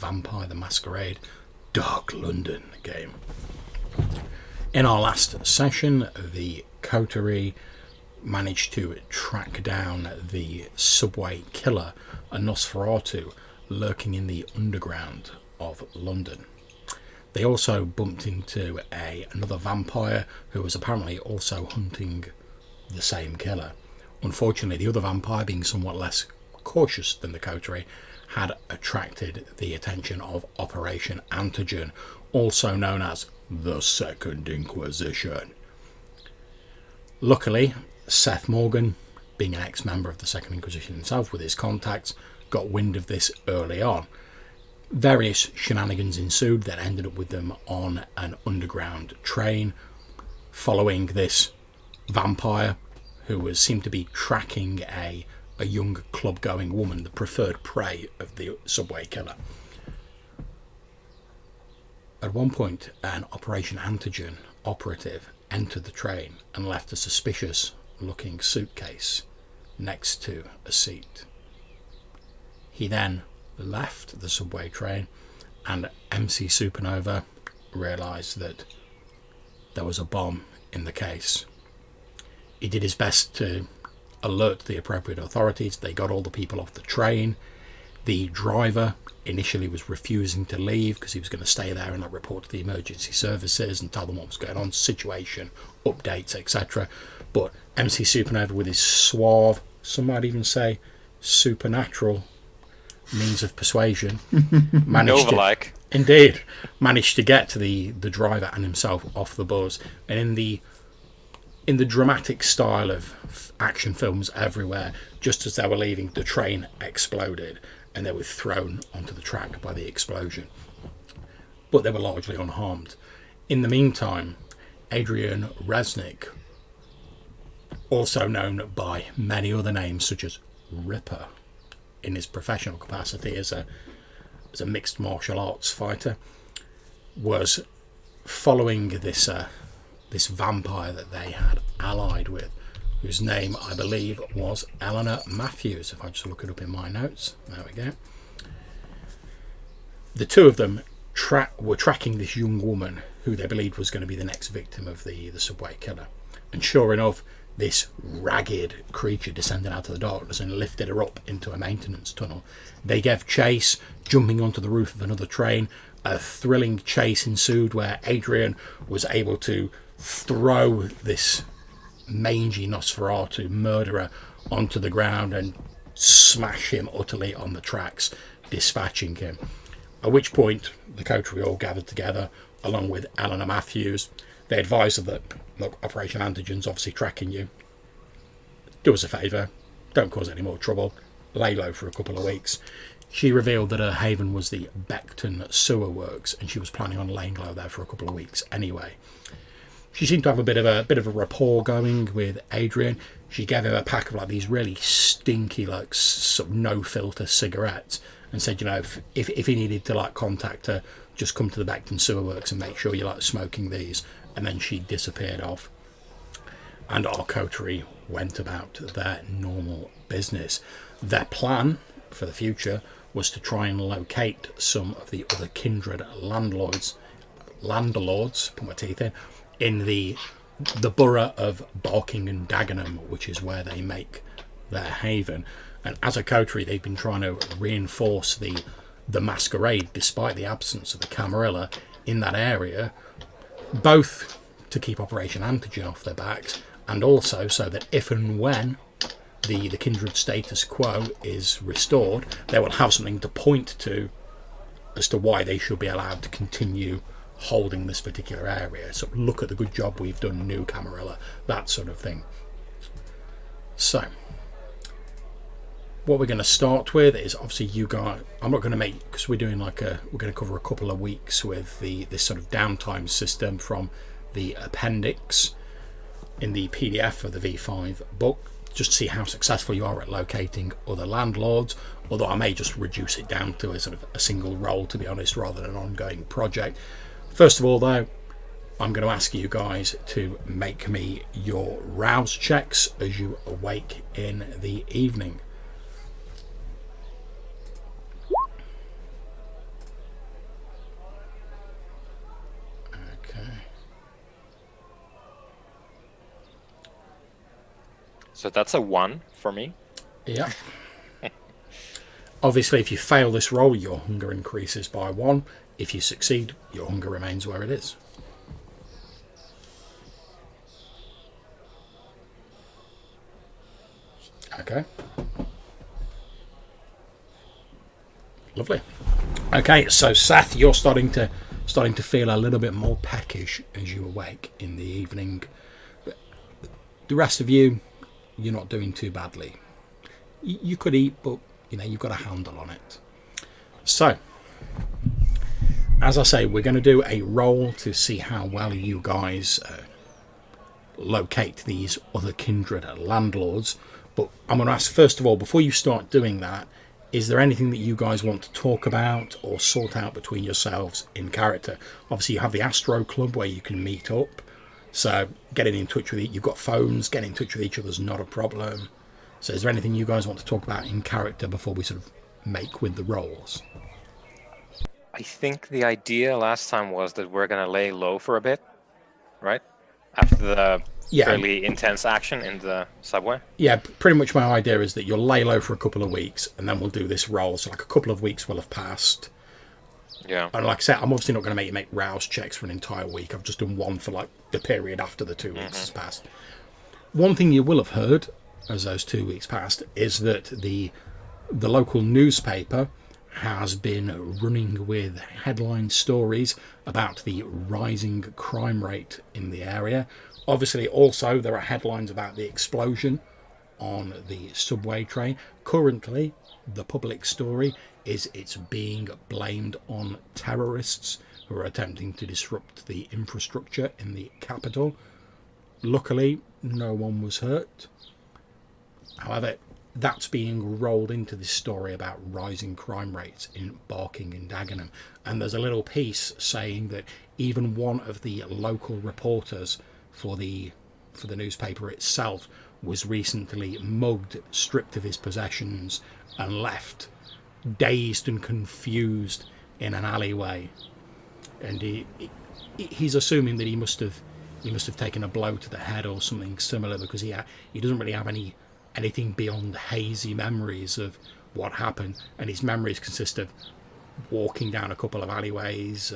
Vampire the Masquerade Dark London game. In our last session, the coterie managed to track down the subway killer, a Nosferatu, lurking in the underground of London. They also bumped into another vampire who was apparently also hunting the same killer. Unfortunately, the other vampire, being somewhat less cautious than the coterie, had attracted the attention of Operation Antigen, also known as the Second Inquisition. Luckily, Seth Morgan, being an ex-member of the Second Inquisition himself with his contacts, got wind of this early on. Various shenanigans ensued that ended up with them on an underground train, following this vampire who seemed to be tracking a young club-going woman, the preferred prey of the subway killer. At one point, an Operation Antigen operative entered the train and left a suspicious-looking suitcase next to a seat. He then left the subway train, and MC Supernova realised that there was a bomb in the case. He did his best to alert the appropriate authorities. They got all the people off the train. The driver initially was refusing to leave because he was going to stay there and report to the emergency services and tell them what was going on, situation, updates, etc. But MC Supernova, with his suave, some might even say supernatural means of persuasion, managed to get to the driver and himself off the bus. And in the dramatic style of action films everywhere, just as they were leaving, the train exploded and they were thrown onto the track by the explosion. But they were largely unharmed. In the meantime, Adrian Resnick, also known by many other names such as Ripper in his professional capacity as a mixed martial arts fighter, was following this vampire that they had allied with, whose name I believe was Eleanor Matthews. If I just look it up in my notes, there we go. The two of them were tracking this young woman who they believed was going to be the next victim of the subway killer. And sure enough, this ragged creature descended out of the darkness and lifted her up into a maintenance tunnel. They gave chase, jumping onto the roof of another train. A thrilling chase ensued where Adrian was able to throw this mangy Nosferatu murderer onto the ground and smash him utterly on the tracks, dispatching him. At which point, the coterie all gathered together, along with Eleanor Matthews. They advised her that, look, Operation Antigen's obviously tracking you. Do us a favour, don't cause any more trouble, lay low for a couple of weeks. She revealed that her haven was the Beckton Sewer Works, and she was planning on laying low there for a couple of weeks anyway. She seemed to have a bit of a rapport going with Adrian. She gave him a pack of these really stinky, sort of no filter cigarettes, and said, if he needed to contact her, just come to the Beckton Sewer Works and make sure you're smoking these. And then she disappeared off, and our coterie went about their normal business. Their plan for the future was to try and locate some of the other kindred landlords, put my teeth in the borough of Barking and Dagenham, which is where they make their haven. And as a coterie, they've been trying to reinforce the masquerade, despite the absence of the Camarilla in that area, both to keep Operation Antigen off their backs, and also so that if and when the kindred status quo is restored, they will have something to point to as to why they should be allowed to continue holding this particular area. So look at the good job we've done, new Camarilla, that sort of thing. So what we're going to start with is, obviously, you guys, I'm not going to make, because we're doing we're going to cover a couple of weeks with this sort of downtime system from the appendix in the PDF of the V5 book, just to see how successful you are at locating other landlords, although I may just reduce it down to a sort of a single role, to be honest, rather than an ongoing project. First of all, though, I'm going to ask you guys to make me your rouse checks as you awake in the evening. So that's a 1 for me. Yeah. Obviously, if you fail this roll, your hunger increases by 1. If you succeed, your hunger remains where it is. Okay. Lovely. Okay, so Seth, you're starting to feel a little bit more peckish as you awake in the evening. The rest of you, you're not doing too badly. You could eat, but you've got a handle on it. So, as I say, we're going to do a roll to see how well you guys locate these other kindred landlords. But I'm going to ask, first of all, before you start doing that, is there anything that you guys want to talk about or sort out between yourselves in character? Obviously, you have the Astro Club where you can meet up. So getting in touch with you've got phones, getting in touch with each other is not a problem. So is there anything you guys want to talk about in character before we sort of make with the rolls? I think the idea last time was that we're going to lay low for a bit, right? After the fairly intense action in the subway. Yeah, pretty much my idea is that you'll lay low for a couple of weeks and then we'll do this roll. So like a couple of weeks will have passed. Yeah. And like I said, I'm obviously not going to make you make rouse checks for an entire week. I've just done one for like the period after the 2 weeks has passed. One thing you will have heard as those 2 weeks passed is that the local newspaper has been running with headline stories about the rising crime rate in the area. Obviously, also, there are headlines about the explosion on the subway train. Currently, the public story is it's being blamed on terrorists who are attempting to disrupt the infrastructure in the capital. Luckily, no one was hurt. However, that's being rolled into this story about rising crime rates in Barking and Dagenham. And there's a little piece saying that even one of the local reporters for the newspaper itself was recently mugged, stripped of his possessions, and left dazed and confused in an alleyway. And he's assuming that he must have taken a blow to the head or something similar, because he doesn't really have anything beyond hazy memories of what happened, and his memories consist of walking down a couple of alleyways,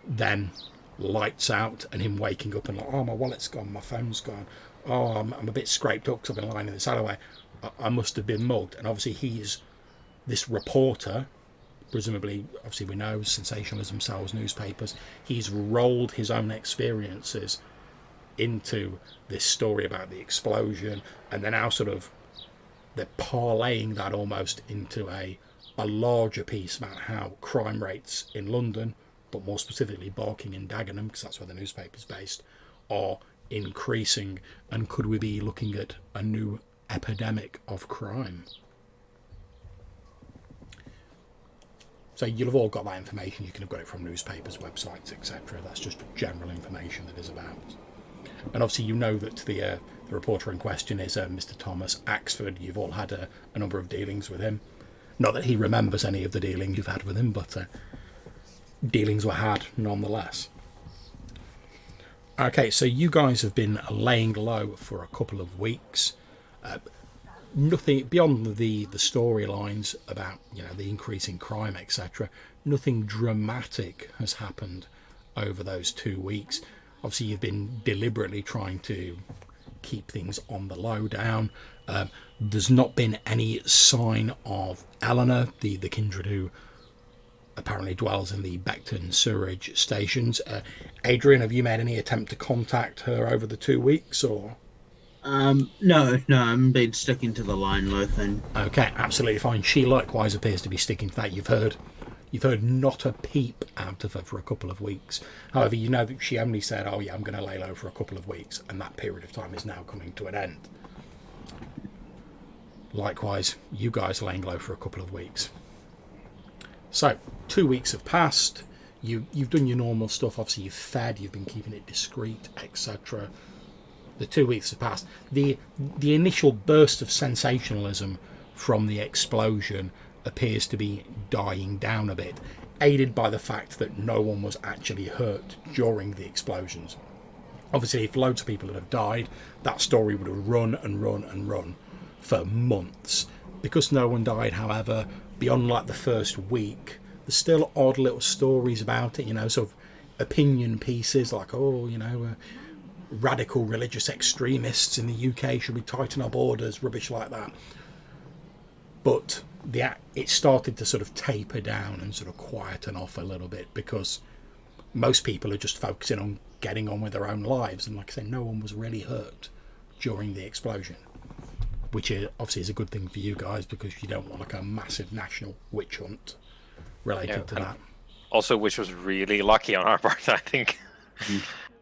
then lights out and him waking up and like, oh, my wallet's gone, my phone's gone, oh, I'm a bit scraped up because I've been lying in this alleyway, I must have been mugged. And obviously he's this reporter, presumably, obviously we know sensationalism sells newspapers, he's rolled his own experiences into this story about the explosion, and then now sort of they're parlaying that almost into a larger piece about how crime rates in London, but more specifically Barking and Dagenham, because that's where the newspaper's based, are increasing, and could we be looking at a new epidemic of crime? So you'll have all got that information. You can have got it from newspapers, websites, etc. That's just general information that is about. And obviously you know that the reporter in question is Mr. Thomas Axford. You've all had a number of dealings with him. Not that he remembers any of the dealings you've had with him, but dealings were had nonetheless. Okay, so you guys have been laying low for a couple of weeks. Nothing beyond the storylines about the increase in crime, etc. Nothing dramatic has happened over those 2 weeks. Obviously, you've been deliberately trying to keep things on the low down. There's not been any sign of Eleanor, the kindred who apparently dwells in the Beckton sewerage stations. Adrian, have you made any attempt to contact her over the 2 weeks, or? No, I haven't been sticking to the line low thing. Okay, absolutely fine. She likewise appears to be sticking to that. You've heard not a peep out of her for a couple of weeks. However, you know that she only said, oh yeah, I'm going to lay low for a couple of weeks, and that period of time is now coming to an end. Likewise, you guys laying low for a couple of weeks. So 2 weeks have passed. You've done your normal stuff. Obviously, you've fed, you've been keeping it discreet, etc. The 2 weeks have passed. The initial burst of sensationalism from the explosion appears to be dying down a bit, aided by the fact that no one was actually hurt during the explosions. Obviously, if loads of people had have died, that story would have run and run and run for months. Because no one died, however, beyond like the first week, there's still odd little stories about it, sort of opinion pieces like, radical religious extremists in the UK should we tighten our borders, rubbish like that. But it started to sort of taper down and sort of quieten off a little bit because most people are just focusing on getting on with their own lives, and like I say, no one was really hurt during the explosion, which obviously is a good thing for you guys because you don't want like a massive national witch hunt related to that. Also, which was really lucky on our part, I think.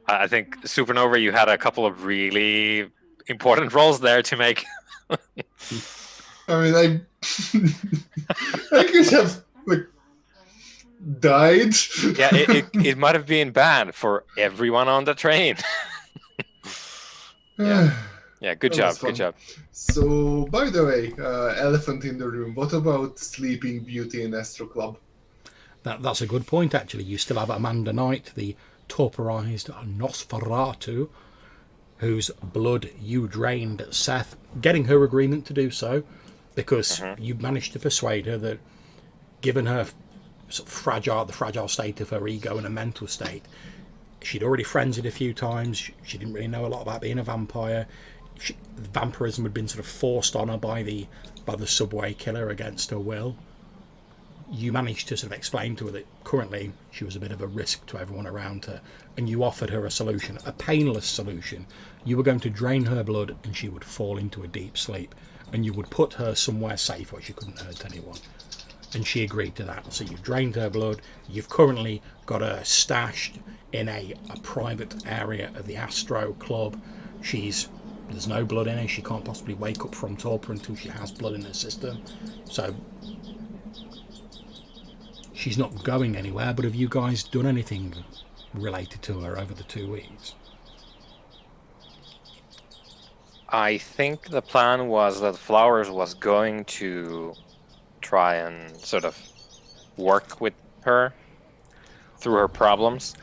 I think Supernova, you had a couple of really important roles there to make. I mean, I could have died. Yeah, it might have been bad for everyone on the train. Yeah, good job. So, by the way, elephant in the room. What about Sleeping Beauty in Astro Club? That's a good point, actually. You still have Amanda Knight, the torporized Nosferatu, whose blood you drained, Seth, getting her agreement to do so because you managed to persuade her that, given her sort of the fragile state of her ego and her mental state, she'd already frenzied a few times. She didn't really know a lot about being a vampire. Vampirism had been sort of forced on her by the subway killer against her will. You managed to sort of explain to her that currently she was a bit of a risk to everyone around her, and you offered her a solution, a painless solution. You were going to drain her blood and she would fall into a deep sleep, and you would put her somewhere safe where she couldn't hurt anyone. And she agreed to that. So you've drained her blood. You've currently got her stashed in a private area of the Astro Club. There's no blood in her. She can't possibly wake up from torpor until she has blood in her system. So she's not going anywhere. But have you guys done anything related to her over the 2 weeks? I think the plan was that Flowers was going to try and sort of work with her through her problems.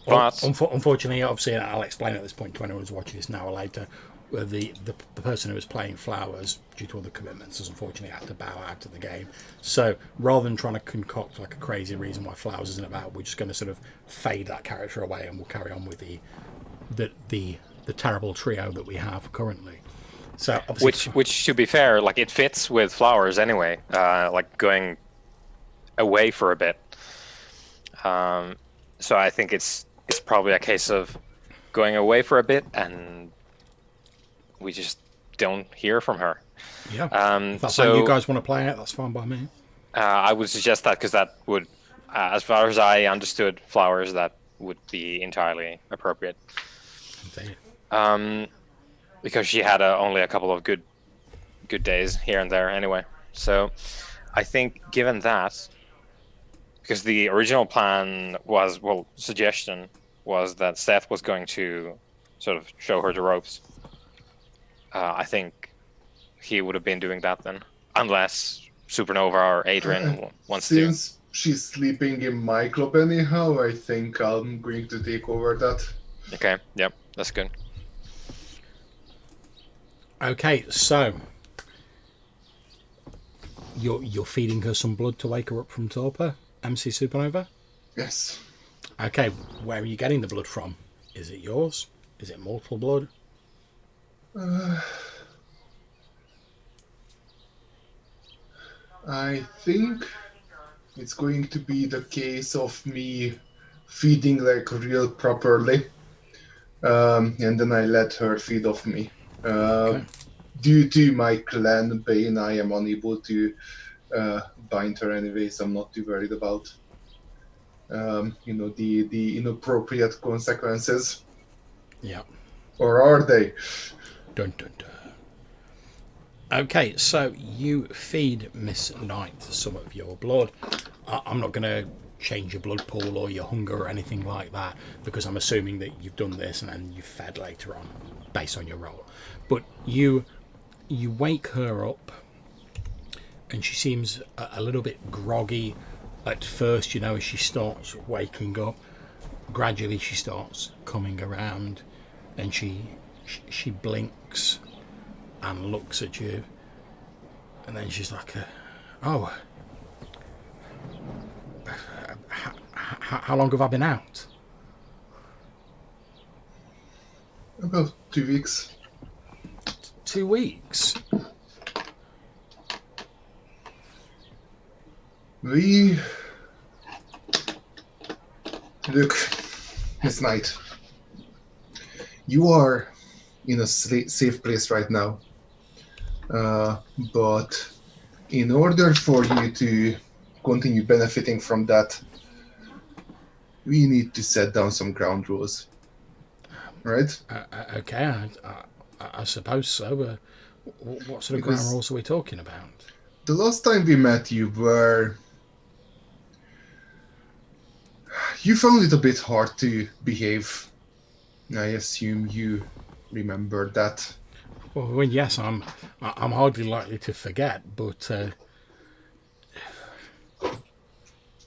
But unfortunately, obviously, and I'll explain at this point to anyone who's watching this now or later, the person who was playing Flowers, due to other commitments, has unfortunately had to bow out of the game. So rather than trying to concoct like a crazy reason why Flowers isn't about, we're just going to sort of fade that character away, and we'll carry on with the terrible trio that we have currently. So which to be fair, like it fits with Flowers anyway, like going away for a bit. So I think it's probably a case of going away for a bit and we just don't hear from her. Yeah. If that's how you guys want to play it, that's fine by me. I would suggest that because that would, as far as I understood Flowers, that would be entirely appropriate. Indeed. Because she had only a couple of good days here and there anyway. So I think given that, because the original plan was, suggestion was that Seth was going to sort of show her the ropes. I think he would have been doing that then, unless Supernova or Adrian wants to. Since she's sleeping in my club anyhow, I think I'm going to take over that. Okay, yep, that's good. Okay, so you're feeding her some blood to wake her up from torpor, MC Supernova? Yes. Okay, where are you getting the blood from? Is it yours? Is it mortal blood? I think it's going to be the case of me feeding like real properly, and then I let her feed off me. Okay. Due to my clan bane, I am unable to bind her anyway, so I'm not too worried about the inappropriate consequences. Yeah. Or are they? Dun dun dun. Okay, so you feed Miss Knight some of your blood. I'm not going to change your blood pool or your hunger or anything like that, because I'm assuming that you've done this and then you've fed later on based on your role. But you wake her up and she seems a little bit groggy at first, as she starts waking up. Gradually she starts coming around. and she blinks and looks at you, and then she's like, "Oh, how long have I been out?" About 2 weeks. 2 weeks. We look, Miss Knight. You are in a safe place right now, but in order for you to continue benefiting from that, we need to set down some ground rules, right? Okay, I suppose so. What sort of ground Because rules are we talking about? the last time we met, you found it a bit hard to behave. I assume you remember that. Well, yes, I'm hardly likely to forget, but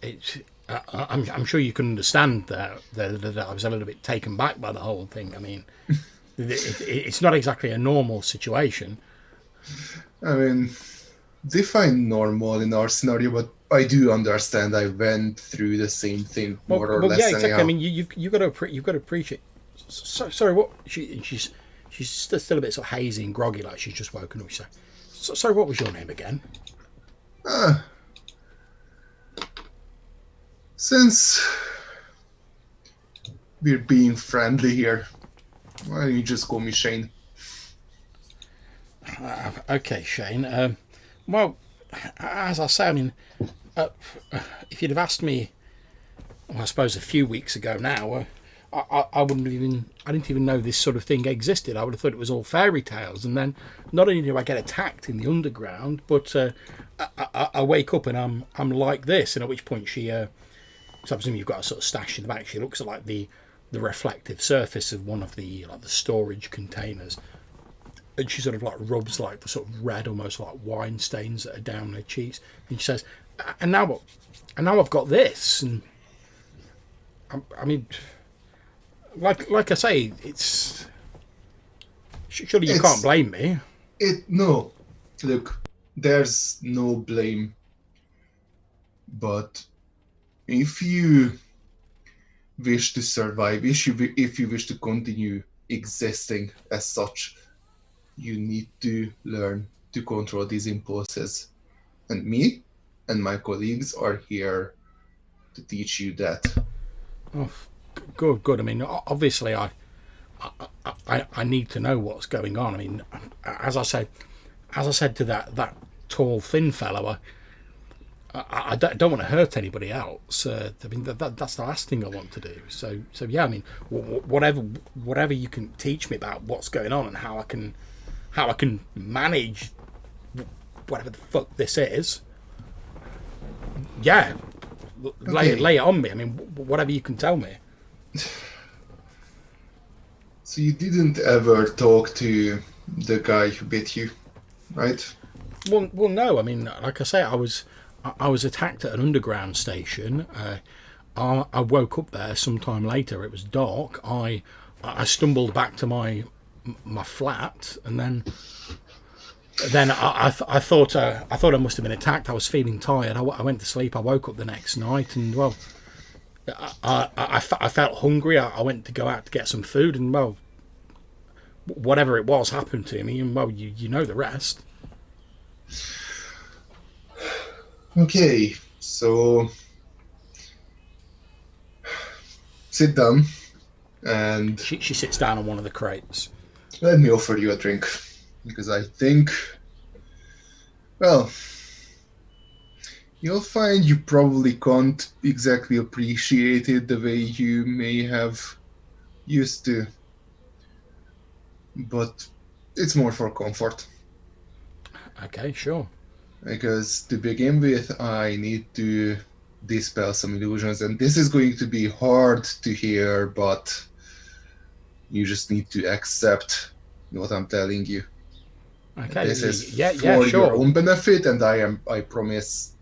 it's. I'm sure you can understand that I was a little bit taken back by the whole thing. I mean, it's not exactly a normal situation. I mean, define normal in our scenario, but I do understand. I went through the same thing more or less. Yeah, exactly. Anyhow. I mean, you've got to appreciate. Sorry, what she's still a bit sort of hazy and groggy, like she's just woken up. Sorry, what was your name again? Since we're being friendly here, why don't you just call me Shane? Okay, Shane. Well, as I say, I mean, if you'd have asked me, well, I suppose a few weeks ago now, I wouldn't even. I didn't even know this sort of thing existed. I would have thought it was all fairy tales. And then, not only do I get attacked in the underground, but I wake up and I'm like this. And at which point she, so I presume you've got a sort of stash in the back. She looks like the reflective surface of one of the storage containers, and she sort of like rubs like the sort of red, almost like wine stains that are down her cheeks. And she says, "And now what? And now I've got this." And I mean. Like I say, it's surely you can't blame me. No, look, there's no blame. But if you wish to survive, if you wish to continue existing as such, you need to learn to control these impulses. And me and my colleagues are here to teach you that. Oh, good. I mean, obviously, I need to know what's going on. I mean, as I said to that tall, thin fellow, I don't want to hurt anybody else. I mean, that's the last thing I want to do. So yeah. I mean, whatever you can teach me about what's going on and how I can manage whatever the fuck this is. Yeah, lay it on me. I mean, whatever you can tell me. So you didn't ever talk to the guy who bit you, right? Well, no. I mean, like I say, I was attacked at an underground station. I woke up there sometime later. It was dark. I stumbled back to my flat, and then I thought I must have been attacked. I was feeling tired. I went to sleep. I woke up the next night, and well, I felt hungry. I went to go out to get some food, and well, whatever it was happened to me, and well, you know the rest. Okay, so sit down, and She sits down on one of the crates. let me offer you a drink, because I think, well, you'll find you probably can't exactly appreciate it the way you may have used to, but it's more for comfort. Okay, sure. Because to begin with, I need to dispel some illusions, and this is going to be hard to hear, but you just need to accept what I'm telling you. Okay. This is yeah, for sure. your own benefit, and I promise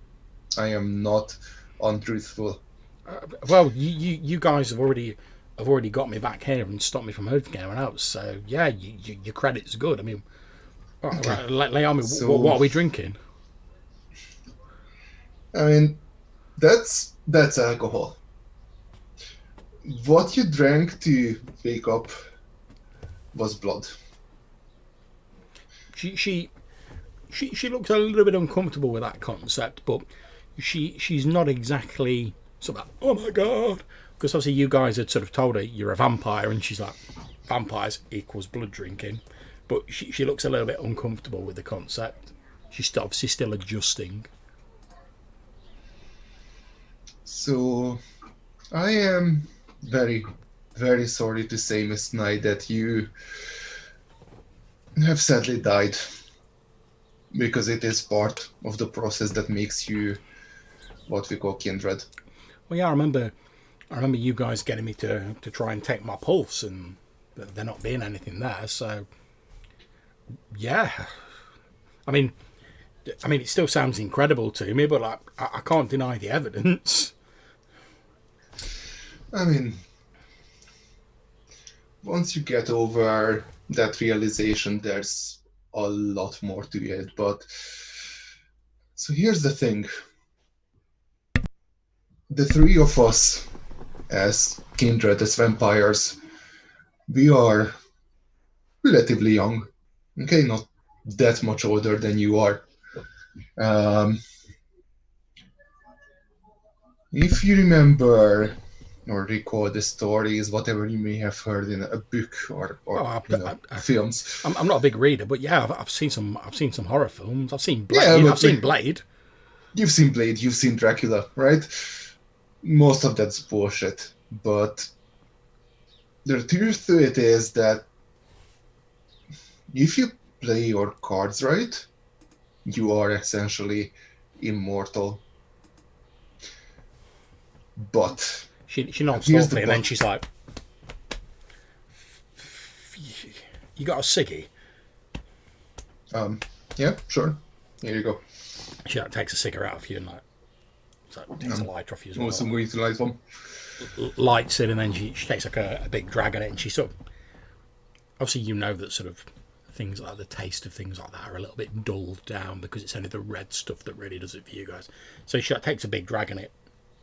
I am not untruthful. Well, you guys have already have already got me back here and stopped me from hurting anyone else. So yeah, your credit's good. I mean, right, lay on me. So- What are we drinking? I mean, that's alcohol. What you drank to wake up was blood. She looks a little bit uncomfortable with that concept, but she's not exactly sort of like, oh my god, because obviously you guys had sort of told her you're a vampire, and she's like, vampires equals blood drinking, but she looks a little bit uncomfortable with the concept. She's obviously still adjusting. So, I am very, very sorry to say, Miss Knight, that you have sadly died. Because it is part of the process that makes you what we call kindred. Well, yeah, I remember you guys getting me to try and take my pulse, and there not being anything there. So, yeah, I mean, it still sounds incredible to me, but I can't deny the evidence. I mean, once you get over that realization, there's a lot more to it. But so here's the thing: the three of us, as kindred, as vampires, we are relatively young. Okay, not that much older than you are. If you remember or recall the stories, whatever you may have heard in a book or films. I'm not a big reader, but yeah, I've seen some horror films. I've seen Blade. Yeah, I've seen Blade. You've seen Blade. You've seen Dracula, right? Most of that's bullshit. But the truth to it is that if you play your cards right, you are essentially immortal. But She nods here's thoughtfully, the and then she's like, "You got a ciggy?" Yeah, sure. Here you go. She takes a cigarette off you and takes a lighter off you as well. Some way to light one. Lights it, and then she takes like a big drag on it, and she sort of, obviously you know that sort of things like the taste of things like that are a little bit dulled down because it's only the red stuff that really does it for you guys. So she takes a big drag on it,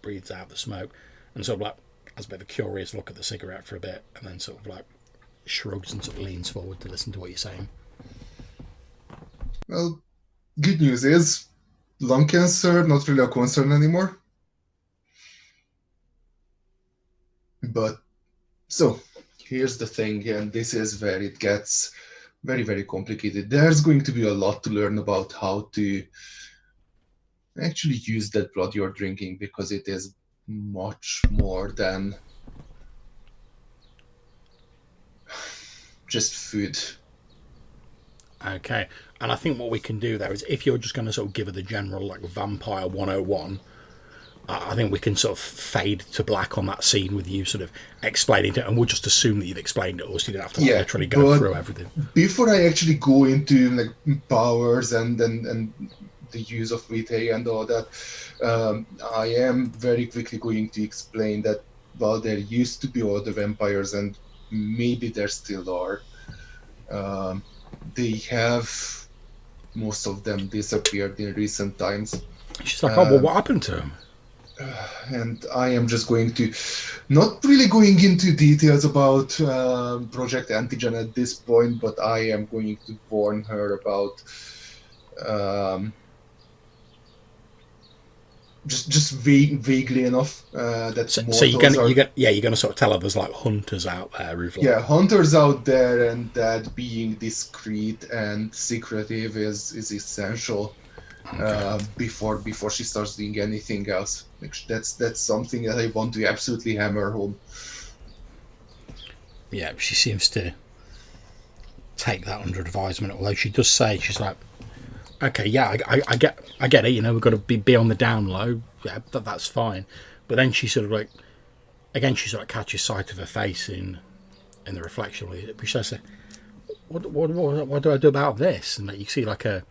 breathes out the smoke, and sort of like has a bit of a curious look at the cigarette for a bit, and then sort of like shrugs and sort of leans forward to listen to what you're saying. Well, good news is lung cancer not really a concern anymore. But so here's the thing, and this is where it gets very, very complicated. There's going to be a lot to learn about how to actually use that blood you're drinking, because it is much more than just food. Okay, and I think what we can do there is, if you're just going to sort of give her the general like Vampire 101, I think we can sort of fade to black on that scene with you sort of explaining it, and we'll just assume that you've explained it all, so you don't have to literally go through everything. Before I actually go into like powers and the use of vitae and all that, I am very quickly going to explain that while there used to be other vampires, and maybe there still are, they have, most of them, disappeared in recent times. She's like, oh, well, what happened to him? And I am just going to, not really going into details about Project Antigen at this point, but I am going to warn her about just vaguely enough that so you're gonna sort of tell her there's like hunters out there who've like... Yeah, hunters out there, and that being discreet and secretive is essential. Okay. Before she starts doing anything else. That's something that I want to absolutely hammer home. Yeah, she seems to take that under advisement, although she does say, she's like, okay, yeah, I get it, you know, we've got to be on the down low, yeah, that's fine. But then she sort of like, again, she sort of catches sight of her face in the reflection. She says, what do I do about this? And like, you see like her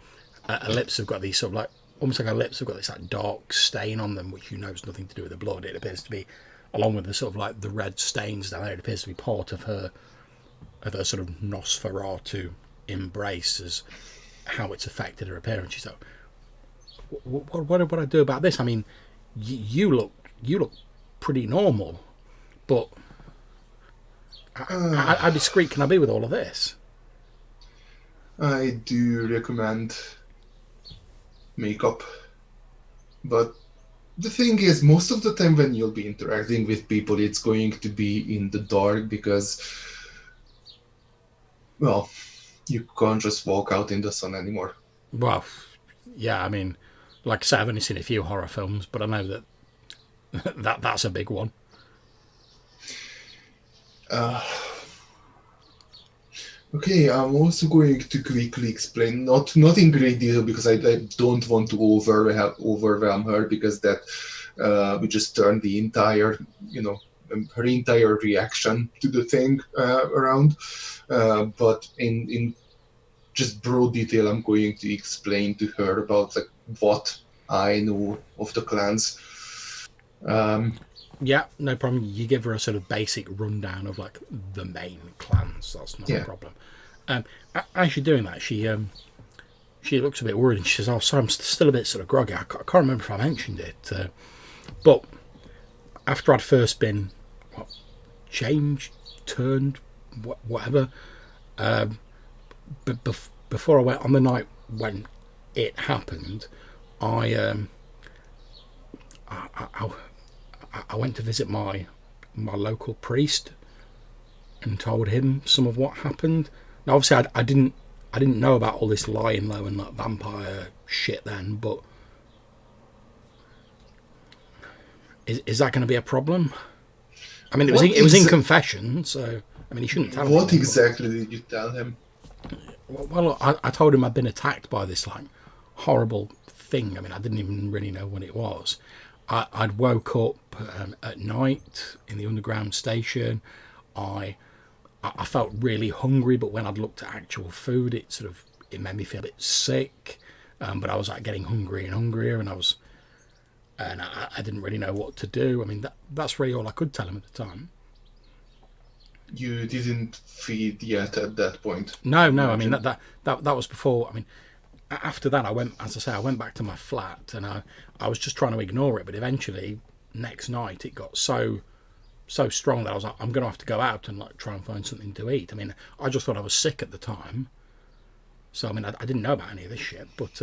lips have got these sort of like, almost like her lips have got this like dark stain on them, which you know has nothing to do with the blood. It appears to be along with the sort of like the red stains down there. It appears to be part of her sort of Nosferatu embrace as how it's affected her appearance. She's like, what do I do about this? I mean, you look pretty normal, but how discreet can I be with all of this? I do recommend makeup, but the thing is, most of the time when you'll be interacting with people, it's going to be in the dark because, well, you can't just walk out in the sun anymore. Well, yeah, I mean, like I said, I've only seen a few horror films, but I know that that's a big one. Okay, I'm also going to quickly explain, not in great detail because I don't want to overwhelm her, because that we just turned the entire, her entire reaction to the thing around. But in just broad detail, I'm going to explain to her about like what I know of the clans. Yeah, no problem. You give her a sort of basic rundown of like the main clans. That's not a problem. As you're doing that, she looks a bit worried and she says, "Oh, sorry, I'm still a bit sort of groggy. I can't remember if I mentioned it, but after I'd first been changed, turned, whatever, but before I went on the night when it happened, I went to visit my local priest and told him some of what happened. Now, obviously, I didn't know about all this lying low and that vampire shit then, but is that going to be a problem? I mean, it was in confession, so I mean, he shouldn't tell him. What exactly did you tell him? Well, I told him I'd been attacked by this like horrible thing. I mean, I didn't even really know what it was. I'd woke up at night in the underground station. I felt really hungry, but when I'd looked at actual food, it made me feel a bit sick. But I was like getting hungrier and hungrier, and I didn't really know what to do. I mean, that's really all I could tell him at the time. You didn't feed yet at that point? No. I mean, that was before. I mean, after that, I went back to my flat, and I was just trying to ignore it. But eventually, next night, it got so strong that I was like, I'm going to have to go out and like try and find something to eat. I mean, I just thought I was sick at the time. So, I mean, I didn't know about any of this shit, but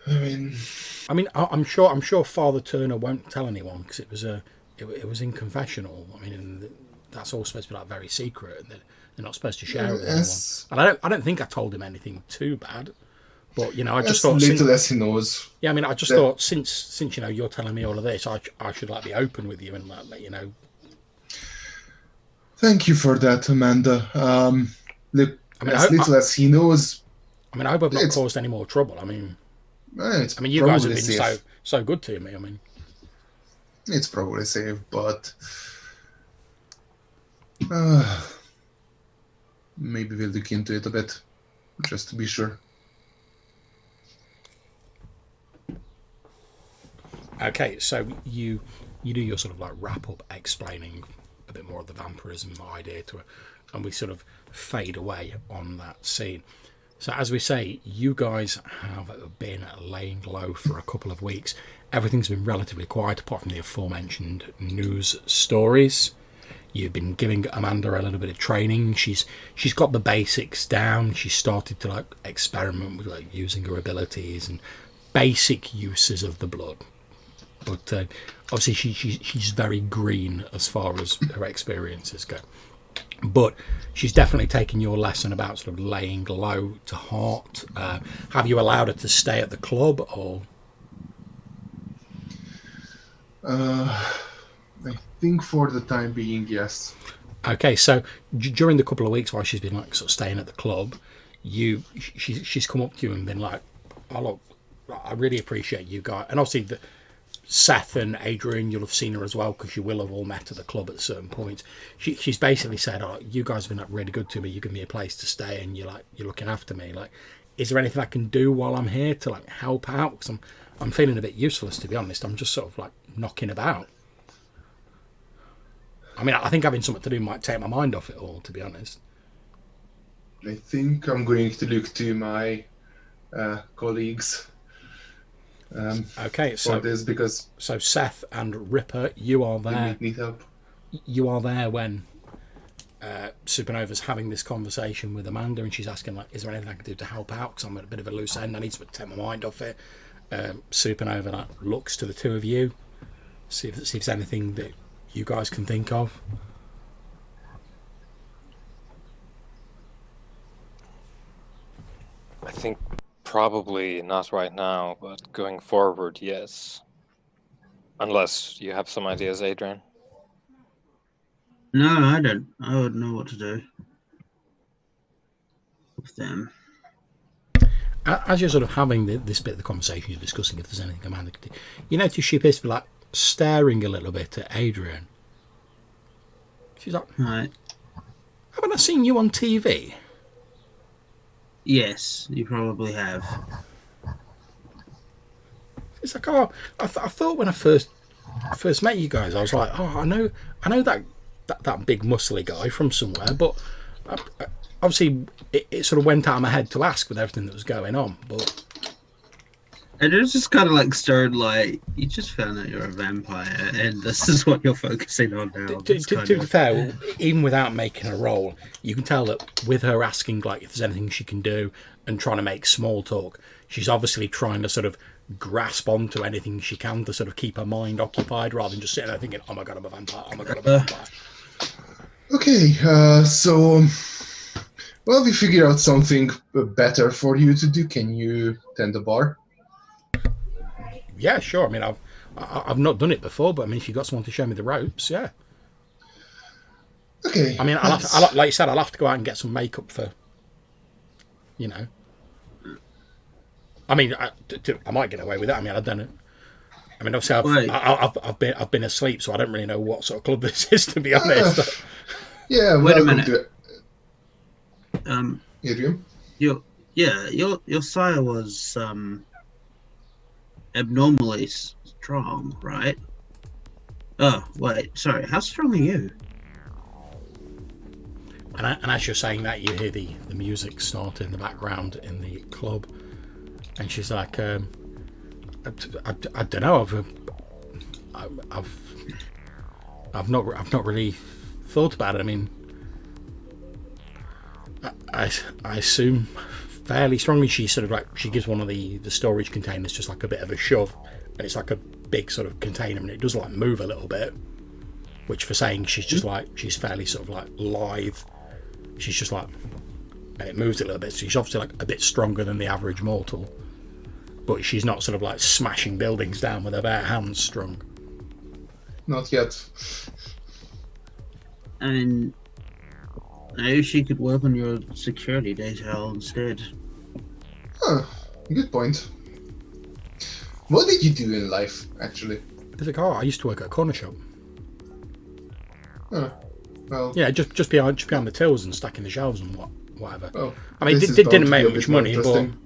I mean, I'm sure Father Turner won't tell anyone because it was in confessional. I mean, and that's all supposed to be like very secret, and they're not supposed to share it with anyone. And I don't think I told him anything too bad, but I just thought little as he knows. Yeah, I mean, I just thought since you're telling me all of this, I should like be open with you and like let you know. Thank you for that, Amanda. Little as he knows. I mean, I hope I've not caused any more trouble. I mean, you guys have been safe. so good to me. I mean, it's probably safe, but maybe we'll look into it a bit, just to be sure. Okay, so you do your sort of like wrap up explaining a bit more of the vampirism idea to her, and we sort of fade away on that scene. So as we say, you guys have been laying low for a couple of weeks. Everything's been relatively quiet apart from the aforementioned news stories. You've been giving Amanda a little bit of training. She's got the basics down. She started to like experiment with like using her abilities and basic uses of the blood. But obviously she's very green as far as her experiences go. But she's definitely taken your lesson about sort of laying low to heart. Have you allowed her to stay at the club, or? I think for the time being, yes. Okay, so during the couple of weeks while she's been like sort of staying at the club, she's come up to you and been like, "Oh look, I really appreciate you guys," and obviously Seth and Adrian, you'll have seen her as well because you will have all met at the club at certain points. She's basically said, "Oh, you guys have been like really good to me. You give me a place to stay, and you're looking after me. Like, is there anything I can do while I'm here to like help out? Because I'm feeling a bit useless, to be honest. I'm just sort of like knocking about." I mean, I think having something to do might take my mind off it all, to be honest. I think I'm going to look to my colleagues Okay, for so this because Seth and Ripper, you are they there. might need help. You are there when Supernova's having this conversation with Amanda, and she's asking, like, is there anything I can do to help out? Because I'm at a bit of a loose end. I need to take my mind off it. Supernova like, looks to the two of you, see if there's anything that you guys can think of. I think probably not right now, but going forward, yes. Unless you have some ideas, Adrian. No, I don't. I wouldn't know what to do with them. As you're sort of having this bit of the conversation, you're discussing if there's anything Amanda could do. You notice she appears to be like staring a little bit at Adrian. She's like, Right. haven't I seen you on TV? Yes, you probably have. It's like, oh, I thought when I first met you guys, I was like, oh, I know that big muscly guy from somewhere, but obviously it sort of went out of my head to ask with everything that was going on. But And it was just kind of like stirred, like, you just found out you're a vampire, and this is what you're focusing on now. to be fair, even without making a roll, you can tell that with her asking like if there's anything she can do and trying to make small talk, she's obviously trying to sort of grasp onto anything she can to sort of keep her mind occupied rather than just sitting there thinking, oh my god, I'm a vampire, oh my god, I'm a vampire. Okay, so well, we figured out something better for you to do. Can you tend the bar? Yeah, sure. I mean, I've not done it before, but I mean, if you've got someone to show me the ropes, yeah. Okay. I mean, like you said, I'll have to go out and get some makeup for, you know. I mean, I might get away with that. I mean, I don't know. I mean, obviously, I've been asleep, so I don't really know what sort of club this is, to be honest. Yeah. Wait a welcome minute. to Adrian. Your sire was abnormally strong, right? Oh, wait, sorry. How strong are you? And as you're saying that, you hear the music start in the background in the club, and she's like, I don't know. I've not really thought about it. I mean, I assume fairly strongly. She sort of like she gives one of the storage containers just like a bit of a shove, and it's like a big sort of container, and it does like move a little bit. Which for saying she's just like she's fairly sort of like lithe. She's just like, and it moves a little bit. So she's obviously like a bit stronger than the average mortal, but she's not sort of like smashing buildings down with her bare hands strung. Not yet. And maybe she could work on your security detail instead. Huh, good point. What did you do in life, actually? It's like, oh, I used to work at a corner shop. Huh. Well, Yeah, just behind the tills and stacking the shelves and whatever. oh, I mean, this it is bound didn't to make be a much bit more money, interesting.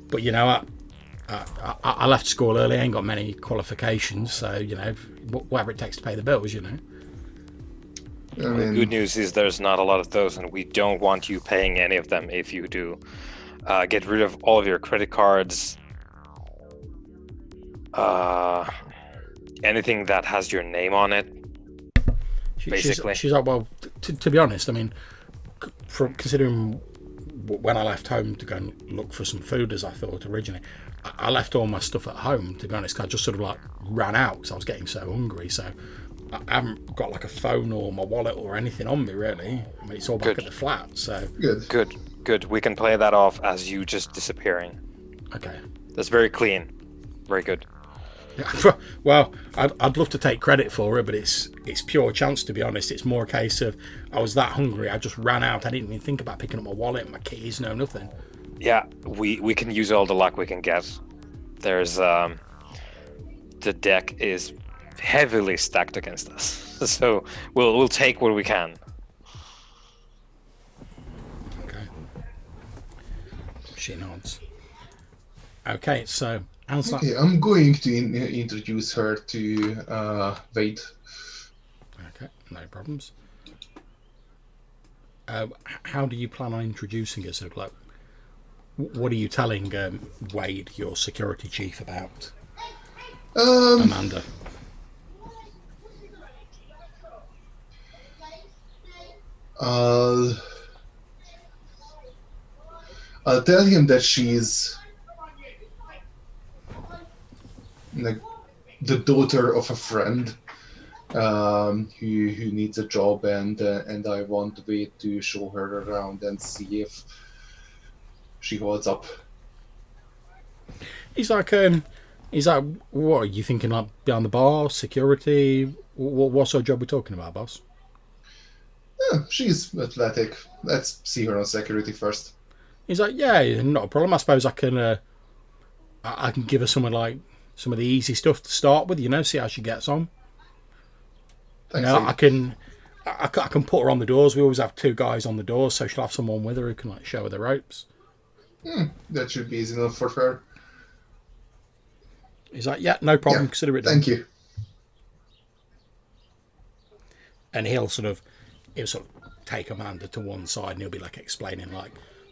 but you know, I left school early. I ain't got many qualifications, so you know, whatever it takes to pay the bills, you know. I The mean, good news is there's not a lot of those, and we don't want you paying any of them if you do. Get rid of all of your credit cards. Anything that has your name on it. Basically. She's like, well, to be honest, I mean, from considering when I left home to go and look for some food, as I thought originally, I left all my stuff at home. To be honest, I just sort of like ran out because I was getting so hungry. So I haven't got like a phone or my wallet or anything on me really. I mean, it's all back Good. at the flat. So Good. We can play that off as you just disappearing. okay. That's very clean. Very good. Well, I'd love to take credit for it, but it's pure chance, to be honest. It's more a case of I was that hungry, I just ran out. I didn't even think about picking up my wallet, my keys, no nothing. Yeah, we can use all the luck we can get. There's the deck is heavily stacked against us, so we'll take what we can. Okay. She nods. Okay, so Ansel. okay, I'm going to introduce her to Wade. Okay. no problems. How do you plan on introducing us? Sort of like, what are you telling Wade, your security chief, about Amanda? I'll tell him that she's like the daughter of a friend who needs a job, and I want Wade to show her around and see if she holds up. He's like, what are you thinking? Like behind the bar, security? What sort of job are we talking about, boss? She's athletic. Let's see her on security first. He's like, yeah, not a problem. I suppose I can give her some of the easy stuff to start with. See how she gets on. Thanks. I can put her on the doors. We always have 2 guys on the doors, so she'll have someone with her who can show her the ropes. That should be easy enough for her. He's like, yeah, no problem. Yeah, Consider it done. thank you. And he'll sort of take Amanda to one side, and he'll be explaining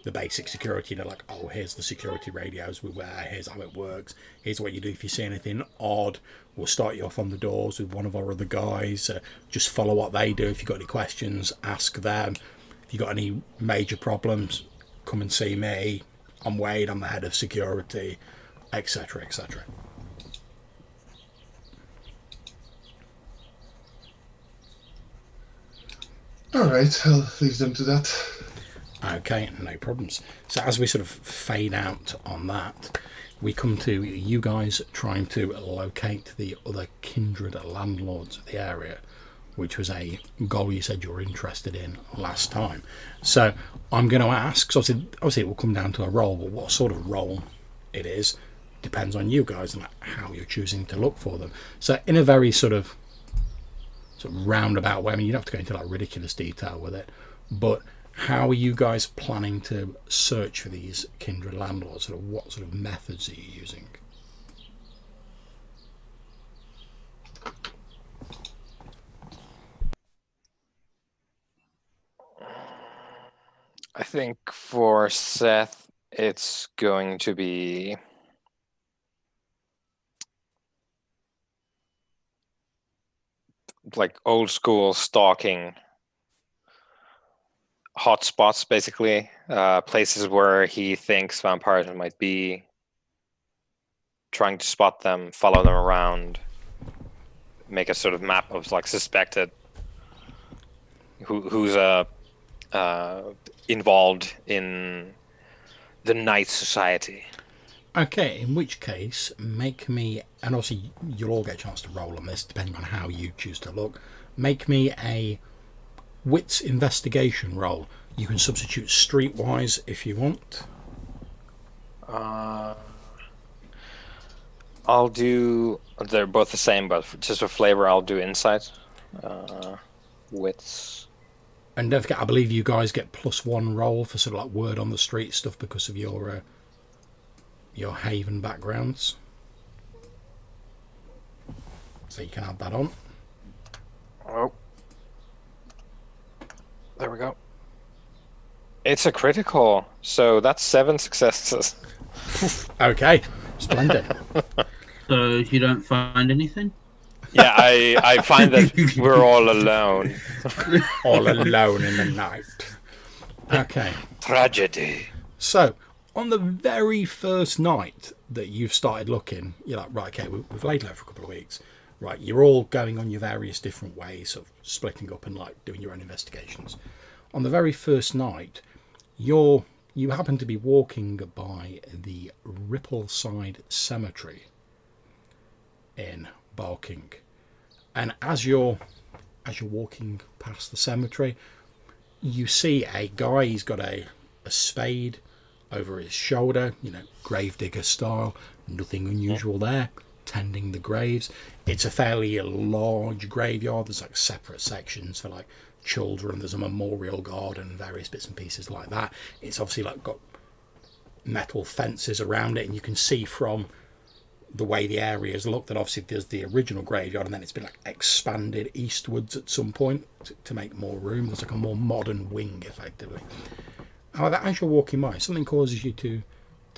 the basic security. Oh, here's the security radios we wear. Here's how it works. Here's what you do if you see anything odd. We'll start you off on the doors with one of our other guys. Just follow what they do. If you've got any questions, ask them. If you've got any major problems, come and see me. I'm Wade. I'm the head of security, etc., etc. All right, I'll leave them to that. Okay, no problems. So as we sort of fade out on that, we come to you guys trying to locate the other kindred landlords of the area, which was a goal you said you were interested in last time. So I'm going to ask, so obviously it will come down to a role, but what sort of role it is depends on you guys and how you're choosing to look for them. So in a very sort of roundabout way, I mean, you don't have to go into ridiculous detail with it, but how are you guys planning to search for these kindred landlords? What sort of methods are you using? I think for Seth, it's going to be old school stalking hotspots, basically, places where he thinks vampires might be, trying to spot them, follow them around, make a sort of map of suspected who's involved in the night society. Okay, in which case, make me, and obviously you'll all get a chance to roll on this depending on how you choose to look, make me a wits investigation roll. You can substitute streetwise if you want. I'll do, they're both the same, but just for flavor, I'll do insight. Wits. And don't forget, I believe you guys get +1 roll for sort of word on the street stuff because of your Haven backgrounds. So you can add that on. Oh. There we go. It's a critical, so that's 7 successes. Okay, splendid. So you don't find anything? Yeah, I find that we're all alone. All alone in the night. Okay. Tragedy. So, on the very first night that you've started looking, you're like, right, okay, we've laid low for a couple of weeks. Right, you're all going on your various different ways of splitting up and doing your own investigations. On the very first night, you happen to be walking by the Rippleside Cemetery in Barking, and as you're walking past the cemetery, you see a guy. He's got a spade over his shoulder, gravedigger style. Nothing unusual there. Tending the graves. It's a fairly large graveyard. There's separate sections for children. There's a memorial garden, various bits and pieces like that. It's obviously got metal fences around it, and you can see from the way the area has looked, that obviously there's the original graveyard and then it's been like expanded eastwards at some point to make more room. There's like a more modern wing effectively. However, as you're walking by, something causes you to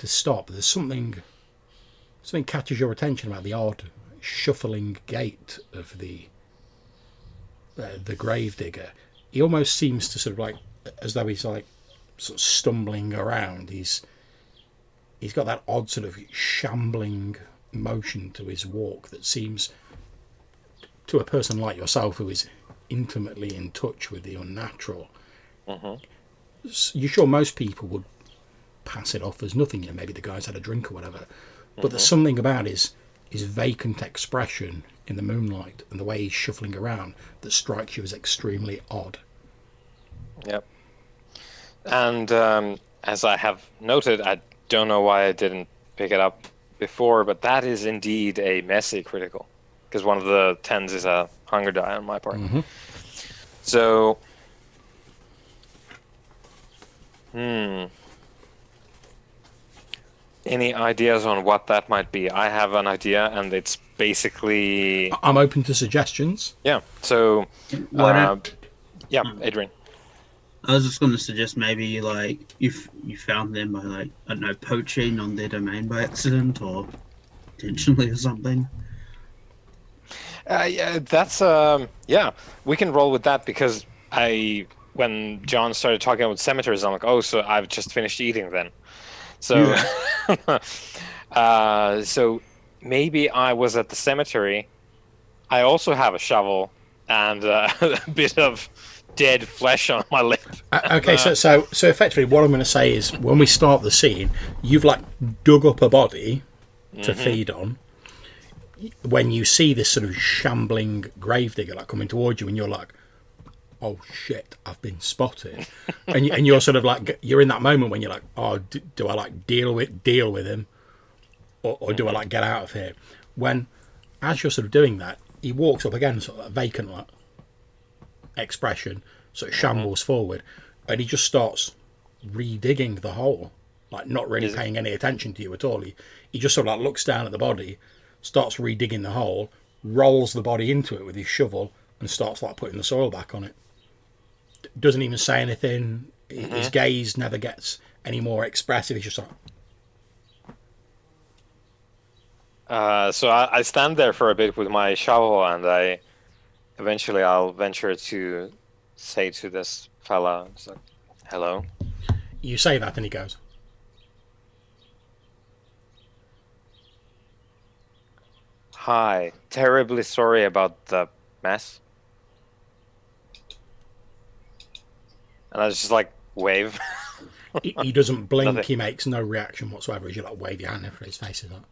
stop. There's something catches your attention about the odd shuffling gait of the gravedigger. He almost seems to sort of like, as though he's like sort of stumbling around. He's got that odd sort of shambling motion to his walk that seems, to a person like yourself who is intimately in touch with the unnatural, you're sure most people would pass it off as nothing. You know, maybe the guy's had a drink or whatever, but there's something about his vacant expression in the moonlight and the way he's shuffling around that strikes you as extremely odd. Yep. And as I have noted, I don't know why I didn't pick it up before, but that is indeed a messy critical, because one of the 10s is a hunger die on my part. So, any ideas on what that might be? I have an idea, and it's basically... I'm open to suggestions. Yeah, so... yeah, Adrian. I was just going to suggest maybe like if you found them by like, I don't know, poaching on their domain by accident or intentionally or something. Yeah, that's yeah, we can roll with that, because when John started talking about cemeteries, I'm like, oh, so I've just finished eating then. So so maybe I was at the cemetery. I also have a shovel and a bit of dead flesh on my lip. Okay, so effectively what I'm going to say is, when we start the scene, you've like dug up a body to feed on. When you see this sort of shambling gravedigger like coming towards you, and you're like, oh shit, I've been spotted. and you're sort of like, you're in that moment when you're like, oh, do I like deal with him, or do I like get out of here? When, as you're sort of doing that, he walks up again, sort of like vacant like expression, sort of shambles forward, and he just starts redigging the hole, like not really paying any attention to you at all. He just sort of like looks down at the body, starts redigging the hole, rolls the body into it with his shovel, and starts like putting the soil back on it. Doesn't even say anything. His gaze never gets any more expressive. He's just like... So I stand there for a bit with my shovel, and I'll venture to say to this fella, it's like, hello. You say that and he goes, hi, terribly sorry about the mess. And I just like wave. he doesn't blink. Nothing. He makes no reaction whatsoever as you like wave your hand in front of his face like that.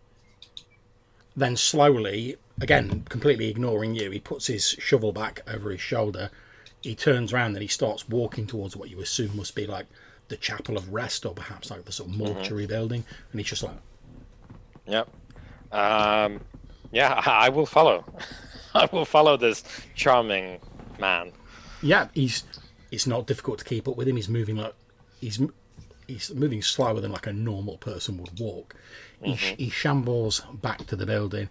Then slowly, again completely ignoring you, he puts his shovel back over his shoulder. He turns around and he starts walking towards what you assume must be like the chapel of rest, or perhaps like the sort of mortuary building, and he's just like, yep. Yeah, I will follow. I will follow this charming man. yeah, it's not difficult to keep up with him. He's moving like he's moving slower than like a normal person would walk. He shambles back to the building.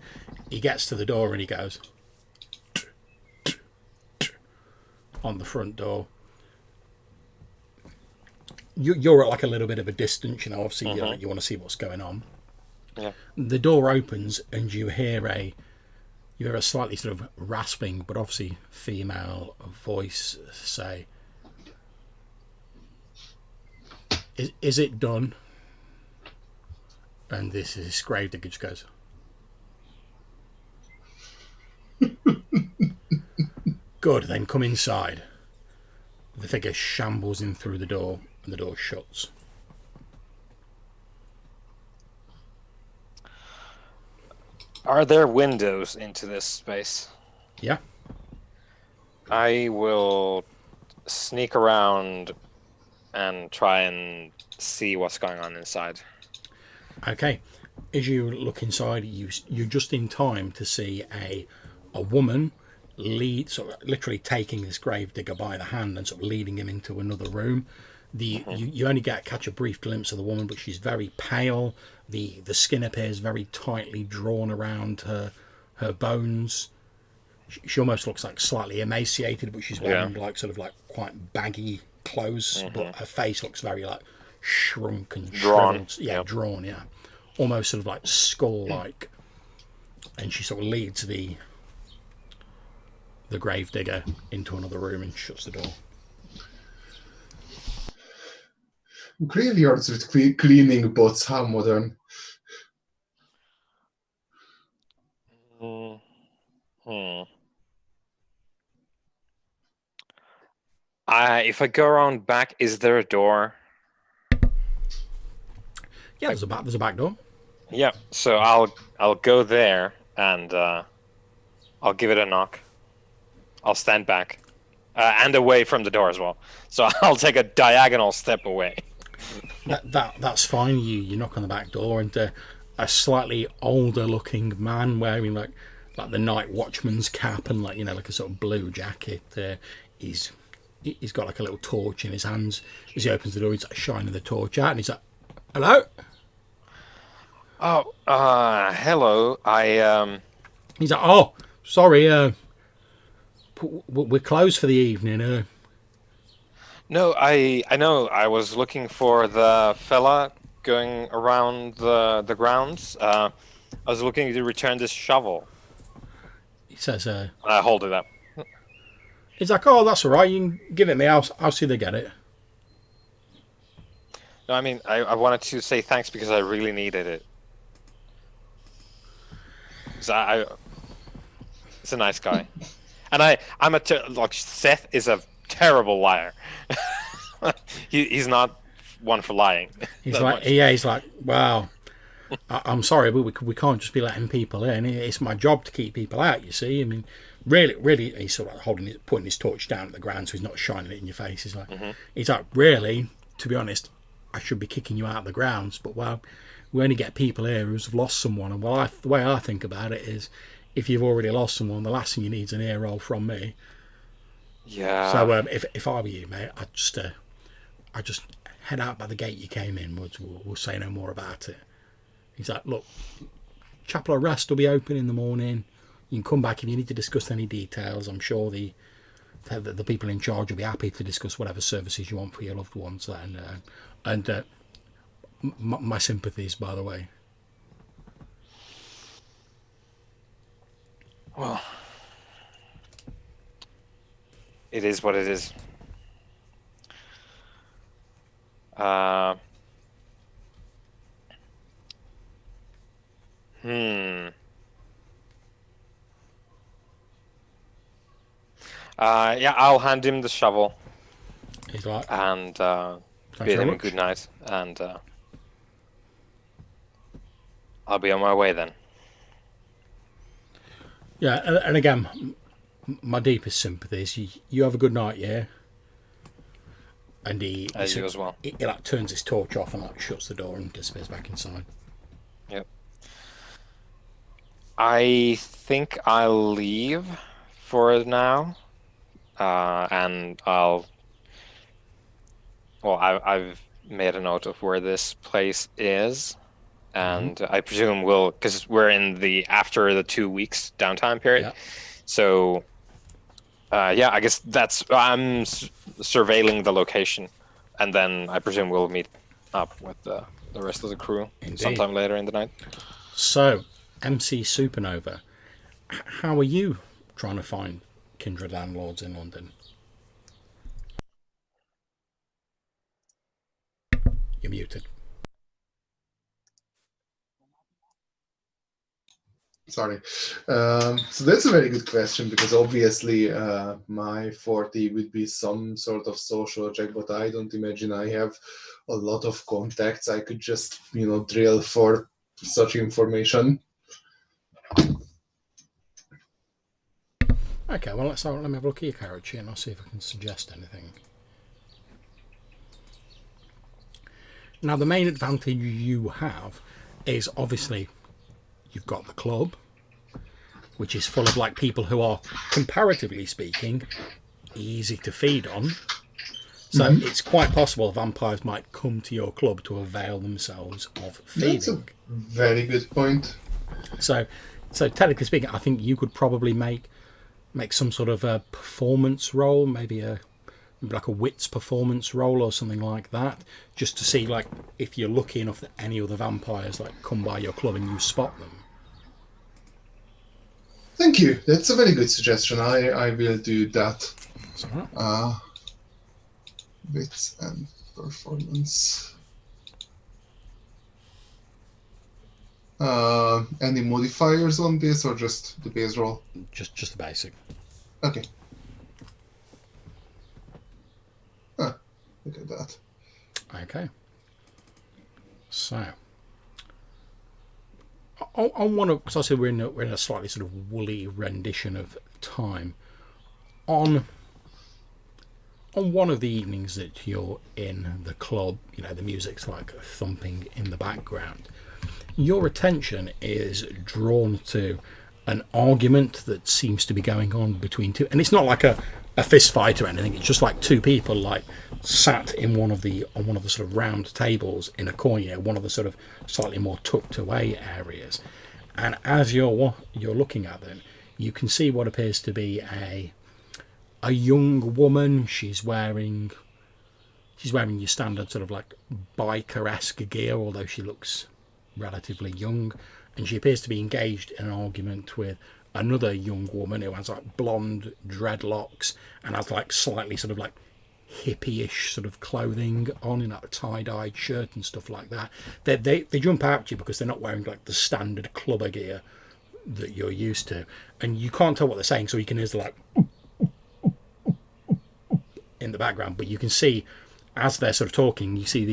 He gets to the door and he goes on the front door. You're at like a little bit of a distance, you know. Obviously, you want to see what's going on. Yeah. The door opens and you hear a slightly sort of rasping, but obviously female voice say, "Is it done?" And this is gravedigger just goes, "Good, then come inside." The figure shambles in through the door and the door shuts. Are there windows into this space? Yeah. I will sneak around and try and see what's going on inside. Okay. As you look inside, you're just in time to see a woman sort of literally taking this gravedigger by the hand and sort of leading him into another room. You only catch a brief glimpse of the woman, but she's very pale. The skin appears very tightly drawn around her bones. She almost looks like slightly emaciated, but she's wearing like sort of like quite baggy clothes. But her face looks very like shrunk and Drawn. shriveled. Yeah, drawn. Yeah, almost sort of like skull-like. And she sort of leads the gravedigger into another room and shuts the door. Graveyards with cleaning bots, how modern. If I go around back, is there a door? Yeah, there's a back door. Yeah, so I'll go there and I'll give it a knock. I'll stand back and away from the door as well. So I'll take a diagonal step away. That's fine. You knock on the back door, and a slightly older looking man wearing like the night watchman's cap and like a sort of blue jacket. He's got like a little torch in his hands. As he opens the door, he's like shining the torch out, and he's like, "Hello." Oh, hello. He's like, "Oh, sorry. We're closed for the evening." No, I know. I was looking for the fella going around the grounds. I was looking to return this shovel. He says, I hold it up. He's like, "Oh, that's all right. You can give it me. I'll see they get it." No, I mean, I wanted to say thanks because I really needed it. So it's a nice guy, and like Seth is a terrible liar. He's not one for lying. He's like, he's like, "Wow, I'm sorry, but we can't just be letting people in. It's my job to keep people out. You see, I mean, really." He's sort of like putting his torch down at the ground so he's not shining it in your face. He's like, really, to be honest, I should be kicking you out of the grounds, but well, we only get people here who've lost someone, and the way I think about it is, if you've already lost someone, the last thing you need is an ear roll from me. Yeah. So if I were you, mate, I'd just head out by the gate you came in. We'll say no more about it. He's like, look, Chapel of Rest will be open in the morning. You can come back if you need to discuss any details. I'm sure the people in charge will be happy to discuss whatever services you want for your loved ones. And my sympathies, by the way. Well, it is what it is. Yeah, I'll hand him the shovel. He's like, and bid very him a much. good night, and I'll be on my way then. yeah, and again, my deepest sympathies. You have a good night, yeah. And he You as well. He like turns his torch off and like shuts the door and disappears back inside. Yep. I think I'll leave for now, and I've made a note of where this place is, and I presume because we're in after the 2 weeks downtime period. Yeah. So, I guess I'm surveilling the location, and then I presume we'll meet up with the rest of the crew sometime later in the night. So, MC Supernova, how are you trying to find kindred landlords in London? You're muted. Sorry. So that's a very good question, because obviously my forte would be some sort of social check, but I don't imagine I have a lot of contacts I could just, drill for such information. Okay, well, let me have a look at your character sheet and I'll see if I can suggest anything. Now, the main advantage you have is obviously you've got the club, which is full of like people who are, comparatively speaking, easy to feed on. So it's quite possible vampires might come to your club to avail themselves of That's a feeding. very good point. So technically speaking, I think you could probably make some sort of a performance role, maybe like a wits performance role or something like that, just to see like if you're lucky enough that any other vampires like come by your club and you spot them. Thank you. That's a very good suggestion. I will do that. That's all right. Wits and performance. Any modifiers on this, or just the base roll? Just the basic. Okay. Look at that. Okay. So, on one of, because I said we're in a slightly sort of woolly rendition of time. On one of the evenings that you're in the club, you know, the music's like thumping in the background. Your attention is drawn to an argument that seems to be going on between two, and it's not like a fist fight or anything. It's just like two people like sat in one of the sort of round tables in a corner, one of the sort of slightly more tucked away areas. And as you're looking at them, you can see what appears to be a young woman. She's wearing your standard sort of like biker-esque gear, although she looks relatively young, and she appears to be engaged in an argument with another young woman who has like blonde dreadlocks and has like slightly sort of like hippie-ish sort of clothing on, in like a tie-dyed shirt and stuff like that. They jump out at you because they're not wearing like the standard clubber gear that you're used to, and you can't tell what they're saying, so you can hear the like in the background, but you can see as they're sort of talking, you see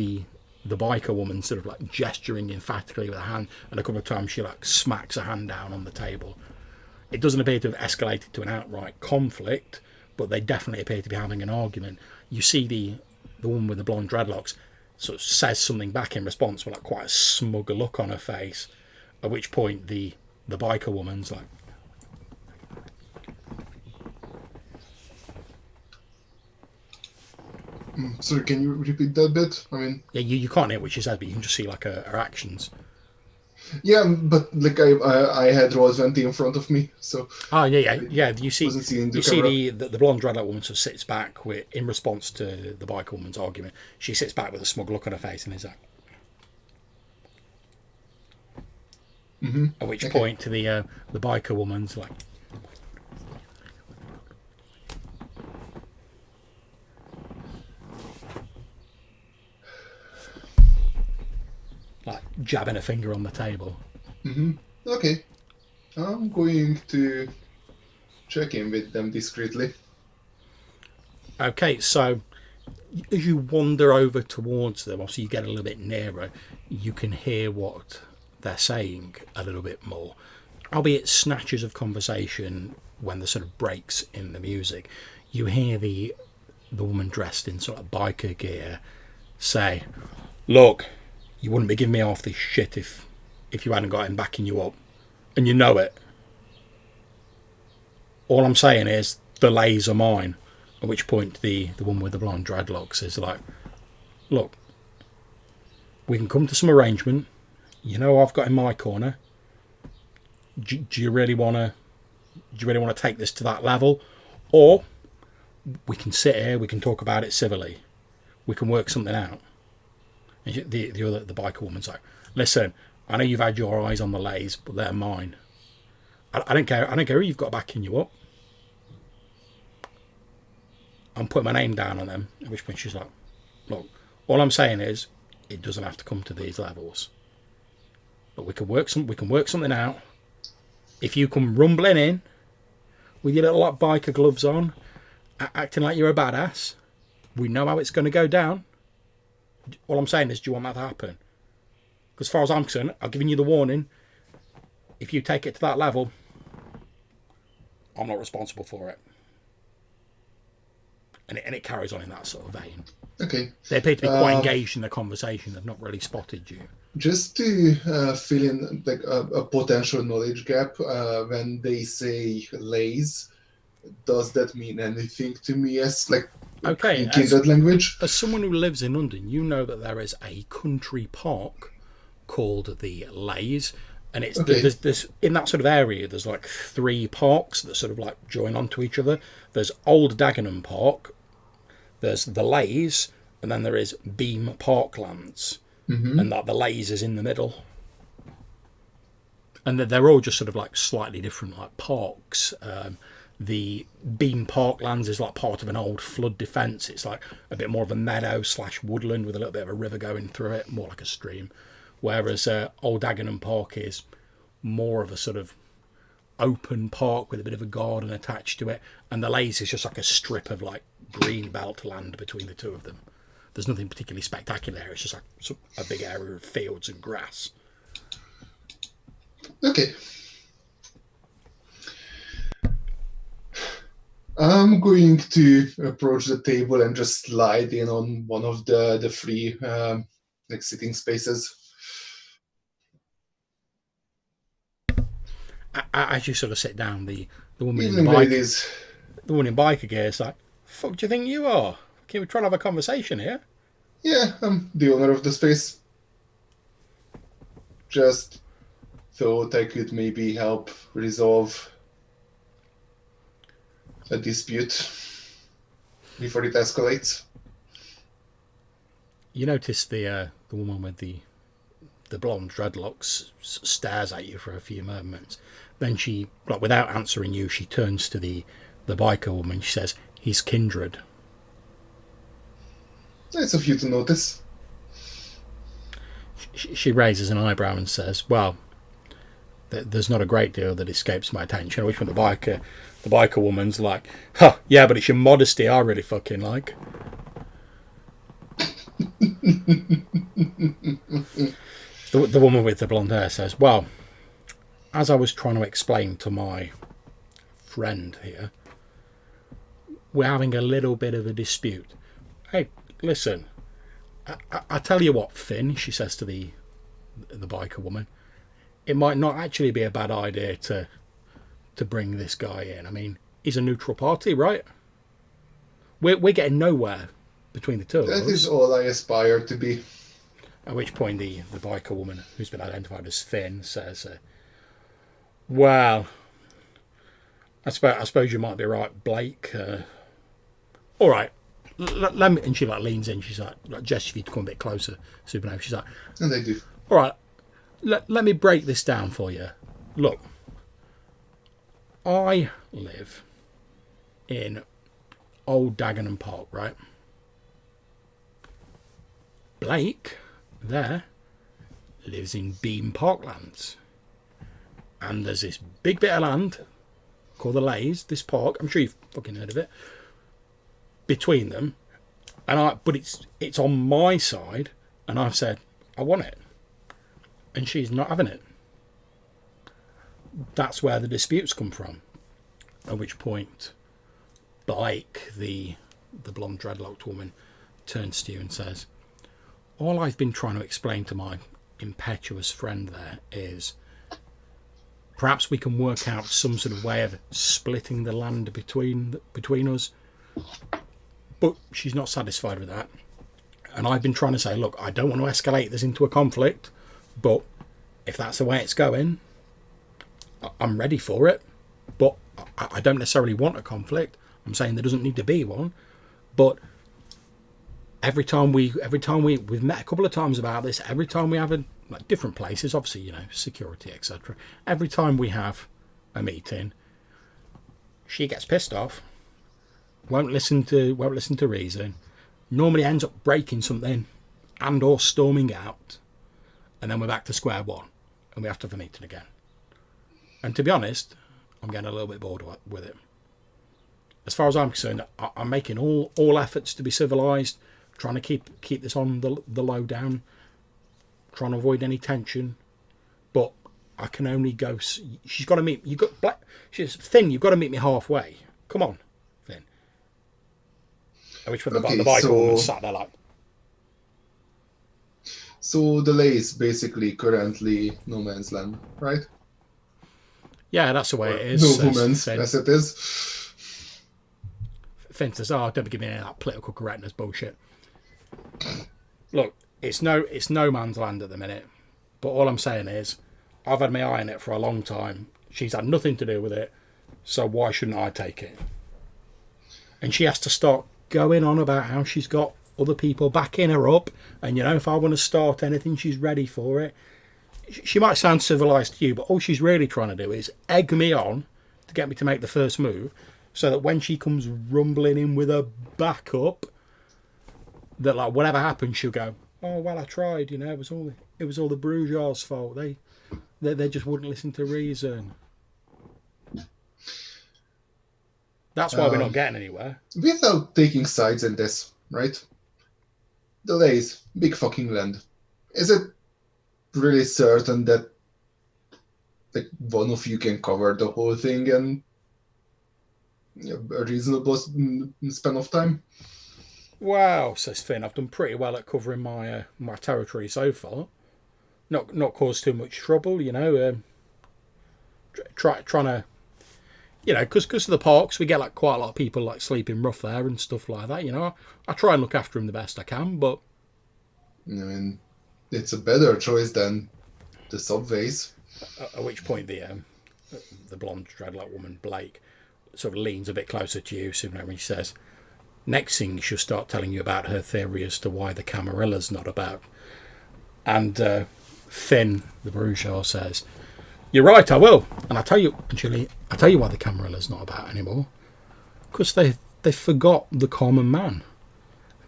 the biker woman sort of like gesturing emphatically with her hand, and a couple of times she like smacks her hand down on the table. It doesn't appear to have escalated to an outright conflict, but they definitely appear to be having an argument. You see the woman with the blonde dreadlocks sort of says something back in response with like quite a smug look on her face, at which point the biker woman's like, Sorry, can you repeat that bit? I mean, yeah, you can't hear what she says, but you can just see like her actions. yeah, but like I had Roll20 in front of me, so. Oh yeah. You see the the blonde dreadlock woman sort of sits back in response to the biker woman's argument. She sits back with a smug look on her face and is like, at which point to the biker woman's like, jabbing a finger on the table. Okay. I'm going to check in with them discreetly. Okay, so as you wander over towards them, obviously you get a little bit nearer, you can hear what they're saying a little bit more, albeit snatches of conversation when there sort of breaks in the music. You hear the woman dressed in sort of biker gear say, "Look, you wouldn't be giving me half this shit if you hadn't got him backing you up. And you know it. All I'm saying is, the lays are mine." At which point the woman with the blonde dreadlocks is like, "Look, we can come to some arrangement. You know I've got in my corner. Do you really want to take this to that level? Or we can sit here, we can talk about it civilly. We can work something out." And the biker woman's like, "Listen, I know you've had your eyes on the lays, but they're mine. I don't care. I don't care who you've got backing you up. I'm putting my name down on them." At which point she's like, "Look, all I'm saying is, it doesn't have to come to these levels. But we can work something out. If you come rumbling in with your little like biker gloves on, acting like you're a badass, we know how it's going to go down. All I'm saying is, do you want that to happen? Because as far as I'm concerned, I've given you the warning. If you take it to that level, I'm not responsible for it." And it carries on in that sort of vein. Okay. They appear to be quite engaged in the conversation. They've not really spotted you. Just to fill in like a potential knowledge gap, when they say lays, does that mean anything to me? As like Okay, in kindred language. as someone who lives in London, you know that there is a country park called the Lays, and it's Okay. there's in that sort of area. There's like 3 parks that sort of like join onto each other. There's Old Dagenham Park, there's the Lays, and then there is Beam Parklands, and that the Lays is in the middle. And they're all just sort of like slightly different like parks. The Beam Parklands is like part of an old flood defence. It's like a bit more of a meadow / woodland with a little bit of a river going through it, more like a stream. Whereas Old Dagenham Park is more of a sort of open park with a bit of a garden attached to it. And the Lays is just like a strip of like green belt land between the two of them. There's nothing particularly spectacular there. It's just like a big area of fields and grass. Okay. I'm going to approach the table and just slide in on one of the 3 like sitting spaces. As you sort of sit down, the woman in Evening, the bike, ladies. the one in biker gear is like, "Fuck, do you think you are? Can we try to have a conversation here?" Yeah, I'm the owner of the space. Just thought I could maybe help resolve a dispute before it escalates. You notice the woman with the blonde dreadlocks stares at you for a few moments. Then she, like without answering you, she turns to the biker woman. She says, "He's kindred." It's of you to notice. She raises an eyebrow and says, "Well, there's not a great deal that escapes my attention." Which one the biker woman's like, "Huh, yeah, but it's your modesty I really fucking like." The woman with the blonde hair says, "Well, as I was trying to explain to my friend here, we're having a little bit of a dispute. Hey, listen, I tell you what, Finn," she says to the biker woman, "it might not actually be a bad idea to bring this guy in. I mean, he's a neutral party, right? We're getting nowhere between the two of That us." is all I aspire to be. At which point the biker woman, who's been identified as Finn, says, "Well, I suppose you might be right, Blake. All right, let me." And she like leans in. She's like gestures for you to come a bit closer, Supernova. She's like, And they do. "All right, let me break this down for you. Look, I live in Old Dagenham Park, right? Blake there lives in Beam Parklands, and there's this big bit of land called the Lays, this park. I'm sure you've fucking heard of it. Between them, but it's on my side, and I've said I want it, and she's not having it. That's where the disputes come from." At which point, Blake, the blonde dreadlocked woman, turns to you and says, "All I've been trying to explain to my impetuous friend there is perhaps we can work out some sort of way of splitting the land between us." But she's not satisfied with that. And I've been trying to say, look, I don't want to escalate this into a conflict, but if that's the way it's going, I'm ready for it. But I don't necessarily want a conflict. I'm saying there doesn't need to be one. But every time we've met a couple of times about this, every time we have like different places, obviously, security, etc. Every time we have a meeting, she gets pissed off, won't listen to reason, normally ends up breaking something and or storming out, and then we're back to square one and we have to have a meeting again. And to be honest, I'm getting a little bit bored with it. As far as I'm concerned, I'm making all efforts to be civilized, trying to keep this on the low down, trying to avoid any tension, but I can only go. She's got to meet. She's Finn. You've got to meet me halfway. Come on, Finn. At which point the biker woman sat there like. So the lay is basically currently no man's land, right? Yeah, that's the way it is. No woman's, as it is. Finn says, "Oh, don't be giving me any of that political correctness bullshit." Look, it's no man's land at the minute. But all I'm saying is, I've had my eye on it for a long time. She's had nothing to do with it, so why shouldn't I take it? And she has to start going on about how she's got other people backing her up, and if I want to start anything, she's ready for it. She might sound civilised to you, but all she's really trying to do is egg me on to get me to make the first move, so that when she comes rumbling in with her back up, that like whatever happens, she'll go, "Oh well, I tried. It was all the Bruges' fault. They just wouldn't listen to reason." That's why we're not getting anywhere. Without taking sides in this, right? Delays, big fucking land. Is it really certain that like one of you can cover the whole thing in a reasonable span of time? Wow, says Finn, I've done pretty well at covering my my territory so far. Not caused too much trouble, trying to, because of the parks, we get like quite a lot of people like sleeping rough there and stuff like that. I try and look after them the best I can, but I mean, it's a better choice than the subways. At which point the blonde dreadlock woman Blake sort of leans a bit closer to you, soon when she says, "Next thing she'll start telling you about her theory as to why the Camarilla's not about." And Finn, the Bruges, says, "You're right, I will. And I tell you why the Camarilla's not about anymore. Because they forgot the common man.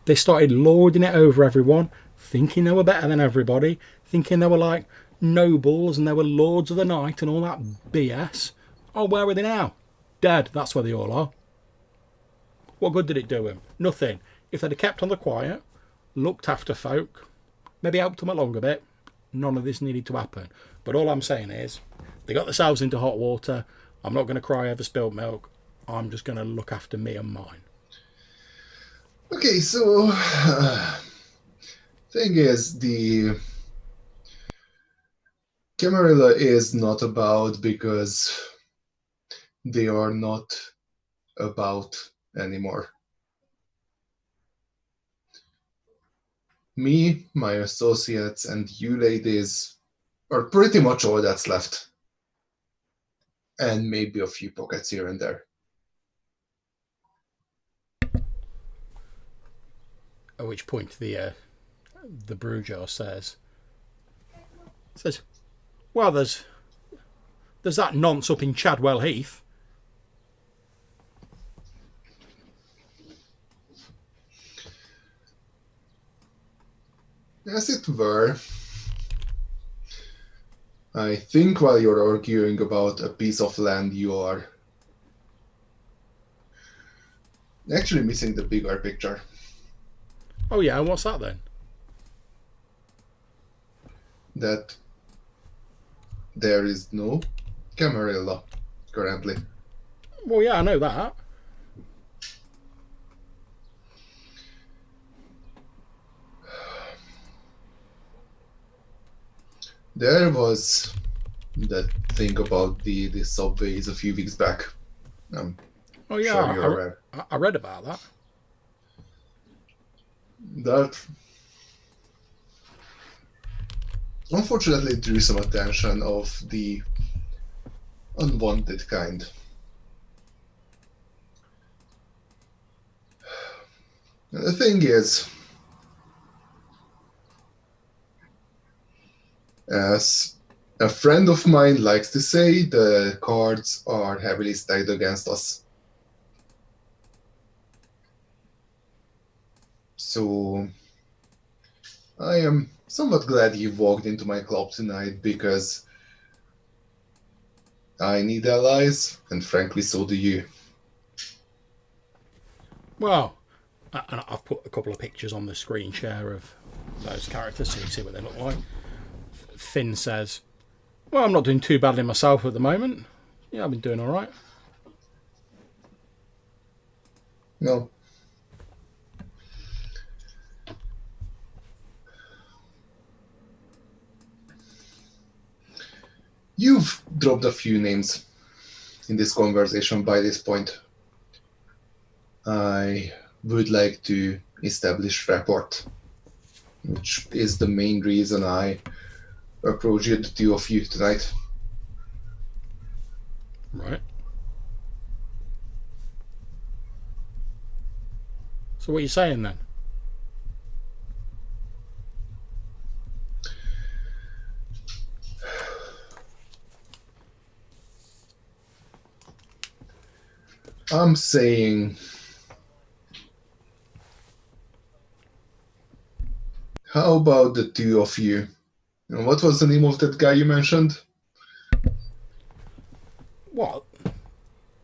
They started lording it over everyone, thinking they were better than everybody, thinking they were like nobles and they were lords of the night and all that BS. Oh, where are they now? Dead. That's where they all are. What good did it do them? Nothing. If they'd have kept on the quiet, looked after folk, maybe helped them along a bit, none of this needed to happen. But all I'm saying is, they got themselves into hot water. I'm not going to cry over spilled milk. I'm just going to look after me and mine." Okay, so thing is, the Camarilla is not about because they are not about anymore. Me, my associates, and you ladies are pretty much all that's left. And maybe a few pockets here and there. At which point the Bruges says, "Well, there's that nonce up in Chadwell Heath." As it were, I think while you're arguing about a piece of land, you are actually missing the bigger picture. Oh yeah, what's that then? That there is no Camarilla currently. Well, yeah, I know that. There was that thing about the subways a few weeks back. Oh yeah, Sure you're aware. I read about that. That unfortunately drew some attention of the unwanted kind. The thing is, as a friend of mine likes to say, the cards are heavily stacked against us. So I am somewhat glad you walked into my club tonight because I need allies, and frankly, so do you. Well, and I've put a couple of pictures on the screen share of those characters so you can see what they look like. Finn says, "Well, I'm not doing too badly myself at the moment. Yeah, I've been doing all right." No. You've dropped a few names in this conversation by this point. I would like to establish rapport, which is the main reason I approached the two of you tonight. Right. So what are you saying then? I'm saying, how about the two of you? And what was the name of that guy you mentioned? What?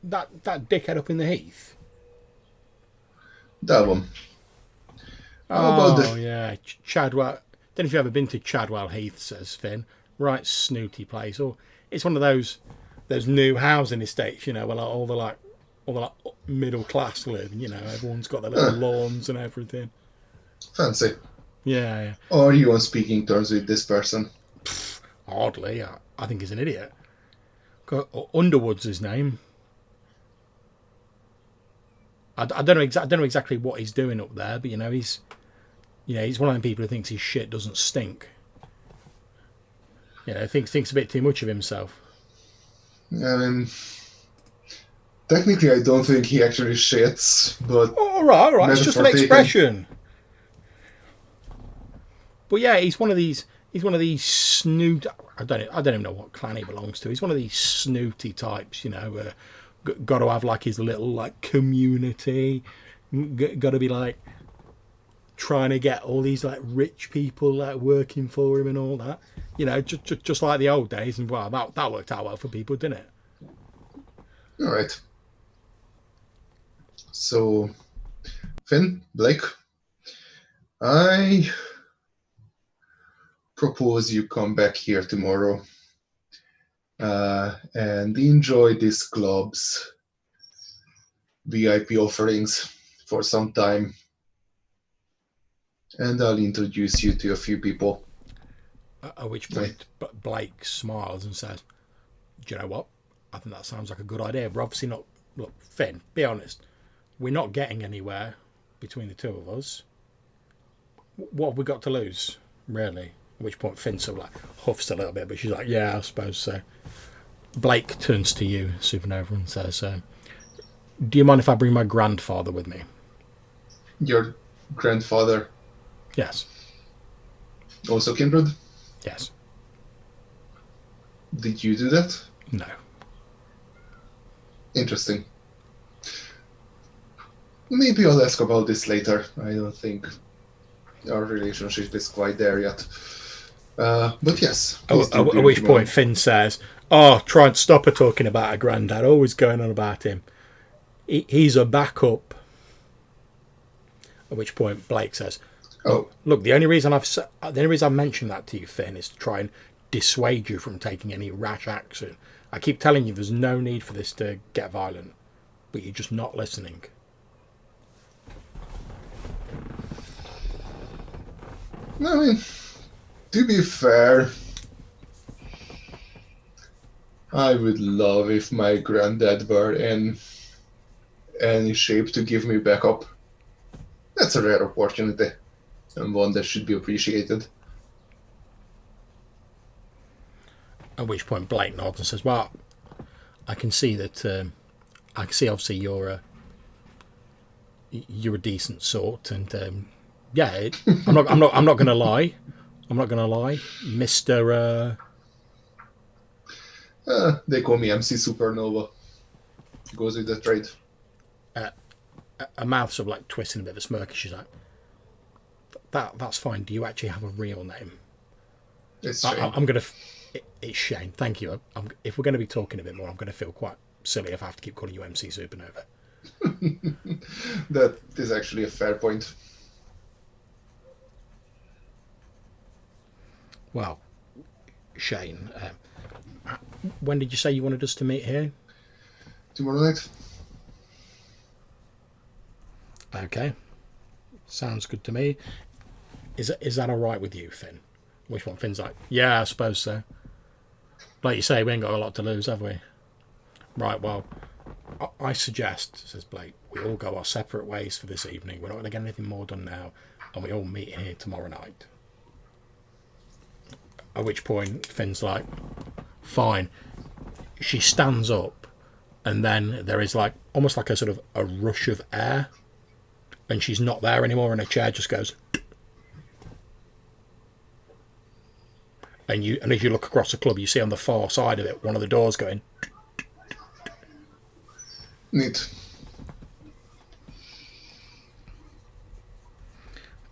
That dickhead up in the heath? That one. How about Oh, the... yeah. Chadwell. Don't know if you've ever been to Chadwell Heath, says Finn. Right snooty place. Or it's one of those new housing estates, you know, where all the middle class live, you know, everyone's got their little lawns and everything. Fancy. Yeah, yeah. Are you on speaking terms with this person? Hardly. I think he's an idiot. Underwood's his name. I don't know exactly what he's doing up there, but he's one of them people who thinks his shit doesn't stink. Thinks a bit too much of himself. I mean, technically, I don't think he actually shits, but All right. It's just an expression. But yeah, he's one of these snoot. I don't even know what clan he belongs to. He's one of these snooty types, got to have like his little community. Got to be trying to get all these rich people working for him and all that. Just like the old days. And well, that worked out well for people, didn't it? All right. So, Finn, Blake, I propose you come back here tomorrow and enjoy this club's VIP offerings for some time. And I'll introduce you to a few people. At which point, Blake smiles and says, "Do you know what? I think that sounds like a good idea. We're obviously not... Look, Finn, be honest. We're not getting anywhere between the two of us. What have we got to lose, really?" At which point, Finn sort of huffs a little bit, but she's like, "Yeah, I suppose so." Blake turns to you, Supernova, and says, "Do you mind if I bring my grandfather with me?" Your grandfather? Yes. Also kindred? Yes. Did you do that? No. Interesting. Maybe I'll ask about this later. I don't think our relationship is quite there yet. But yes. At which point Finn says, "Oh, try and stop her talking about her granddad. Always going on about him. He's a backup." At which point Blake says, "Look, the only reason I've mentioned that to you, Finn, is to try and dissuade you from taking any rash action. I keep telling you there's no need for this to get violent, but you're just not listening." I mean, to be fair, I would love if my granddad were in any shape to give me backup. That's a rare opportunity, and one that should be appreciated. At which point Blake nods and says, "Well, I can see that. I can see obviously you're a decent sort, and yeah, I'm not going to lie. I'm not going to lie, Mister." They call me MC Supernova. Goes with the trade. A mouth sort of twisting a bit of a smirk. She's like, "That's fine. Do you actually have a real name?" It's Shane. I'm gonna. It's Shane. Thank you. If we're going to be talking a bit more, I'm going to feel quite silly if I have to keep calling you MC Supernova. That is actually a fair point. Well, Shane, when did you say you wanted us to meet here? Tomorrow night. Okay, sounds good to me. Is that all right with you, Finn? Which one? Finn's like, "Yeah, I suppose so. Like you say, we ain't got a lot to lose, have we?" Right, well, I suggest, says Blake, we all go our separate ways for this evening. We're not going to get anything more done now, and we all meet here tomorrow night. At which point, Finn's like, fine. She stands up, and then there is like almost like a sort of a rush of air, and she's not there anymore, and her chair just goes. And as you look across the club, you see on the far side of it, one of the doors going. Neat.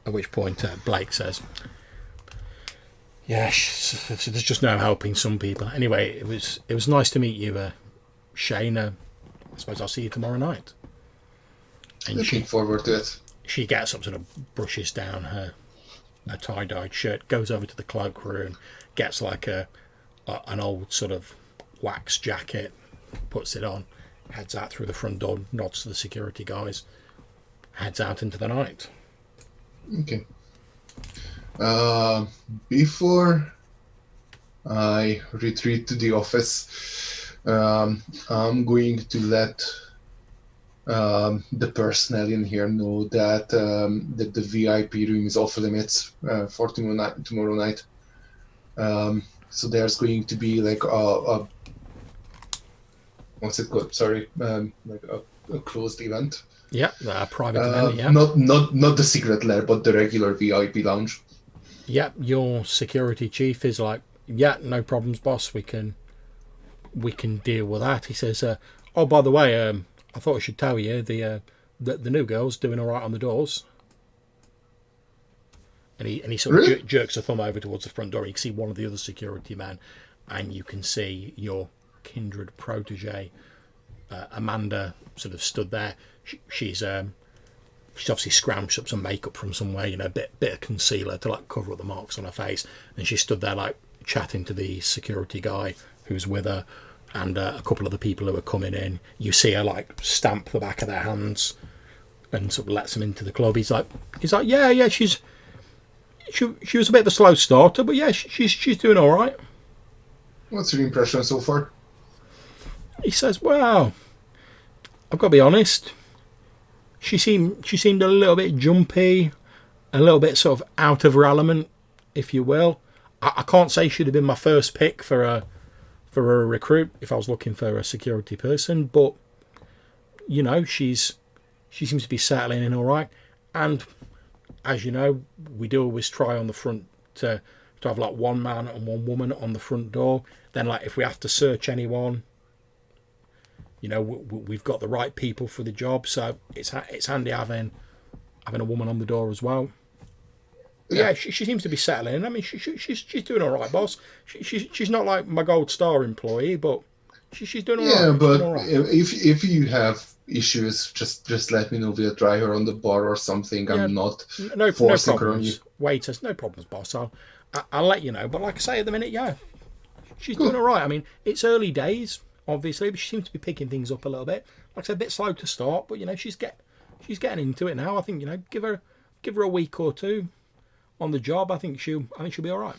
At which point Blake says, "Yeah, there's just no helping some people." Anyway, it was nice to meet you, Shane. I suppose I'll see you tomorrow night. And Looking forward to it. She gets up, sort of brushes down her tie-dyed shirt, goes over to the cloakroom, gets like an old sort of wax jacket, puts it on, heads out through the front door, nods to the security guys, heads out into the night. Okay. Before I retreat to the office, I'm going to let the personnel in here know that that the VIP room is off limits for tomorrow night. So there's going to be like a what's it called? Sorry, like a closed event. Yeah, a private event. Yeah. Not the secret lair, but the regular VIP lounge. Yeah, your security chief is like, yeah, no problems, boss. We can deal with that. He says, oh, by the way, I thought I should tell you the new girl's doing all right on the doors. And he sort of Really? jerks a thumb over towards the front door. You can see one of the other security men, and you can see your kindred protege, Amanda, sort of stood there. She's obviously scrounged up some makeup from somewhere, a bit of concealer to like cover up the marks on her face, and she stood there like chatting to the security guy who's with her, and a couple of the people who are coming in. You see her like stamp the back of their hands, and sort of lets them into the club. He's like, yeah, she was a bit of a slow starter, but yeah, she's doing all right. What's your impression so far? He says, well, I've got to be honest. She seemed a little bit jumpy, a little bit sort of out of her element, if you will. I can't say she'd have been my first pick for a recruit if I was looking for a security person, but she seems to be settling in all right. And as you know, we do always try on the front to have like one man and one woman on the front door. Then like if we have to search anyone, we've got the right people for the job, so it's handy having a woman on the door as well. Yeah, she seems to be settling in. I mean, she's doing all right, boss. She's not like my gold star employee, but she's doing all right. Yeah, but all right. if you have issues, just let me know. We'll try her on the bar or something. Yeah, I'm not no forcing her on you. problems. Waiters, no problems, boss. I'll let you know. But like I say, at the minute, yeah, she's doing all right. I mean, it's early days, obviously, but she seems to be picking things up a little bit. Like I said, a bit slow to start, but she's getting into it now. I think give her a week or two on the job. I think she'll be all right.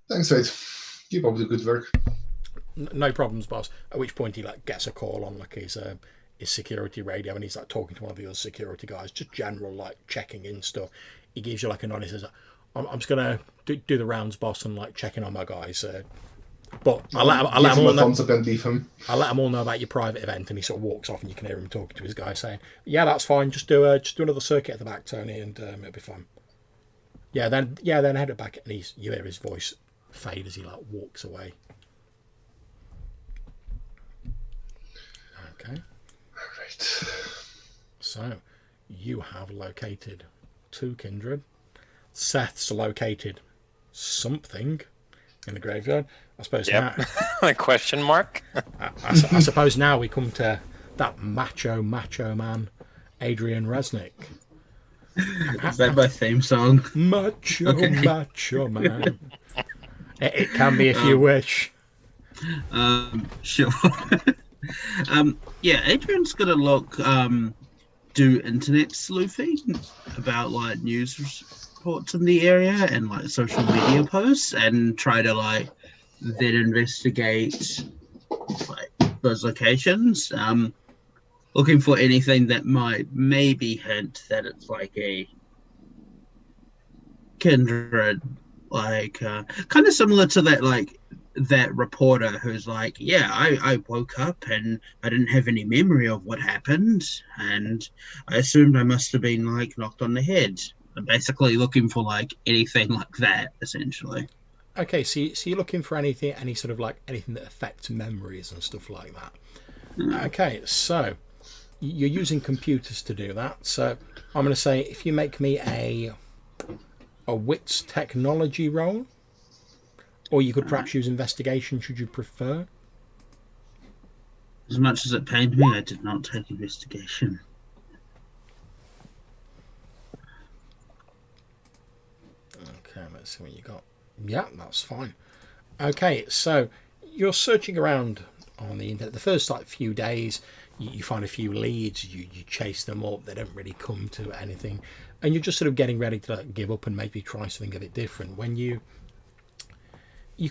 Thanks, Wade. Keep up the good work. No problems, boss. At which point he like gets a call on like his security radio, and he's like talking to one of the other security guys, just general like checking in stuff. He gives you like a nod. He says, "I'm just gonna do the rounds, boss, and like checking on my guys." But I'll let them all know. Thumbs up and leave him. I'll let them all know about your private event, and he sort of walks off, and you can hear him talking to his guy saying, "Yeah, that's fine. Just do another circuit at the back, Tony, and it'll be fine." Then head it back, and you hear his voice fade as he like walks away. Okay. All right. So you have located two kindred. Seth's located something in the graveyard. I suppose Yep. now. Question mark? I suppose now we come to that macho man, Adrian Resnick. Is that my theme song? Macho man. It can be if you wish. Sure. Yeah, Adrian's gonna do internet sleuthing about like news reports in the area and like social media posts, and try to like then investigate like those locations. Looking for anything that might maybe hint that it's like a kindred, like kind of similar to that, like that reporter who's like, yeah, I woke up and I didn't have any memory of what happened, and I assumed I must have been like knocked on the head. I'm basically looking for like anything like that, essentially. Okay, so you're looking for anything, any sort of like anything that affects memories and stuff like that. Okay, so you're using computers to do that. So I'm going to say if you make me a wits technology roll, or you could perhaps use investigation, should you prefer. As much as it pained me, I did not take investigation. Okay, let's see what you got. Yeah, that's fine. Okay, so you're searching around on the internet. The first like few days, you find a few leads, you chase them up, they don't really come to anything, and you're just sort of getting ready to like, give up and maybe try something a bit different. When you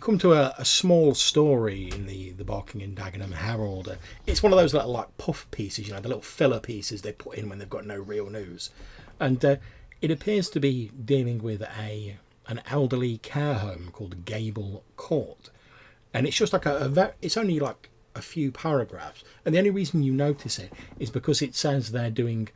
come to a small story in the Barking and Dagenham Herald. It's one of those little like puff pieces, the little filler pieces they put in when they've got no real news, and it appears to be dealing with an elderly care home called Gable Court, and it's just like it's only like a few paragraphs, and the only reason you notice it is because it says they're doing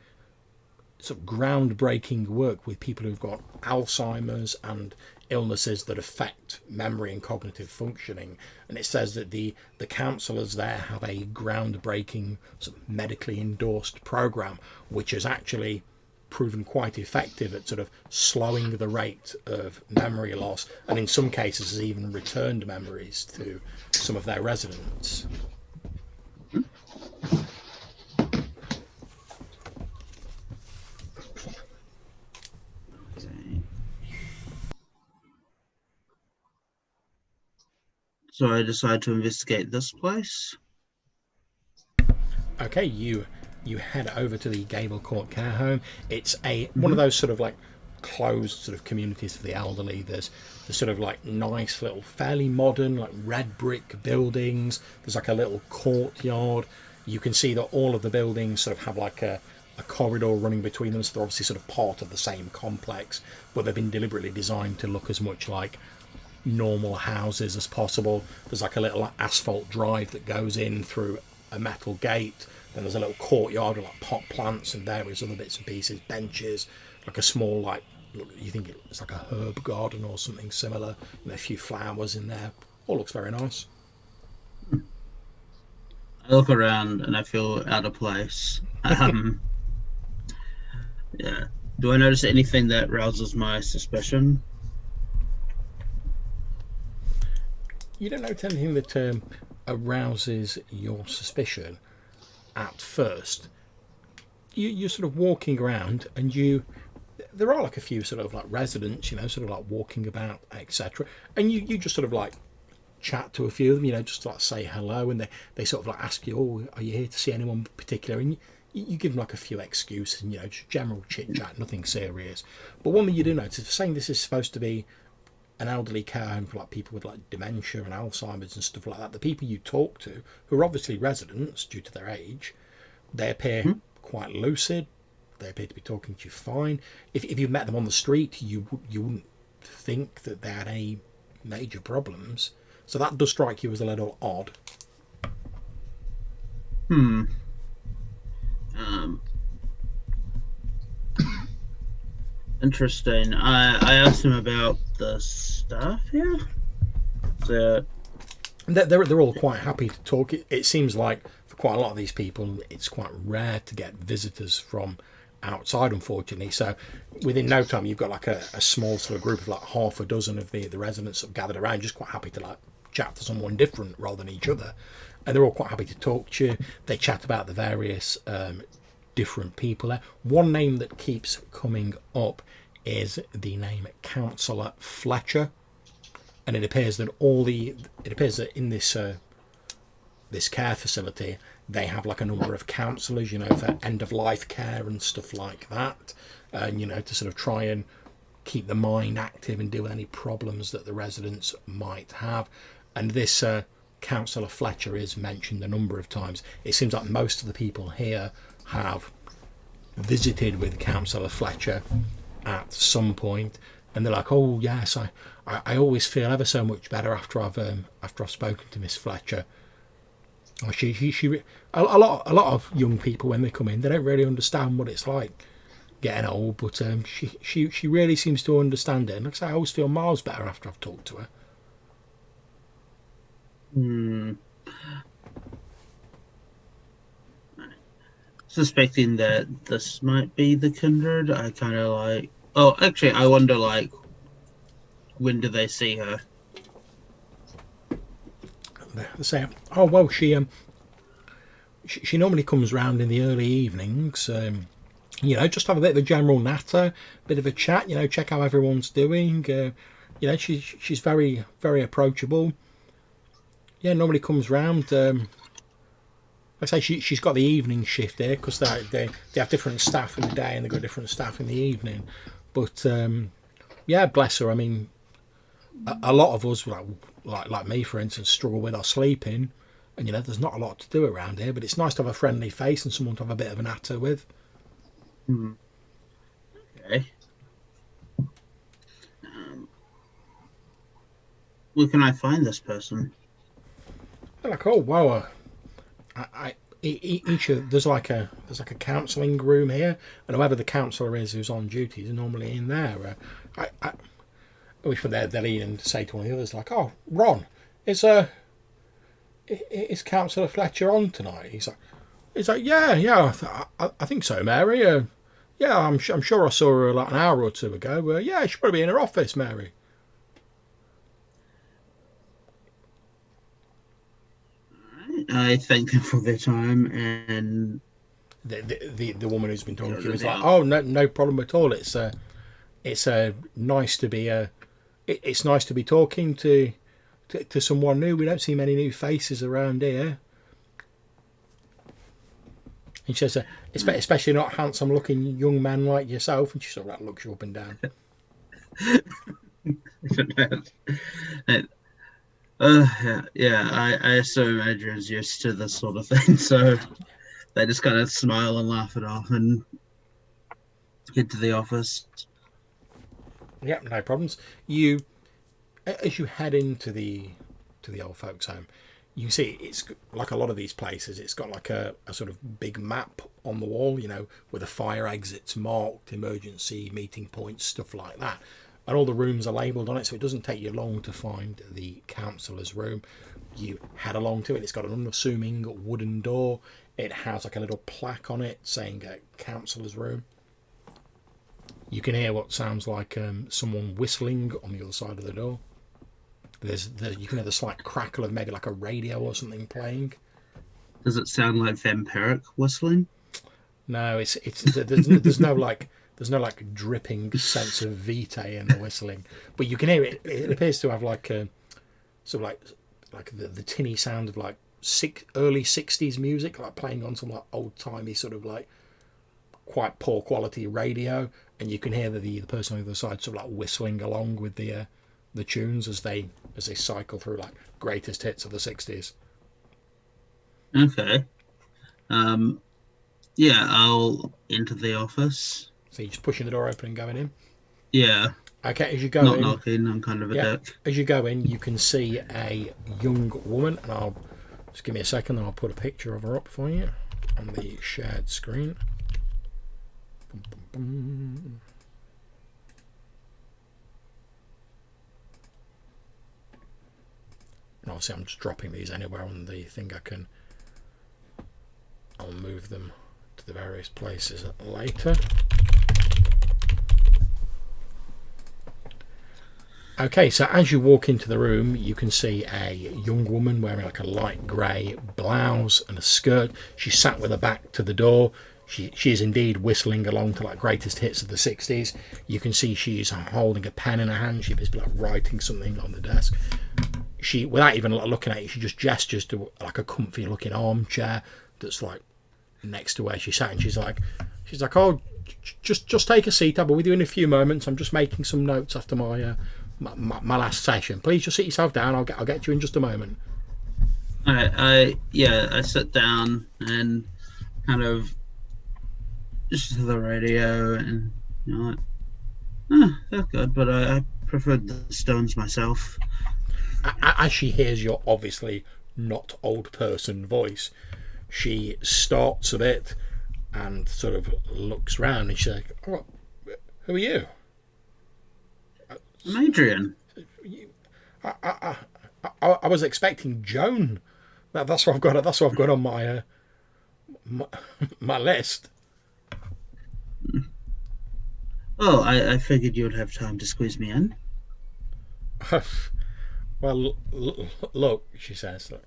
sort of groundbreaking work with people who've got Alzheimer's and illnesses that affect memory and cognitive functioning, and it says that the counsellors there have a groundbreaking sort of medically endorsed program which has actually proven quite effective at sort of slowing the rate of memory loss, and in some cases has even returned memories to some of their residents. So I decide to investigate this place. Okay, you head over to the Gable Court care home. It's one of those sort of like closed sort of communities for the elderly. There's the sort of like nice little, fairly modern, like red brick buildings. There's like a little courtyard. You can see that all of the buildings sort of have like a corridor running between them, so they're obviously sort of part of the same complex, but they've been deliberately designed to look as much like normal houses as possible. There's like a little asphalt drive that goes in through a metal gate. Then there's a little courtyard with like pot plants and various other bits and pieces, benches, like a small like, you think it's like a herb garden or something similar, a few flowers in there. All looks very nice. I look around and I feel out of place. Yeah. Do I notice anything that rouses my suspicion? You don't notice anything that arouses your suspicion at first. You're sort of walking around, and there are like a few sort of like residents, sort of like walking about, etc. And you just sort of like chat to a few of them, just to like say hello, and they sort of like ask you, oh, are you here to see anyone particular? And you give them like a few excuses, and just general chit chat, nothing serious. But one thing you do notice, for saying this is supposed to be an elderly care home for like people with like dementia and Alzheimer's and stuff like that, the people you talk to, who are obviously residents due to their age, they appear quite lucid. They appear to be talking to you fine. If you met them on the street, you wouldn't think that they had any major problems. So that does strike you as a little odd. Interesting. I asked him about the staff here. They're all quite happy to talk. It seems like for quite a lot of these people, it's quite rare to get visitors from outside, unfortunately. So within no time, you've got like a small sort of group of like half a dozen of the residents that have gathered around, just quite happy to like chat to someone different rather than each other. And they're all quite happy to talk to you. They chat about the various different people there. One name that keeps coming up is the name Councillor Fletcher, and it appears that in this this care facility they have like a number of counsellors, for end of life care and stuff like that, and to sort of try and keep the mind active and deal with any problems that the residents might have. And this Councillor Fletcher is mentioned a number of times. It seems like most of the people here have visited with Councillor Fletcher at some point, and they're like, "Oh yes, I always feel ever so much better after I've spoken to Miss Fletcher." Or a lot of young people, when they come in, they don't really understand what it's like getting old, but she really seems to understand it. And like I say, I always feel miles better after I've talked to her. Suspecting that this might be the kindred, I kind of like. Oh, actually, I wonder, like, when do they see her? They say, "Oh well, she normally comes round in the early evenings. Just have a bit of a general natter, bit of a chat. Check how everyone's doing. She's very, very approachable. Yeah, normally comes round. I say she's got the evening shift here because they have different staff in the day and they've got different staff in the evening. But yeah, bless her. I mean, a lot of us, like me, for instance, struggle with our sleeping, and there's not a lot to do around here. But it's nice to have a friendly face and someone to have a bit of an natter with." Okay. Where can I find this person? They're like, "Oh wow, there's like a counselling room here, and whoever the counsellor is who's on duty is normally in there." I wish for they'll even say to one of the others, like, "Oh, Ron, is Councillor Fletcher on tonight?" He's like, "Yeah, I think so, Mary. Yeah, I'm sure I saw her like an hour or two ago. Yeah, she'll probably be in her office, Mary." I thank them for their time, and the woman who's been talking to you is like, "Oh, no problem at all. It's nice to be it's nice to be talking to someone new. We don't see many new faces around here." And she says, "Especially not handsome-looking young men like yourself." And she sort of like looks you up and down. I assume Adrian's used to this sort of thing, so they just kind of smile and laugh it off and head to the office. Yep, no problems. As you head into the old folks' home, you see it's like a lot of these places. It's got like a sort of big map on the wall, with the fire exits marked, emergency meeting points, stuff like that. And all the rooms are labelled on it, so it doesn't take you long to find the counsellor's room. You head along to it. It's got an unassuming wooden door. It has like a little plaque on it saying counsellor's room. You can hear what sounds like someone whistling on the other side of the door. You can hear the slight crackle of maybe like a radio or something playing. Does it sound like vampiric whistling? No, there's no like dripping sense of vitae in the whistling, but you can hear it. It appears to have like a sort of like the tinny sound of like early 60s music, like playing on some like old timey sort of like quite poor quality radio, and you can hear the person on the other side sort of like whistling along with the tunes as they cycle through like greatest hits of the 60s. Okay. Yeah, I'll enter the office. So you're just pushing the door open and going in? Yeah. Okay, as you go Not in... knocking, I'm kind of a dick. As you go in, you can see a young woman, and I'll... Just give me a second, and I'll put a picture of her up for you on the shared screen. Boom, boom, boom. And obviously I'm just dropping these anywhere on the thing I'll move them to the various places later. Okay, so as you walk into the room, you can see a young woman wearing like a light grey blouse and a skirt. She's sat with her back to the door. She is indeed whistling along to like greatest hits of the 60s. You can see she's holding a pen in her hand. She appears to be like writing something on the desk. She, without even looking at you, she just gestures to like a comfy looking armchair that's like next to where she sat, and she's like, "Oh, just take a seat. I'll be with you in a few moments. I'm just making some notes after my last session. Please just sit yourself down. I'll get you in just a moment." I sit down and kind of just to the radio, and like, they're good, but I preferred the Stones myself. As she hears your obviously not old person voice, she starts a bit and sort of looks round and she's like, "Oh, who are you?" I'm Adrian. I was expecting Joan. That's what I've got. That's what I've got on my list. Oh, I figured you'd have time to squeeze me in. Well, look, she says, look,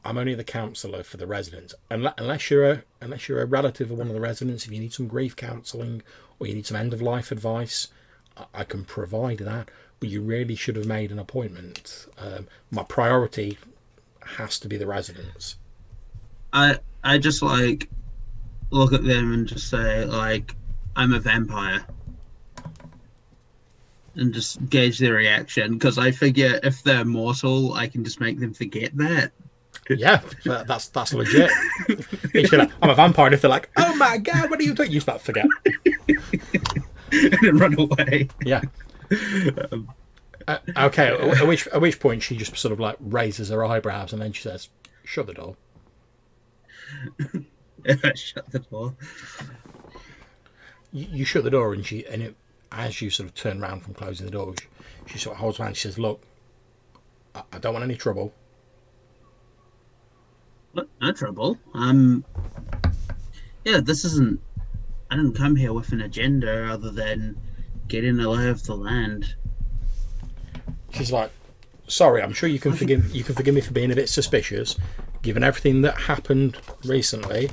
I'm only the counsellor for the residents. Unless you're a relative of one of the residents, if you need some grief counselling or you need some end of life advice, I can provide that. But you really should have made an appointment. My priority has to be the residents. I just like look at them and just say like I'm a vampire. And just gauge their reaction, because I figure if they're mortal, I can just make them forget that. Yeah, that's legit. Like, I'm a vampire, and if they're like, "Oh my god, what are you doing?" You start to forget, and then run away. Yeah. Okay. At which point she just sort of like raises her eyebrows, and then she says, "Shut the door." Shut the door. You shut the door, and as you sort of turn around from closing the door, she sort of holds around. She says, "Look, I don't want any trouble." No trouble. Yeah, this isn't. I didn't come here with an agenda other than getting a lay of the land. She's like, "Sorry, I'm sure you can forgive me for being a bit suspicious, given everything that happened recently,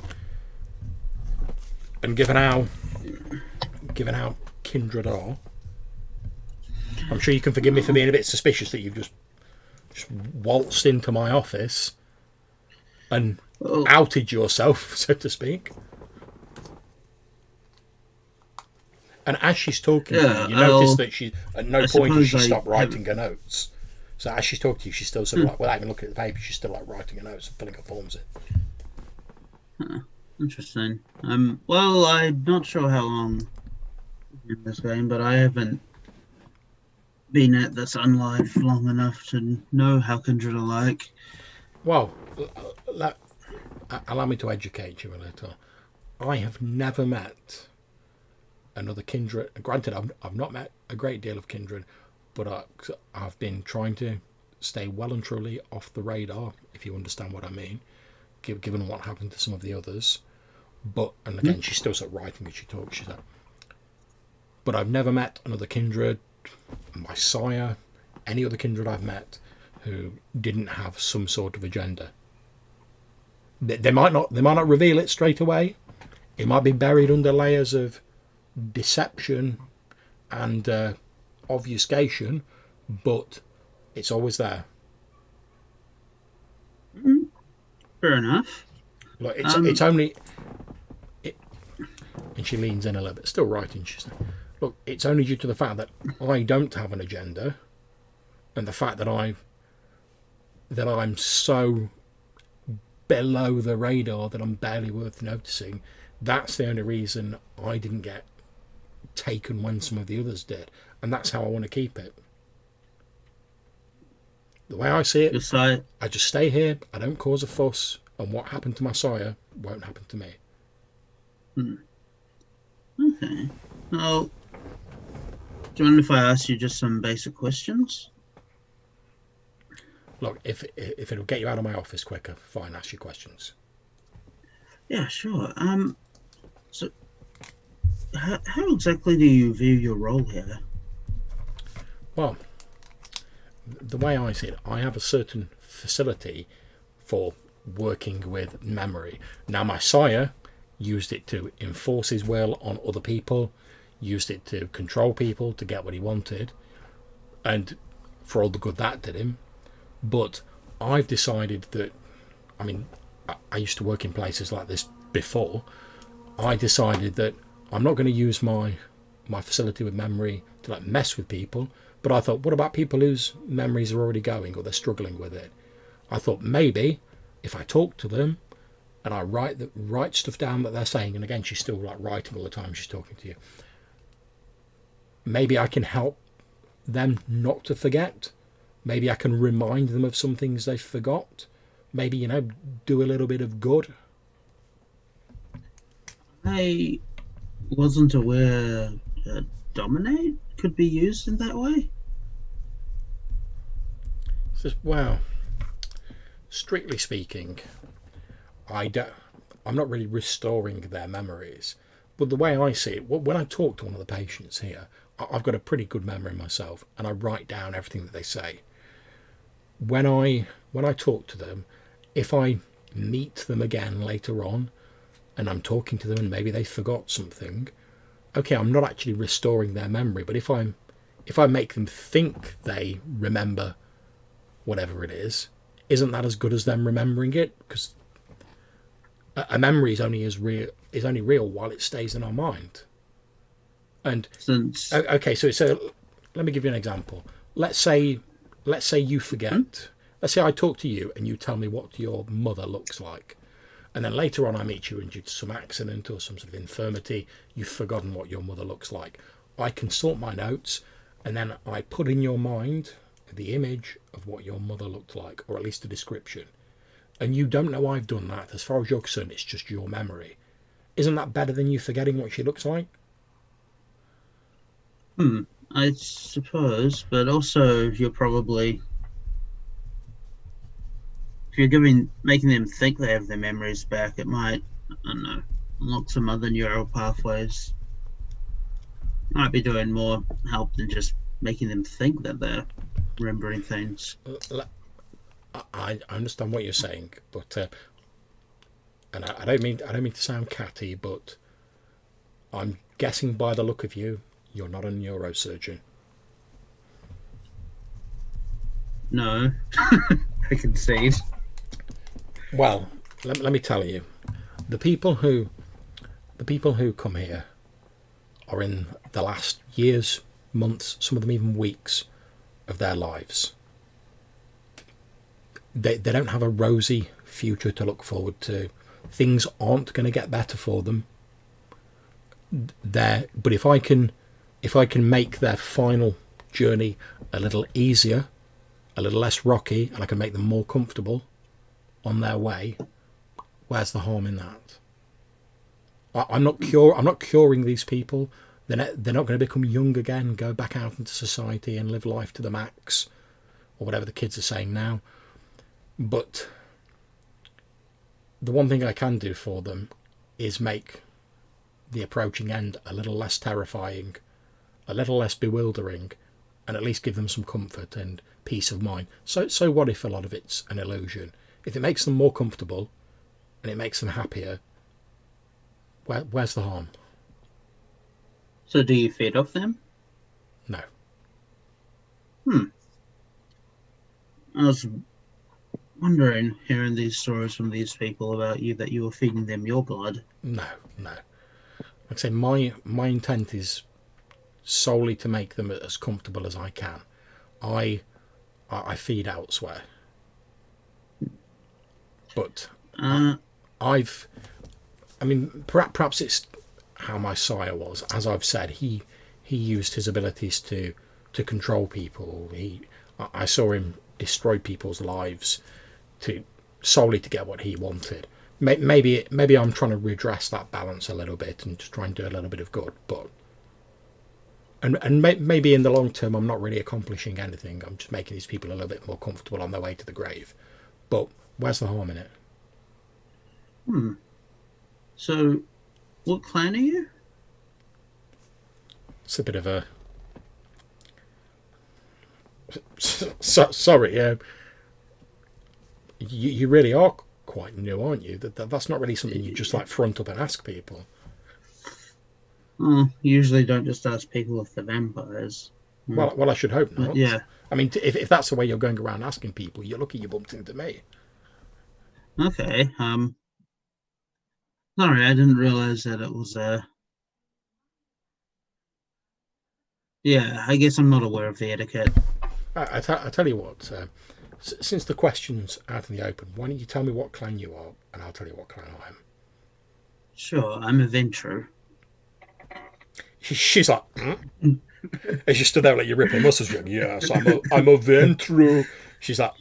and given how kindred are. I'm sure you can forgive me for being a bit suspicious that you've just waltzed into my office and outed yourself, so to speak." And as she's talking to you, notice that she at no point has she stopped writing her notes. So as she's talking to you, she's still sort of like, without even looking at the paper, she's still like writing her notes and filling her forms in. Interesting. Well, I'm not sure how long in this game, but I haven't been at this unlife long enough to know how kindred are like. Well, allow me to educate you a little. I have never met another kindred. Granted, I've not met a great deal of kindred, but I've been trying to stay well and truly off the radar, if you understand what I mean, given what happened to some of the others. But, and again, she's still sort of writing as she talks. She's like, but I've never met another kindred, my sire, any other kindred I've met who didn't have some sort of agenda. They might not reveal it straight away. It might be buried under layers of deception and obfuscation, but it's always there. Fair enough. Like it's only. And she leans in a little bit, still writing. She's like, "Look, it's only due to the fact that I don't have an agenda, and the fact that I'm so below the radar that I'm barely worth noticing. That's the only reason I didn't get taken when some of the others did, and that's how I want to keep it. The way I see it, I just stay here. I don't cause a fuss, and what happened to my sire won't happen to me." Okay. Well, do you mind if I ask you just some basic questions? Look, if it'll get you out of my office quicker, fine, ask your questions. Yeah, sure. So, how exactly do you view your role here? Well, the way I see it, I have a certain facility for working with memory. Now, my sire used it to enforce his will on other people, used it to control people to get what he wanted, and for all the good that did him. But I've decided that, I mean, I used to work in places like this before. I decided that I'm not going to use my facility with memory to mess with people. But I thought, what about people whose memories are already going or they're struggling with it? I thought maybe if I talk to them and I write stuff down that they're saying, and again, she's still like writing all the time she's talking to you. Maybe I can help them not to forget. Maybe I can remind them of some things they forgot. Maybe, do a little bit of good. I wasn't aware that dominate could be used in that way. Says, well, strictly speaking, I'm not really restoring their memories. But the way I see it, when I talk to one of the patients here, I've got a pretty good memory myself, and I write down everything that they say. When I talk to them, if I meet them again later on, and I'm talking to them, and maybe they forgot something, okay, I'm not actually restoring their memory. But if I make them think they remember whatever it is, isn't that as good as them remembering it? Because a memory is only real while it stays in our mind. And Since okay, so let me give you an example. Let's say you forget. Let's say I talk to you and you tell me what your mother looks like, and then later on I meet you and due to some accident or some sort of infirmity, you've forgotten what your mother looks like. I consult my notes, and then I put in your mind the image of what your mother looked like, or at least a description. And you don't know I've done that. As far as you're concerned, it's just your memory. Isn't that better than you forgetting what she looks like? I suppose, but also if you're making them think they have their memories back, it might, I don't know, unlock some other neural pathways. Might be doing more help than just making them think that they're remembering things. I understand what you're saying, but and I don't mean to sound catty, but I'm guessing by the look of you, you're not a neurosurgeon. No, I concede. Well, let me tell you, the people who come here are in the last years, months, some of them even weeks of their lives. They don't have a rosy future to look forward to. Things aren't going to get better for them. But if I can make their final journey a little easier, a little less rocky, and I can make them more comfortable on their way, where's the harm in that? I'm not curing these people. They're not going to become young again, go back out into society and live life to the max, or whatever the kids are saying now. But the one thing I can do for them is make the approaching end a little less terrifying, a little less bewildering, and at least give them some comfort and peace of mind. So what if a lot of it's an illusion? If it makes them more comfortable and it makes them happier, where's the harm? So do you feed off them? No. I was wondering, hearing these stories from these people about you, that you were feeding them your blood. No. Like I say, my intent is solely to make them as comfortable as I can. I feed elsewhere. But perhaps it's how my sire was. As I've said, he used his abilities to control people. I saw him destroy people's lives solely to get what he wanted. Maybe I'm trying to redress that balance a little bit and just try and do a little bit of good. But and maybe in the long term I'm not really accomplishing anything. I'm just making these people a little bit more comfortable on their way to the grave. But where's the harm in it? So, what clan are you? It's a bit of a... Sorry, you really are quite new, aren't you? That's not really something you just like front up and ask people. Usually don't just ask people if they're vampires. Well, I should hope not. Yeah. I mean, if that's the way you're going around asking people, you're lucky you bumped into me. Okay. Sorry, I didn't realize that it was Yeah, I guess I'm not aware of the etiquette. I tell you what, since the question's out in the open, why don't you tell me what clan you are, and I'll tell you what clan I am. Sure, I'm a Ventru. She's like, as you stood there like you're ripping muscles, going, yes, I'm a Ventru. She's like,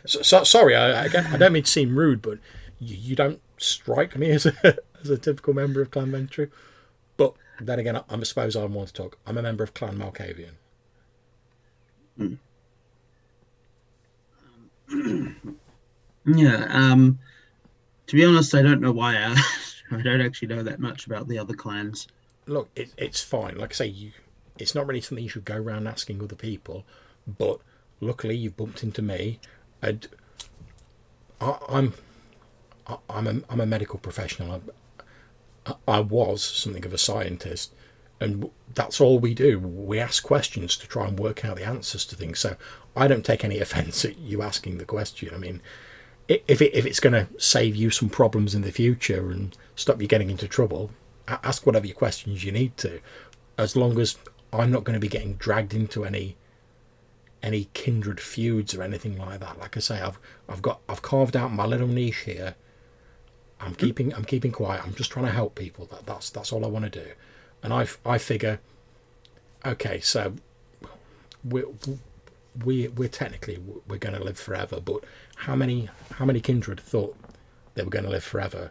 sorry, again, I don't mean to seem rude, but you don't strike me as a typical member of Clan Ventru. But then again, I suppose I want to talk. I'm a member of Clan Malkavian. Yeah. To be honest, I don't know why. I don't actually know that much about the other clans. Look, it's fine. Like I say, it's not really something you should go around asking other people. But luckily, you've bumped into me, and I'm a medical professional. I was something of a scientist, and that's all we do. We ask questions to try and work out the answers to things. So I don't take any offence at you asking the question. I mean, if it's going to save you some problems in the future and stop you getting into trouble, ask whatever your questions you need to, as long as I'm not going to be getting dragged into any kindred feuds or anything like that. Like I say, I've carved out my little niche here. I'm keeping quiet. I'm just trying to help people. That's all I want to do. And I figure, okay, so we're technically we're going to live forever, but how many kindred thought they were going to live forever,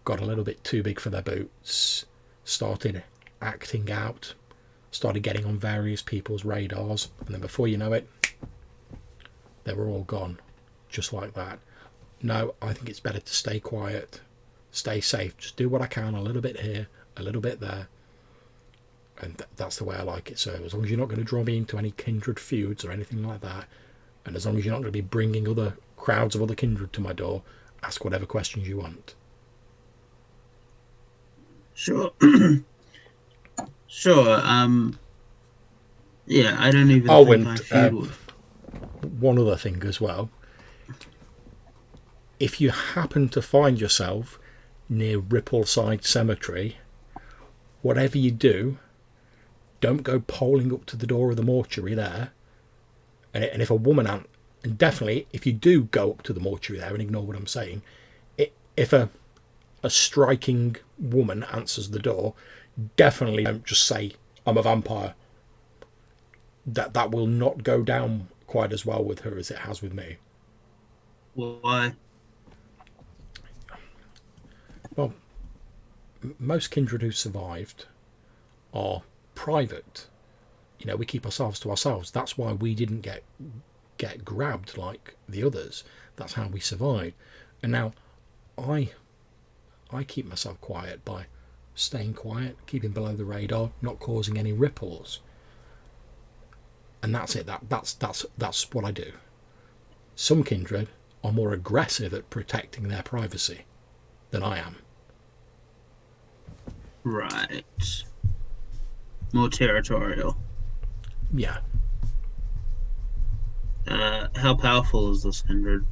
got a little bit too big for their boots, started acting out, started getting on various people's radars, and then before you know it, they were all gone, just like that. No, I think it's better to stay quiet, stay safe, just do what I can, a little bit here, a little bit there, and that's the way I like it. So as long as you're not going to draw me into any kindred feuds or anything like that, and as long as you're not going to be bringing other crowds of other kindred to my door, ask whatever questions you want. Sure. Sure. Yeah, I don't even think I feud with. One other thing as well. If you happen to find yourself near Rippleside Cemetery, whatever you do, don't go poling up to the door of the mortuary there. And if a woman, and definitely if you do go up to the mortuary there, and ignore what I'm saying, if a striking woman answers the door, definitely don't just say, I'm a vampire. That will not go down quite as well with her as it has with me. Why? Well, most kindred who survived are private. You know, we keep ourselves to ourselves. That's why we didn't get grabbed like the others. That's how we survived. And now I keep myself quiet by staying quiet, keeping below the radar, not causing any ripples. And that's it. That's what I do. Some kindred are more aggressive at protecting their privacy than I am. Right. More territorial. Yeah. How powerful is this kindred?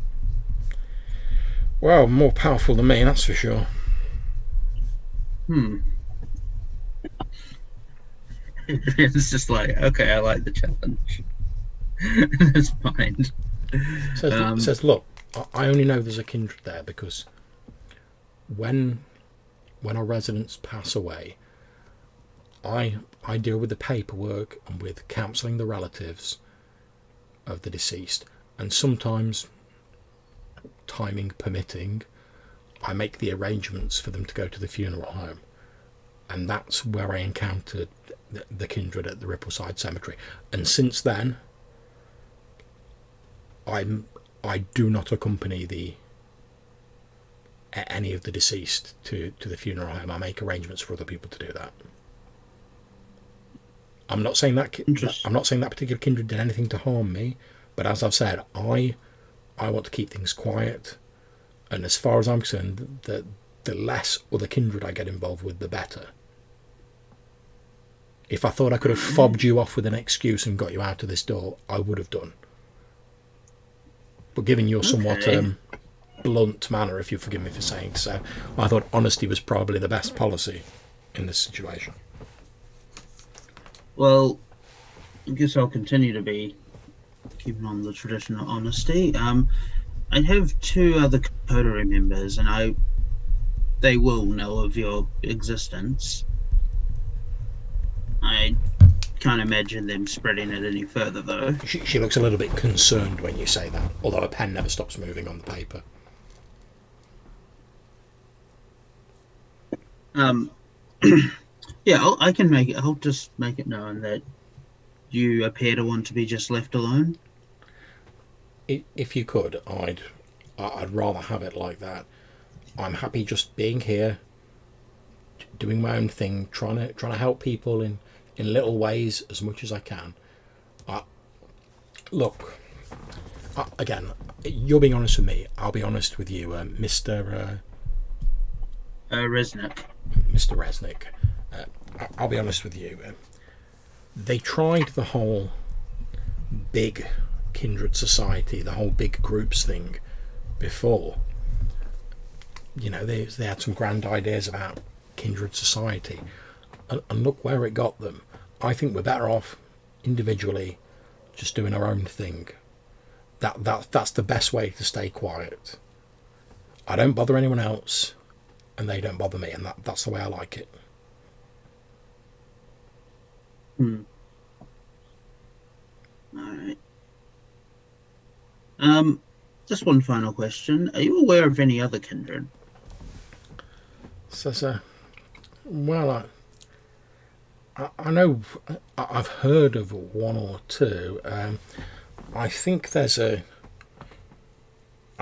Well, more powerful than me, that's for sure. It's just like, okay, I like the challenge. That's fine. Says, look, I only know there's a kindred there because when our residents pass away, I deal with the paperwork and with counselling the relatives of the deceased, and sometimes, timing permitting, I make the arrangements for them to go to the funeral home. And that's where I encountered the kindred at the Rippleside Cemetery. And since then, I do not accompany any of the deceased to the funeral home. I make arrangements for other people to do that. I'm not saying that particular kindred did anything to harm me, but as I've said, I want to keep things quiet. And as far as I'm concerned, the less other kindred I get involved with, the better. If I thought I could have fobbed you off with an excuse and got you out of this door, I would have done. But given your somewhat blunt manner, if you forgive me for saying so, I thought honesty was probably the best policy in this situation. Well, I guess I'll continue to be keeping on the tradition of honesty. I have two other coterie members, and they will know of your existence. I can't imagine them spreading it any further, though. She looks a little bit concerned when you say that, although her pen never stops moving on the paper. Yeah, I can make it. I'll just make it known that you appear to want to be just left alone. If you could, I'd rather have it like that. I'm happy just being here, doing my own thing, trying to help people in little ways as much as I can. Look, again, you're being honest with me. I'll be honest with you, Mr. Resnick. Mr. Resnick. I'll be honest with you. They tried the whole big kindred society, the whole big groups thing before. You know, they had some grand ideas about kindred society, and look where it got them. I think we're better off individually, just doing our own thing. That's the best way to stay quiet. I don't bother anyone else, and they don't bother me, and that's the way I like it. Alright. Just one final question. Are you aware of any other kindred? So, well, I know I've heard of one or two. I think there's I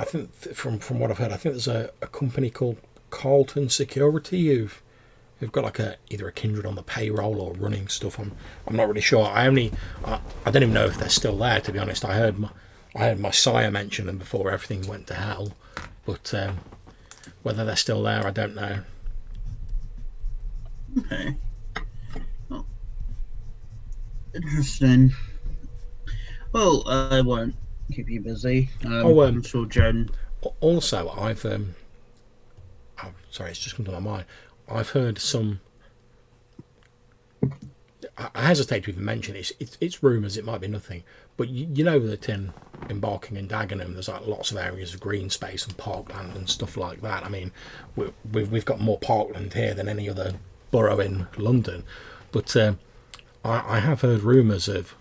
think from what I've heard, I think there's a company called Carlton Security who've got like either a kindred on the payroll or running stuff. I'm not really sure. I don't even know if they're still there, to be honest. I heard my sire mention them before everything went to hell, but whether they're still there, I don't know. Okay. Well, interesting. Well, I won't keep you busy. I'm sure Joan. Also, I've sorry, it's just come to my mind. I've heard some. I hesitate to even mention it. It's rumours. It might be nothing, but you know that in Barking and Dagenham, there's like lots of areas of green space and parkland and stuff like that. I mean, we've got more parkland here than any other borough in London, but I have heard rumours of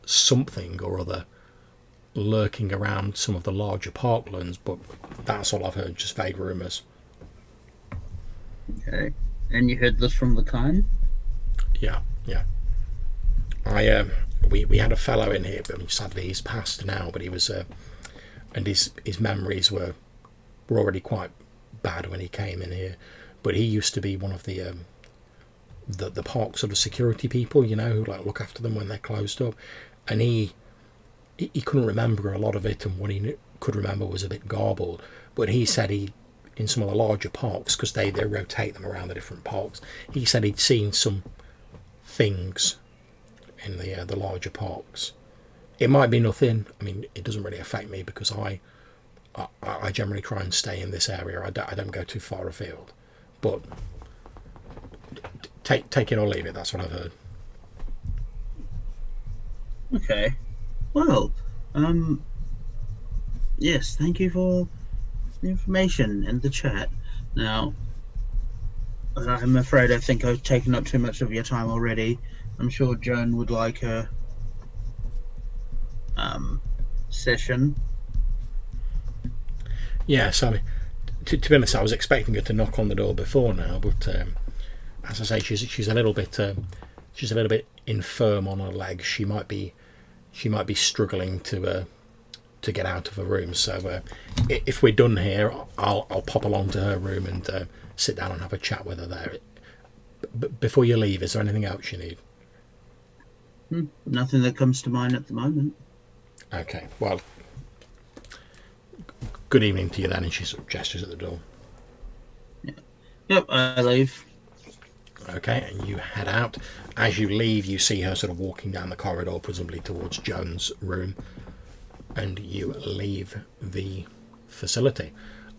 something or other lurking around some of the larger parklands, but that's all I've heard, just vague rumours. Okay. And you heard this from the kind? Yeah. We had a fellow in here, but sadly he's passed now. But he was, and his memories were already quite bad when he came in here. But he used to be one of the park sort of security people, you know, who like look after them when they're closed up. And he couldn't remember a lot of it, and what he could remember was a bit garbled. But he said in some of the larger parks, because they rotate them around the different parks, he said he'd seen some things in the larger parks. It might be nothing. I mean, it doesn't really affect me because I generally try and stay in this area. I don't go too far afield. But take it or leave it. That's what I've heard. Okay. Well, yes, thank you for the information and the chat. Now, I'm afraid I think I've taken up too much of your time already. I'm sure Joan would like her session. Yes, I mean, to be honest, I was expecting her to knock on the door before now, but as I say, she's a little bit infirm on her legs. She might be struggling to get out of her room. So if we're done here, I'll pop along to her room and sit down and have a chat with her there. But before you leave, is there anything else you need? Nothing that comes to mind at the moment. Okay, well, good evening to you then, and she sort of gestures at the door. Yeah. Yep, I leave. Okay, and you head out. As you leave, you see her sort of walking down the corridor, presumably towards Joan's room, and you leave the facility.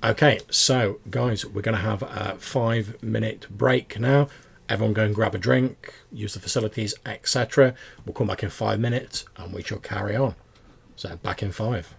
Okay, so guys, we're going to have a 5-minute break now, Everyone go and grab a drink, use the facilities, etc. We'll come back in 5 minutes and we shall carry on. So back in 5.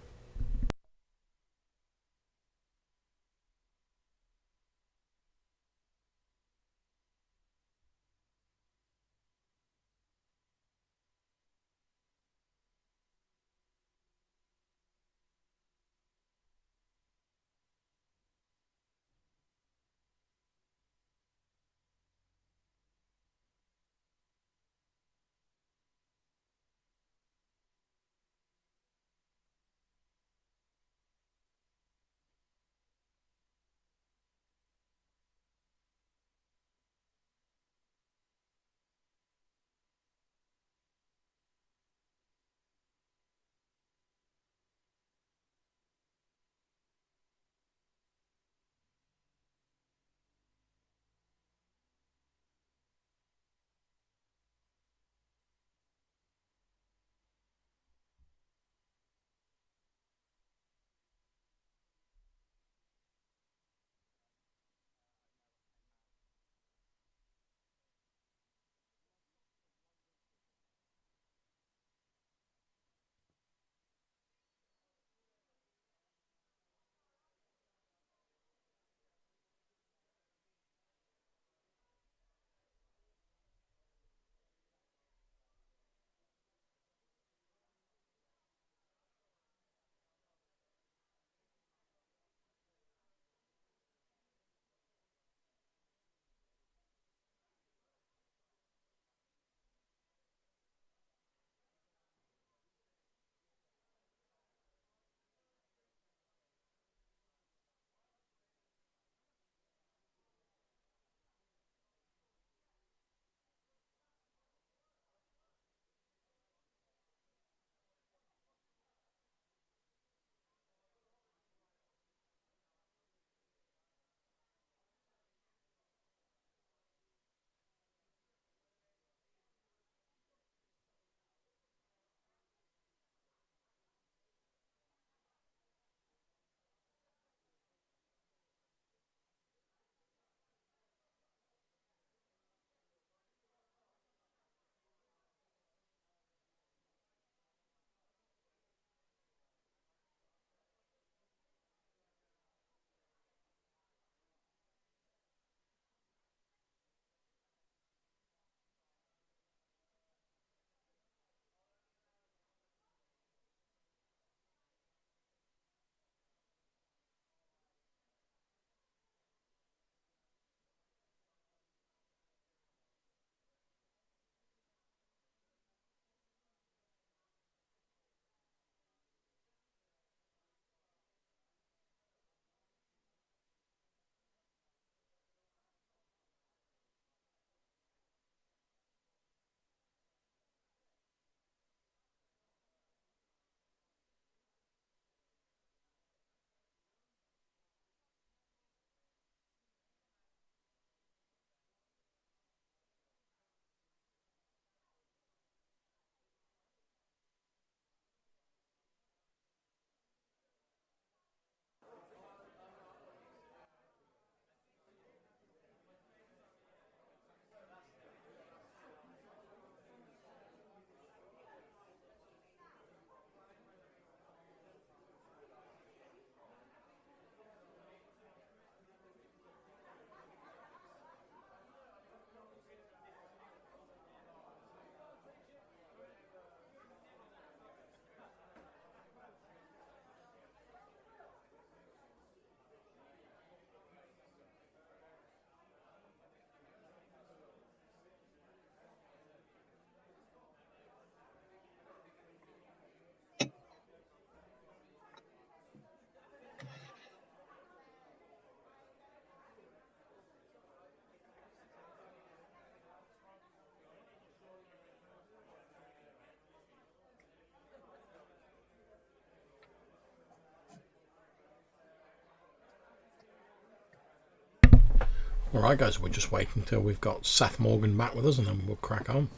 Alright guys, we'll just wait until we've got Seth Morgan back with us and then we'll crack on.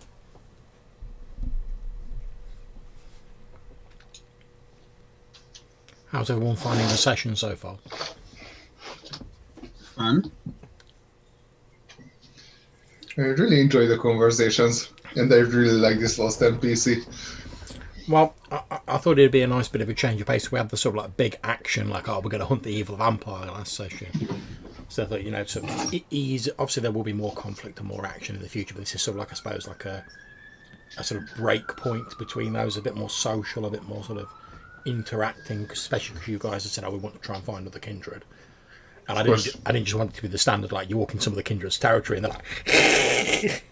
How's everyone finding the session so far? Fun. I really enjoy the conversations, and I really like this last NPC. Well, I thought it'd be a nice bit of a change of pace. We had the sort of like big action, like, oh, we're going to hunt the evil vampire last session. So I thought, you know, sort of ease. Obviously, there will be more conflict and more action in the future, but this is sort of like, I suppose, like a sort of break point between those, a bit more social, a bit more sort of interacting, especially because you guys have said, oh, we want to try and find other kindred. And I didn't just want it to be the standard, like, you walk in some of the kindred's territory and they're like...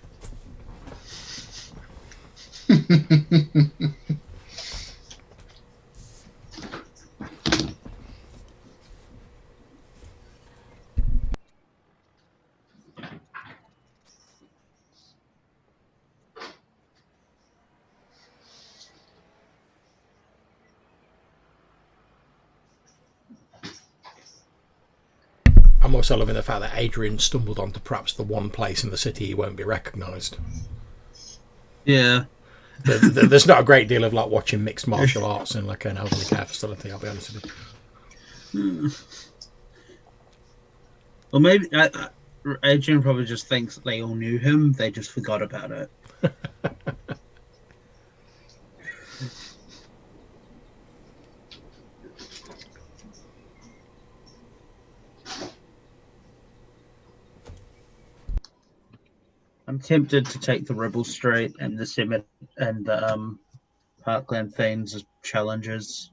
I'm also loving the fact that Adrian stumbled onto perhaps the one place in the city he won't be recognised. Yeah. There's not a great deal of like watching mixed martial arts in like an elderly care facility, I'll be honest with you. Well, maybe Adrian probably just thinks they all knew him. They just forgot about it. I'm tempted to take the Rebel Street and the Summit and the Parkland Thanes as challenges.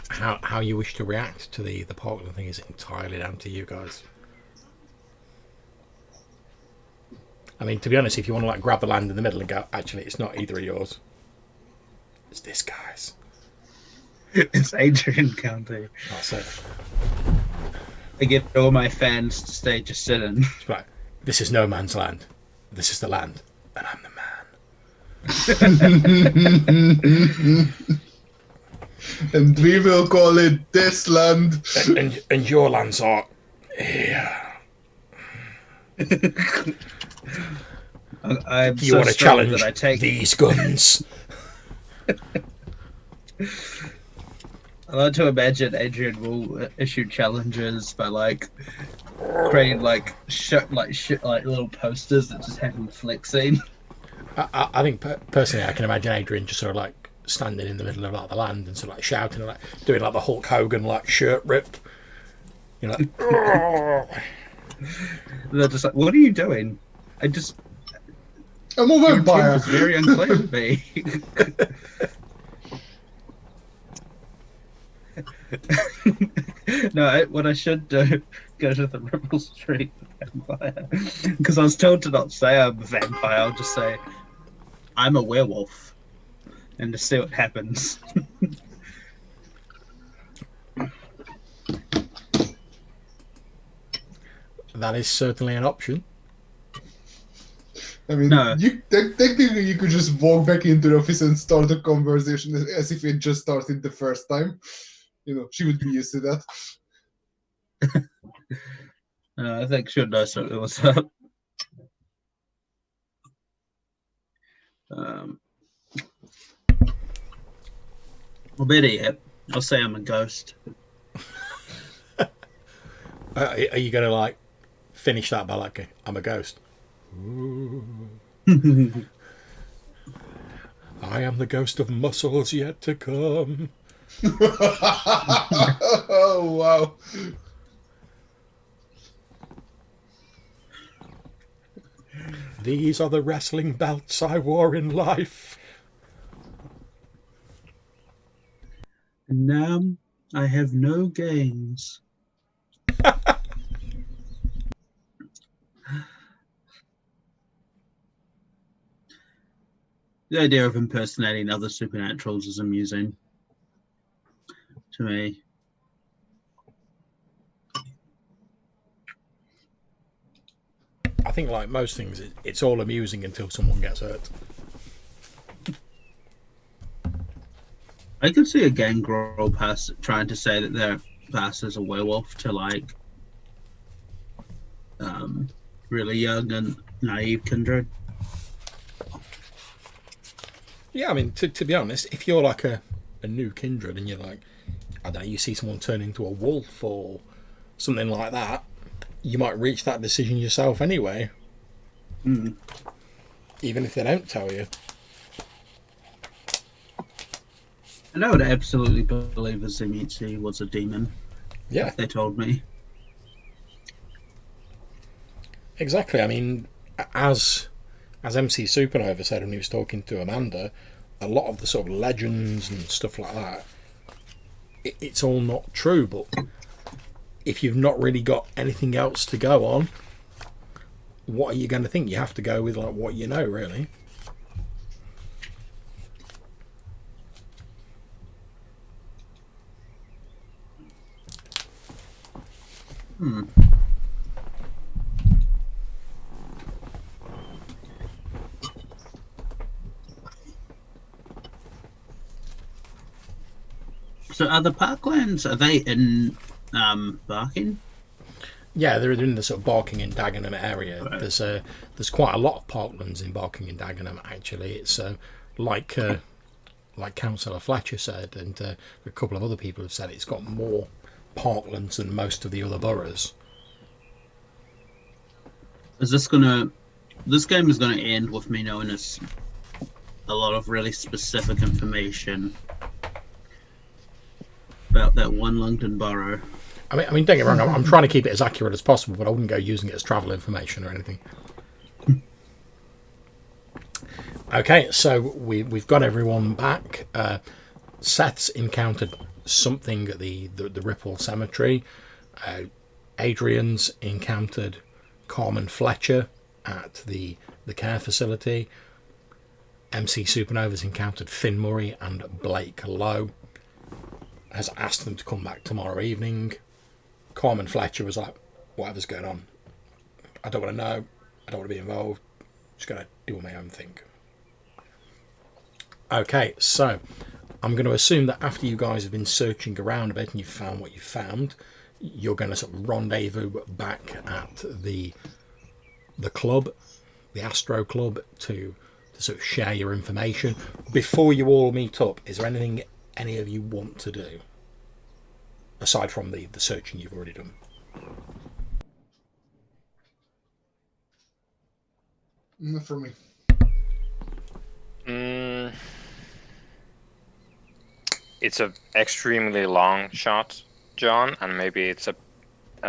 How you wish to react to the Parkland thing is entirely down to you guys. I mean, to be honest, if you want to like grab the land in the middle and go, actually, it's not either of yours. It's this guy's. It's Adrian County. That's it. I get all my fans to stay just sitting. It's like, this is no man's land. This is the land, and I'm the man. And we will call it this land. And your lands are here. I'm You so want to strong challenge that I take these guns? I like to imagine Adrian will issue challenges by like creating like little posters that just have him flexing. I think personally, I can imagine Adrian just sort of like standing in the middle of like the land and sort of like shouting, like doing like the Hulk Hogan like shirt rip. You know, like, They're just like, "What are you doing?" I'm a your vampire. intent is very unclear to me. No, what I should do, go to the Rebel Street vampire. Because I was told to not say I'm a vampire, I'll just say I'm a werewolf. And just see what happens. that is certainly an option. I mean, No. Technically you could just walk back into the office and start a conversation as if it just started the first time. You know, she would be used to that. I think she'll know what's up. Well, better yet, I'll say I'm a ghost. Are you going to like finish that by like, I'm a ghost? I am the ghost of muscles yet to come. Oh, wow. These are the wrestling belts I wore in life. And now I have no gains. The idea of impersonating other supernaturals is amusing to me. I think like most things, it's all amusing until someone gets hurt. I could see a gangrel trying to say that their pass is a werewolf to like really young and naive kindred. Yeah, I mean, to be honest, if you're like a new kindred and you're like, I don't know, you see someone turn into a wolf or something like that, you might reach that decision yourself anyway, Hmm. even if they don't tell you. And I would absolutely believe Zenitsu was a demon Yeah, if they told me. exactly. I mean, as MC Supernova said when he was talking to Amanda, a lot of the sort of legends and stuff like that, it's all not true. But if you've not really got anything else to go on, what are you going to think? You have to go with like what you know, really. Hmm. So are the parklands, are they in Barking? Yeah, they're in the sort of Barking and Dagenham area. Right. There's quite a lot of parklands in Barking and Dagenham. Actually, it's like like Councillor Fletcher said, and a couple of other people have said, it's got more parklands than most of the other boroughs. Is this game is gonna end with me knowing a lot of really specific information about that one London borough. I mean, don't get me wrong. I'm trying to keep it as accurate as possible, but I wouldn't go using it as travel information or anything. Okay, so we've got everyone back. Seth's encountered something at the Ripple Cemetery. Adrian's encountered Carmen Fletcher at the care facility. MC Supernova's encountered Finn Murray and Blake Lowe. Has asked them to come back tomorrow evening. Carmen Fletcher was like, whatever's going on, I don't want to know. I don't want to be involved. I'm just going to do my own thing. Okay, so I'm going to assume that after you guys have been searching around a bit and you've found what you found, you're going to sort of rendezvous back at the club, the Astro Club, to sort of share your information. Before you all meet up, is there anything any of you want to do aside from the searching you've already done? Not for me. It's a extremely long shot, John, and maybe it's an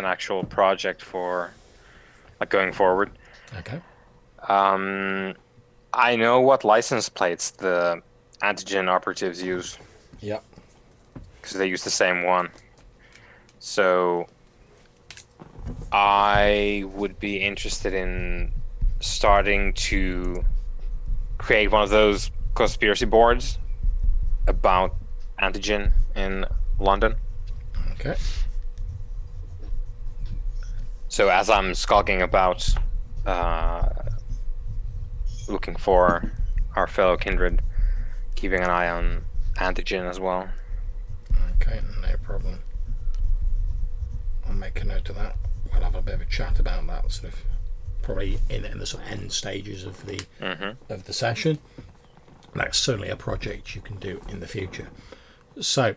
actual project for like going forward. Okay. I know what license plates the antigen operatives use Yep. because they use the same one. So I would be interested in starting to create one of those conspiracy boards about antigen in London. Okay. So as I'm skulking about, looking for our fellow kindred, keeping an eye on antigen as well. Okay, no problem. I'll make a note of that. We'll have a bit of a chat about that, sort of probably in the sort of end stages of the session. That's certainly a project you can do in the future. So,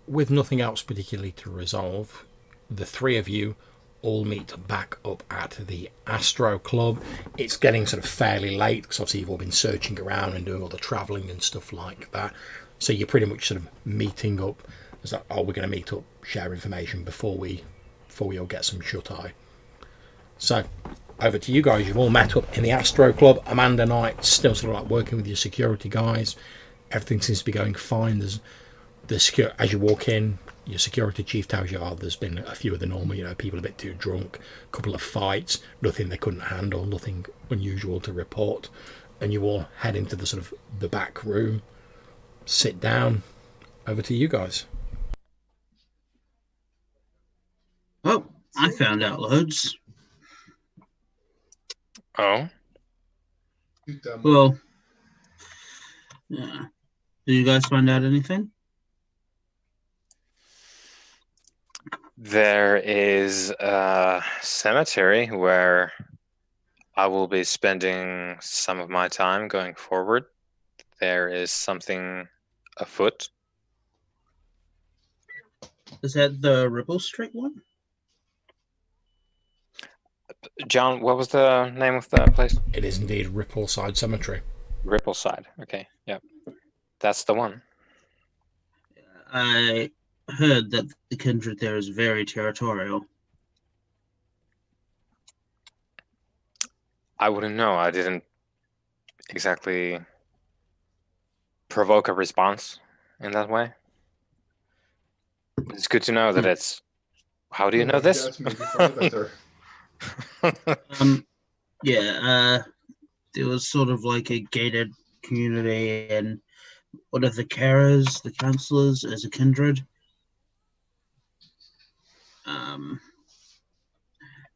with nothing else particularly to resolve, the three of you all meet back up at the Astro Club. It's getting sort of fairly late because obviously you've all been searching around and doing all the travelling and stuff like that. So you're pretty much sort of meeting up. It's like, oh, we're going to meet up, share information before we all get some shut eye. So over to you guys. You've all met up in the Astro Club. Amanda Knight still sort of like working with your security guys. Everything seems to be going fine. There's as you walk in, your security chief tells you, oh, there's been a few of the normal, people a bit too drunk, a couple of fights, nothing they couldn't handle, nothing unusual to report. And you all head into the sort of the back room, sit down. Over to you guys. Oh, I found out loads. Oh, Well, yeah. Did you guys find out anything? there is a cemetery where I will be spending some of my time going forward. There is something afoot. Is that the Ripple Street one? John, what was the name of the place? It is indeed Rippleside Cemetery. Rippleside. Okay, yeah, that's the one. I heard that the kindred there is very territorial. I wouldn't know. I didn't exactly provoke a response in that way. It's good to know that it's. How do you know this? That made you feel better. Yeah, there was sort of like a gated community, and one of the carers, the counselors, is a kindred.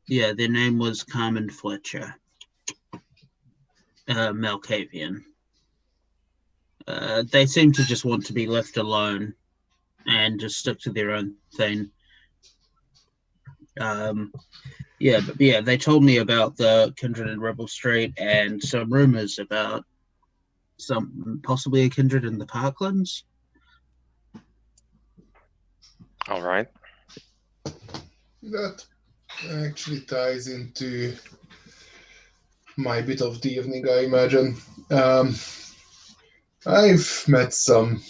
Yeah, their name was Carmen Fletcher, Malkavian. They seem to just want to be left alone and just stick to their own thing. But they told me about the kindred in Rebel Street and some rumors about possibly a kindred in the Parklands. All right. That actually ties into my bit of the evening, I imagine. I've met some,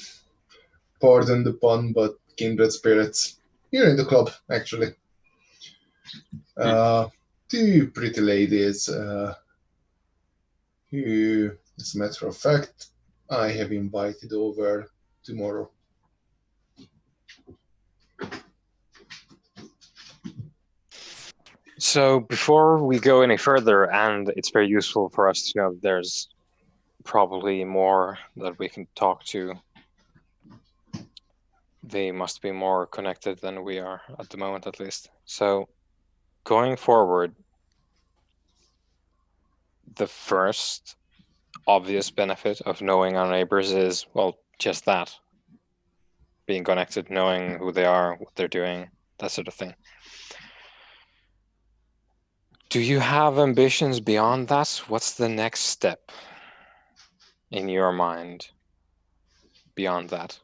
pardon the pun, but kindred spirits here in the club, actually. Two pretty ladies who, as a matter of fact, I have invited over tomorrow. So before we go any further, and it's very useful for us to know that there's probably more that we can talk to. They must be more connected than we are at the moment, at least. So going forward, the first obvious benefit of knowing our neighbors is, well, just that. Being connected, knowing who they are, what they're doing, that sort of thing. Do you have ambitions beyond that? What's the next step in your mind beyond that?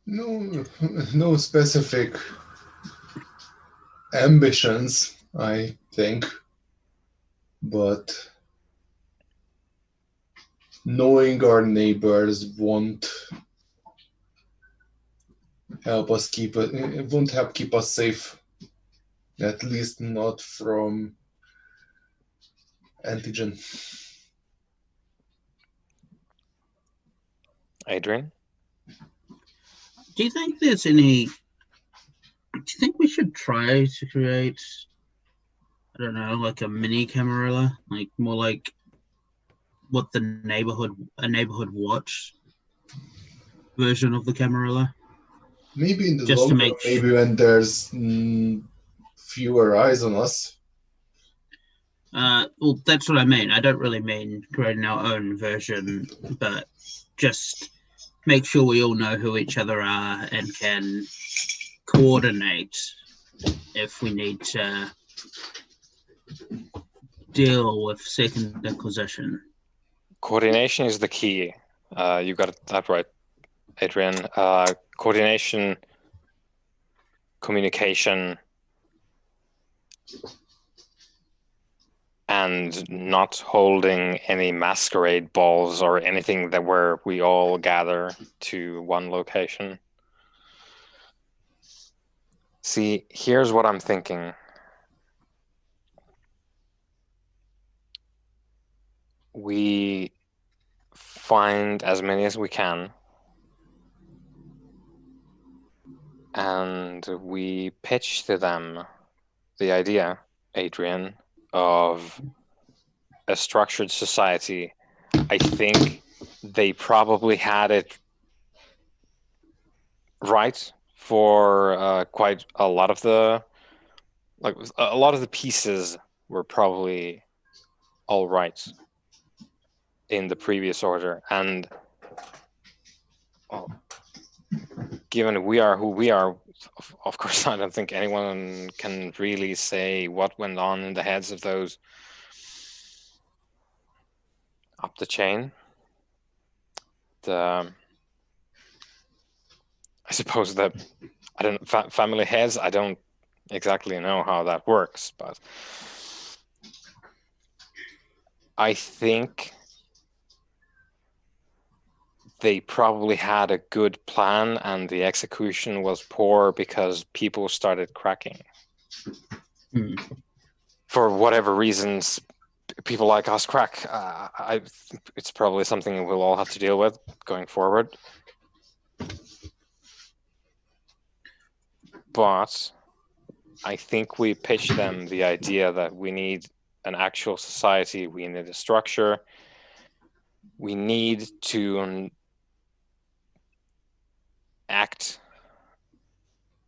No specific ambitions, I think, but knowing our neighbors won't help keep us safe, at least not from antigen. Adrian? Do you think we should try to create, I don't know, like a mini Camarilla, like more like what a neighborhood watch version of the Camarilla? Maybe in the Just long to run, make maybe when there's fewer eyes on us. well, that's what I mean. I don't really mean creating our own version, but just make sure we all know who each other are and can coordinate if we need to deal with second acquisition. Coordination is the key. You got that right, Adrian. Coordination, communication, and not holding any masquerade balls or anything that where we all gather to one location. See, here's what I'm thinking. We find as many as we can, and we pitch to them the idea, Adrian, of a structured society. I think they probably had it right for quite a lot of the pieces were probably all right in the previous order, and well, given we are who we are, of course I don't think anyone can really say what went on in the heads of those up the chain. I suppose that I don't family heads. I don't exactly know how that works, but I think they probably had a good plan and the execution was poor because people started cracking. Hmm. For whatever reasons, people like us crack. It's probably something we'll all have to deal with going forward. But I think we pitched them the idea that we need an actual society, we need a structure, we need to act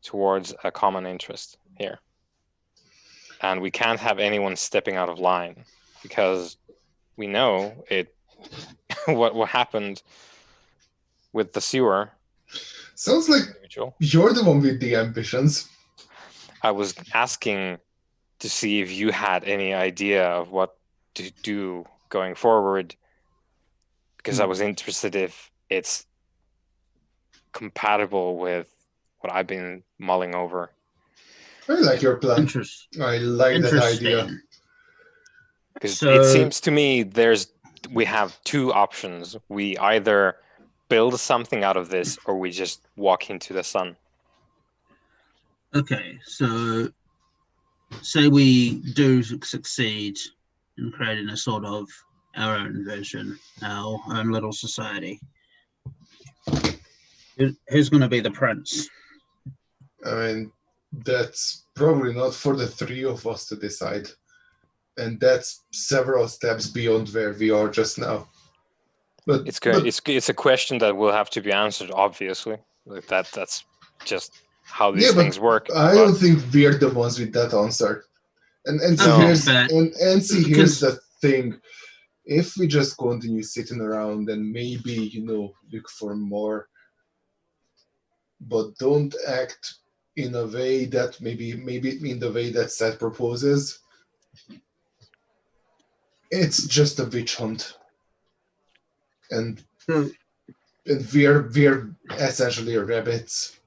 towards a common interest here. And we can't have anyone stepping out of line because we know it what happened with the sewer Sounds like individual. you're the one with the ambitions. I was asking to see if you had any idea of what to do going forward because I was interested if it's compatible with what I've been mulling over. I like your plan. I like that idea. Interesting. Because So- it seems to me we have two options. We either build something out of this or we just walk into the sun. Okay, so say we do succeed in creating a sort of our own version, our own little society. Who's going to be the prince? I mean, that's probably not for the three of us to decide. And that's several steps beyond where we are just now. But it's a question that will have to be answered, obviously. Like that's just how these things work. I don't think we're the ones with that answer. And see, No. here's the thing. If we just continue sitting around and maybe, look for more, but don't act in a way that maybe in the way that Seth proposes, it's just a witch hunt. And we're essentially rabbits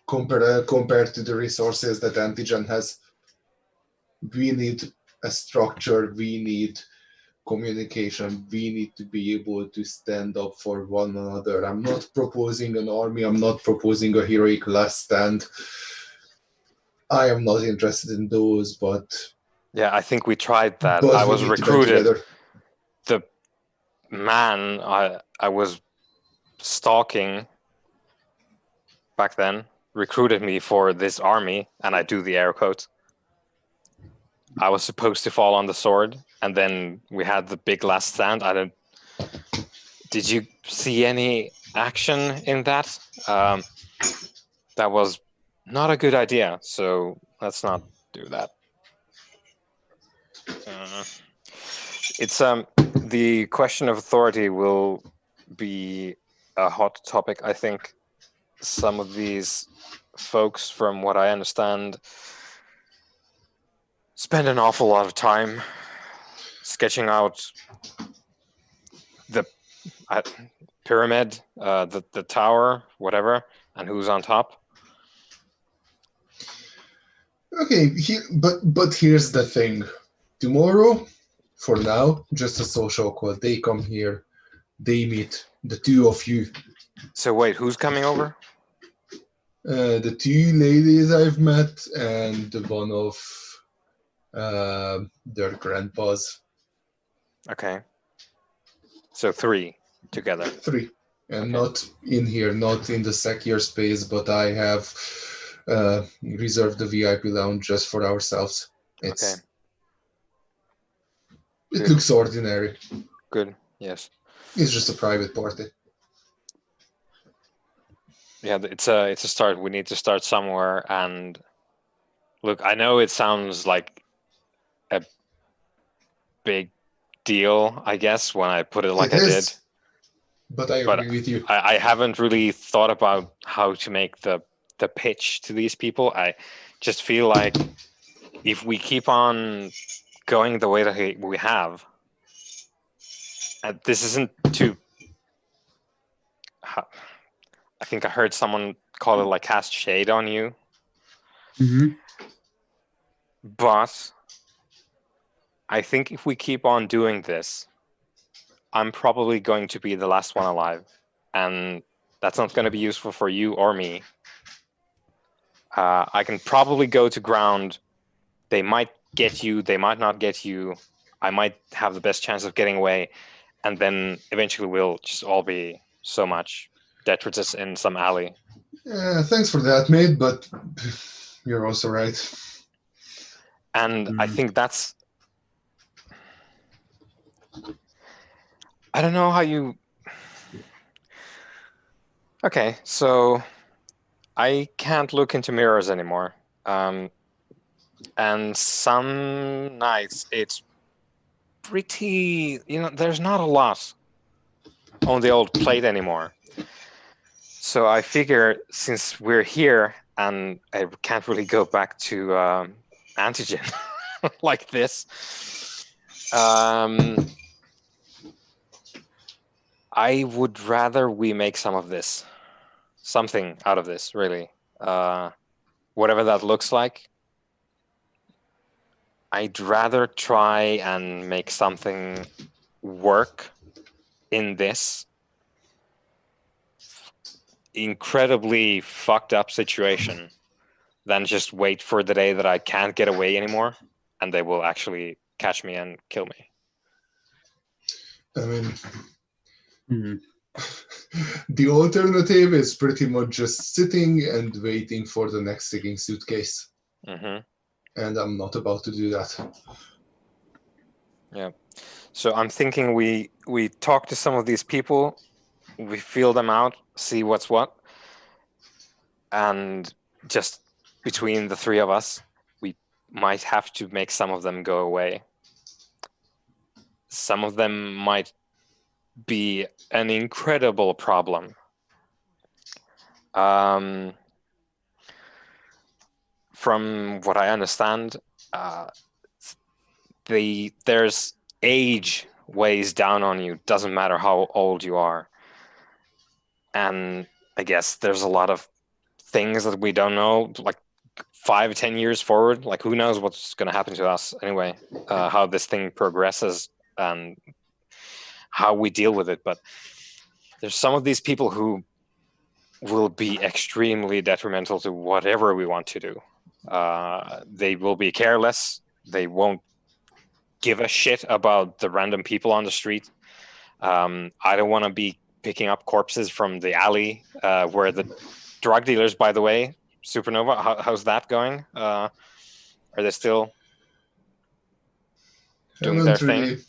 compared to the resources that Antigen has. We need a structure, we need communication, we need to be able to stand up for one another. I'm not proposing an army, I'm not proposing a heroic last stand. I am not interested in those, but yeah, I think we tried that. I was recruited. The man I was stalking back then recruited me for this army, and I do the air quotes. I was supposed to fall on the sword, and then we had the big last stand. Did you see any action in that? That was not a good idea, so let's not do that. It's the question of authority will be a hot topic, I think. Some of these folks, from what I understand, spend an awful lot of time sketching out the pyramid, the tower, whatever, and who's on top. Okay, but here's the thing. Tomorrow, for now, just a social call. They come here, they meet, the two of you. So wait, who's coming over? The two ladies I've met and one of their grandpas. Okay. So 3 together. 3. And not in here, not in the secure space, but I have reserved the VIP lounge just for ourselves. It looks ordinary. Good, yes. It's just a private party. Yeah, it's a start. We need to start somewhere. And look, I know it sounds like a big deal, I guess, when I put it like I did. But I agree with you. I haven't really thought about how to make the pitch to these people. I just feel like if we keep on going the way that we have, and this isn't to... I think I heard someone call it like cast shade on you. Hmm. But I think if we keep on doing this, I'm probably going to be the last one alive, and that's not going to be useful for you or me. I can probably go to ground. They might get you, they might not get you. I might have the best chance of getting away, and then eventually we'll just all be so much detritus in some alley. Yeah, thanks for that, mate, but you're also right. And I think that's... I don't know how you... Okay, so I can't look into mirrors anymore. And some nights it's pretty... there's not a lot on the old plate anymore. So I figure since we're here and I can't really go back to antigen like this, I would rather we make something out of this, really. Whatever that looks like, I'd rather try and make something work in this incredibly fucked up situation than just wait for the day that I can't get away anymore and they will actually catch me and kill me. I mean, Hmm. the alternative is pretty much just sitting and waiting for the next sinking suitcase. Mm-hmm. And I'm not about to do that. Yeah. So I'm thinking we talk to some of these people, we feel them out, see what's what, and just between the three of us, we might have to make some of them go away. Some of them might be an incredible problem. From what I understand, there's age weighs down on you, doesn't matter how old you are. And I guess there's a lot of things that we don't know, like 5-10 years forward. Like, who knows what's going to happen to us anyway, how this thing progresses and how we deal with it. But there's some of these people who will be extremely detrimental to whatever we want to do. They will be careless. They won't give a shit about the random people on the street. I don't want to be picking up corpses from the alley where the drug dealers, by the way, Supernova, how's that going? Are they still doing their Haven't really thing?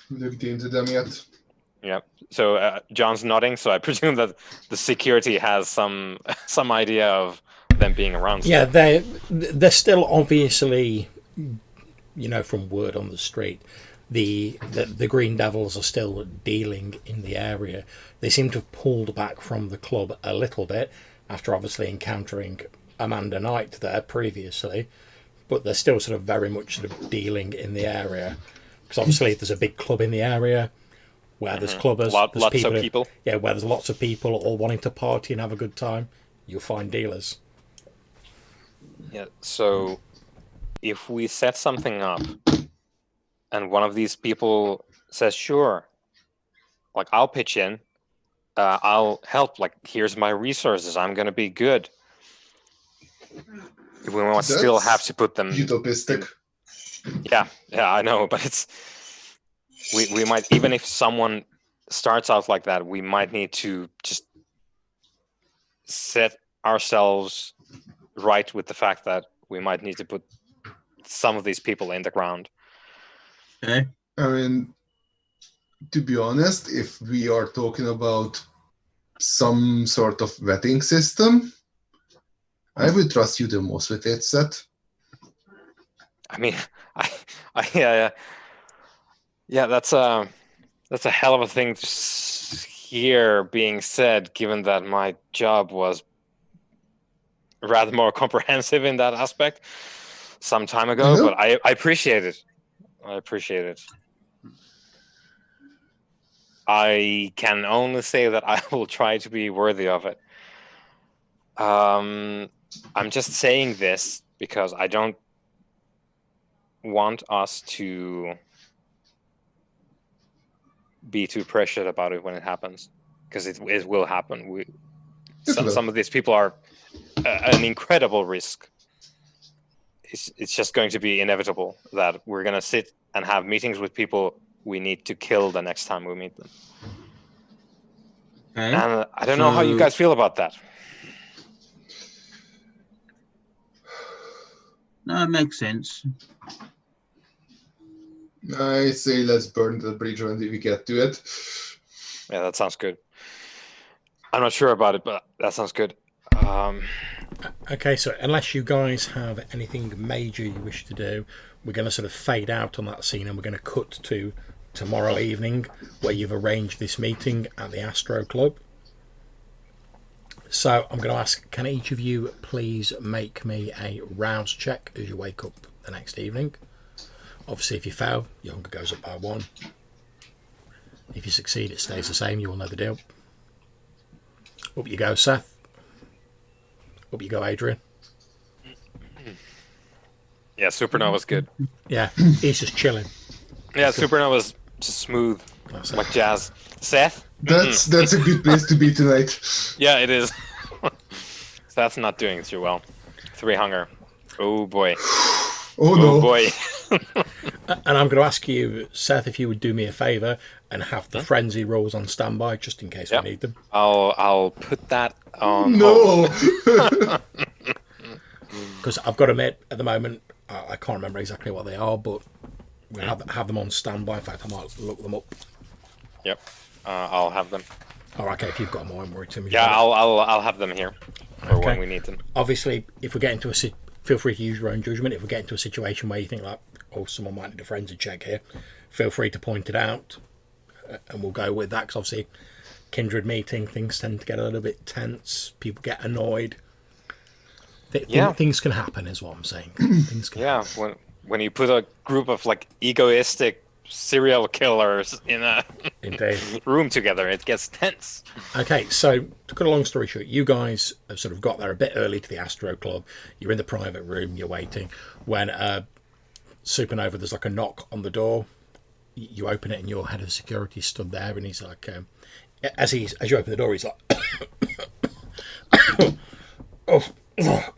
looked into them yet. Yeah. So John's nodding. So I presume that the security has some idea of them being around. Yeah, Still. they're still obviously, from word on the street, the Green Devils are still dealing in the area. They seem to have pulled back from the club a little bit after obviously encountering Amanda Knight there previously, but they're still sort of very much sort of dealing in the area because obviously there's a big club in the area where there's clubbers, there's Lots of people. Yeah, where there's lots of people all wanting to party and have a good time. You'll find dealers. Yeah. So if we set something up and one of these people says, sure, like, I'll pitch in, I'll help, like, here's my resources, I'm going to be good. We might still have to put them utopistic. Yeah, I know, but it's we might, even if someone starts out like that, we might need to just set ourselves right with the fact that we might need to put some of these people in the ground. Okay. I mean, to be honest, if we are talking about some sort of vetting system, I would trust you the most with it, Seth. I mean, yeah, that's a hell of a thing to hear being said, given that my job was rather more comprehensive in that aspect some time ago. But I appreciate it. I can only say that I will try to be worthy of it. I'm just saying this because I don't want us to be too pressured about it when it happens, because it will happen. Some of these people are an incredible risk. It's just going to be inevitable that we're going to sit and have meetings with people we need to kill the next time we meet them. Okay. And I don't know how you guys feel about that. No, it makes sense. I say let's burn the bridge when we get to it. Yeah, that sounds good. I'm not sure about it, but that sounds good. Okay, so unless you guys have anything major you wish to do, we're going to sort of fade out on that scene, and we're going to cut to tomorrow evening, where you've arranged this meeting at the Astro Club. So I'm going to ask, can each of you please make me a rouse check as you wake up the next evening? Obviously, if you fail, your hunger goes up by 1. If you succeed, it stays the same. You all know the deal. Up you go, Seth. Up you go, Adrian. Yeah, Supernova's good. Yeah, he's just chilling. Yeah, Supernova's just smooth, That's like jazz. Seth? That's a good place to be tonight. Yeah, it is. Seth's not doing too well. 3 hunger. Oh boy. Oh no. Oh boy. And I'm going to ask you, Seth, if you would do me a favour and have the frenzy rolls on standby just in case Yep. we need them. I'll put that on. No. Because I've got to admit, at the moment, I can't remember exactly what they are, but we have them on standby. In fact, I might look them up. Yep. I'll have them. All right, okay, if you've got them, I won't worry too much. Yeah, about it. I'll have them here for when we need them. Obviously, if we get into feel free to use your own judgment. If we get into a situation where you think like, oh, someone might need a frenzy check here, feel free to point it out, and we'll go with that. Because obviously, kindred meeting, things tend to get a little bit tense. People get annoyed. Things can happen, is what I'm saying. Things can happen. when you put a group of like egoistic serial killers in a Indeed. room together, it gets tense. Okay, so to cut a long story short, you guys have sort of got there a bit early to the Astro Club. You're in the private room, you're waiting. When Supernova, there's like a knock on the door. You open it, and your head of security stood there, and he's like, as you open the door, he's like,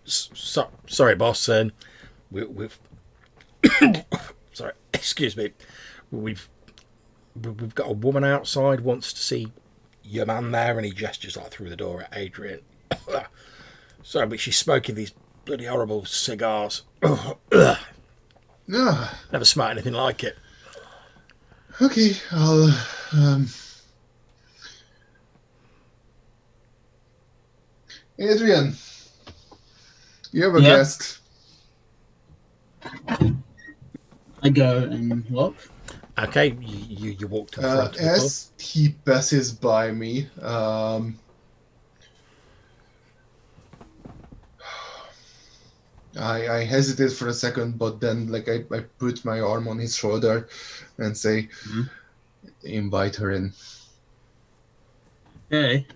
sorry, boss. We've sorry, excuse me. We've got a woman outside wants to see your man there, and he gestures like through the door at Adrian. Sorry, but she's smoking these bloody horrible cigars. Never smelled anything like it. Okay, I'll Adrian, you have a guest. I go and look. Okay, you walk to the front of the As he passes by me, I hesitate for a second, but then like I put my arm on his shoulder and say, invite her in. Okay.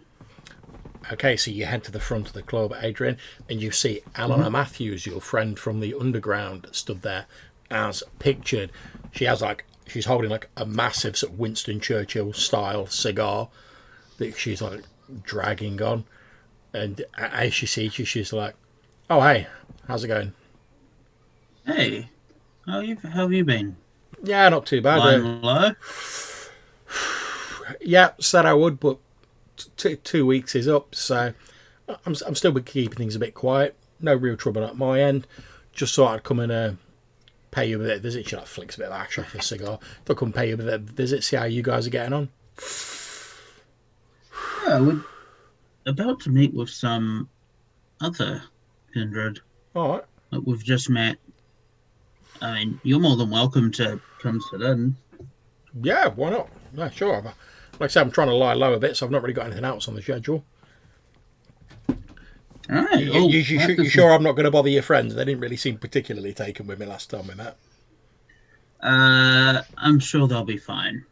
Okay, so you head to the front of the club, Adrian, and you see Eleanor Matthews, your friend from the underground, stood there as pictured. She's holding like a massive sort of Winston Churchill style cigar that she's like dragging on. And as she sees you, she's like, "Oh, hey, how's it going?" Hey, how have you been? Yeah, not too bad. Lying low? Yeah, said I would, but 2 weeks is up, so I'm still keeping things a bit quiet. No real trouble at my end. Just thought I'd come and pay you a bit of visit. She like flicks a bit of ash off the cigar. Thought I'd come pay you a bit of visit, see how you guys are getting on. Yeah, we're about to meet with some other kindred All right. that we've just met. I mean, you're more than welcome to come sit in. Yeah, why not? Yeah, sure. Like I said, I'm trying to lie low a bit, so I've not really got anything else on the schedule. All right. You sure I'm not going to bother your friends? They didn't really seem particularly taken with me last time we met. I'm sure they'll be fine.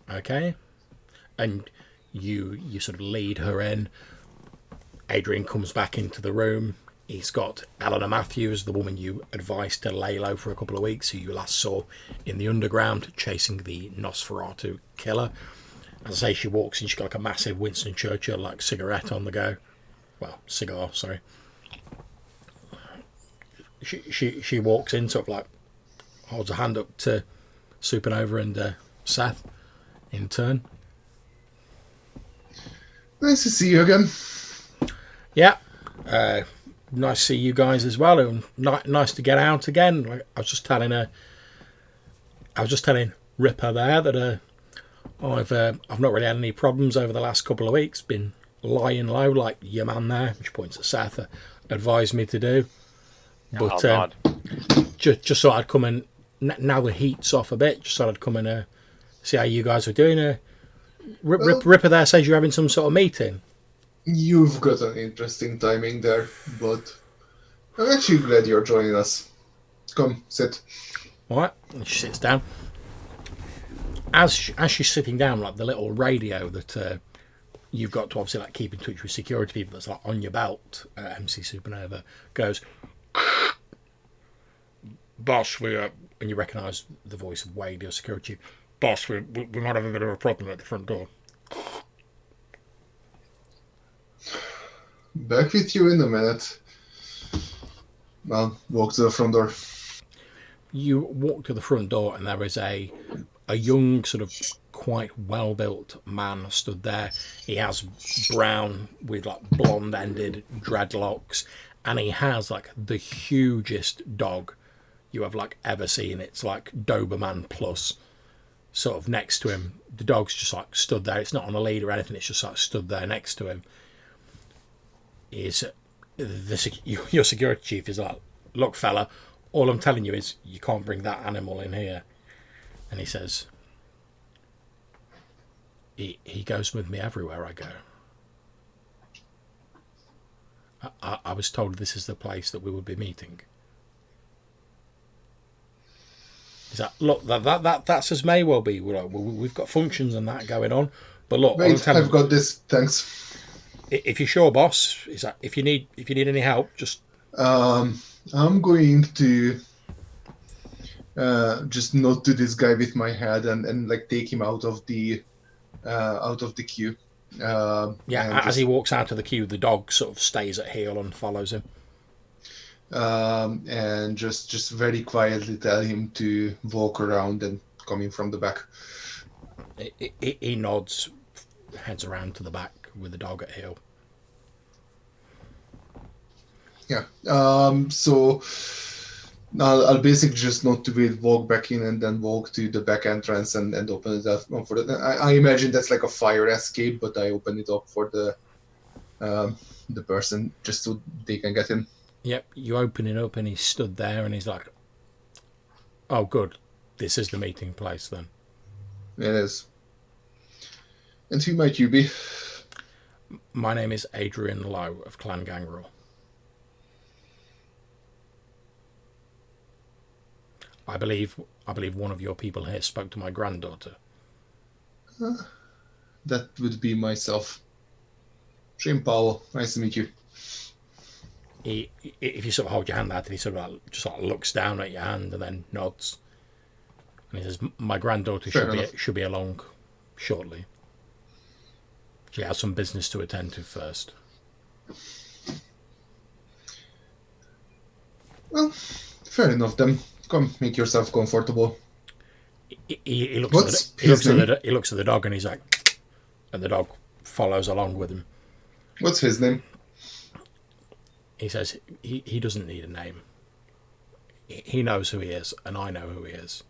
Okay. And you sort of lead her in. Adrian comes back into the room. He's got Eleanor Matthews, the woman you advised to lay low for a couple of weeks, who you last saw in the underground chasing the Nosferatu killer. As I say, she walks in, she's got like a massive Winston Churchill like cigarette on the go. Well, cigar, sorry. She walks in, sort of like holds a hand up to Supernova and Seth in turn. Nice to see you again. Yeah, nice to see you guys as well, and nice to get out again. Like, I was just telling Ripper there that I've not really had any problems over the last couple of weeks. Been lying low like your man there, which points at Seth, advised me to do. But just thought I'd come and now the heat's off a bit. Just thought I'd come and see how you guys were doing. Ripper there says you're having some sort of meeting. You've got an interesting timing there, but I'm actually glad you're joining us. Come, sit. All right, and she sits down. As she's sitting down, like the little radio that you've got to obviously like keep in touch with security people that's like on your belt, MC Supernova goes, "Boss, and you recognise the voice of Wade, your security. Boss, we might have a bit of a problem at the front door." Back with you in a minute. Well, walk to the front door. You walk to the front door and there is a young, sort of quite well-built man stood there. He has brown with like blonde-ended dreadlocks, and he has like the hugest dog you have like ever seen. It's like Doberman plus. Sort of next to him, the dog's just like stood there. It's not on a lead or anything. It's just like stood there next to him. Your security chief is like, "Look, fella, all I'm telling you is you can't bring that animal in here." And he says, he goes with me everywhere I go. I was told this is the place that we would be meeting. Is that, look, that's as may well be. We've got functions and that going on, but look, wait, I've got this. Thanks. If you're sure, boss, is that if you need any help, just. I'm going to just nod to this guy with my head and like take him out of the queue. As he walks out of the queue, the dog sort of stays at heel and follows him. And just very quietly tell him to walk around and come in from the back. He nods, heads around to the back with the dog at heel. Yeah. So I'll basically just nod to it, walk back in, and then walk to the back entrance and open it up for the. I imagine that's like a fire escape, but I open it up for the person just so they can get in. Yep, you open it up and he's stood there and he's like, "Oh, good. This is the meeting place then." It is. And who might you be? My name is Adrian Lowe of Clan Gangrel. I believe one of your people here spoke to my granddaughter. That would be myself. Shane Powell. Nice to meet you. If you sort of hold your hand out, and he sort of like, just sort of looks down at your hand and then nods. And he says, "My granddaughter should be along shortly. She has some business to attend to first." Well, fair enough then. Come, make yourself comfortable. He looks at the dog and he's like, and the dog follows along with him. What's his name? He says he doesn't need a name. He knows who he is, and I know who he is.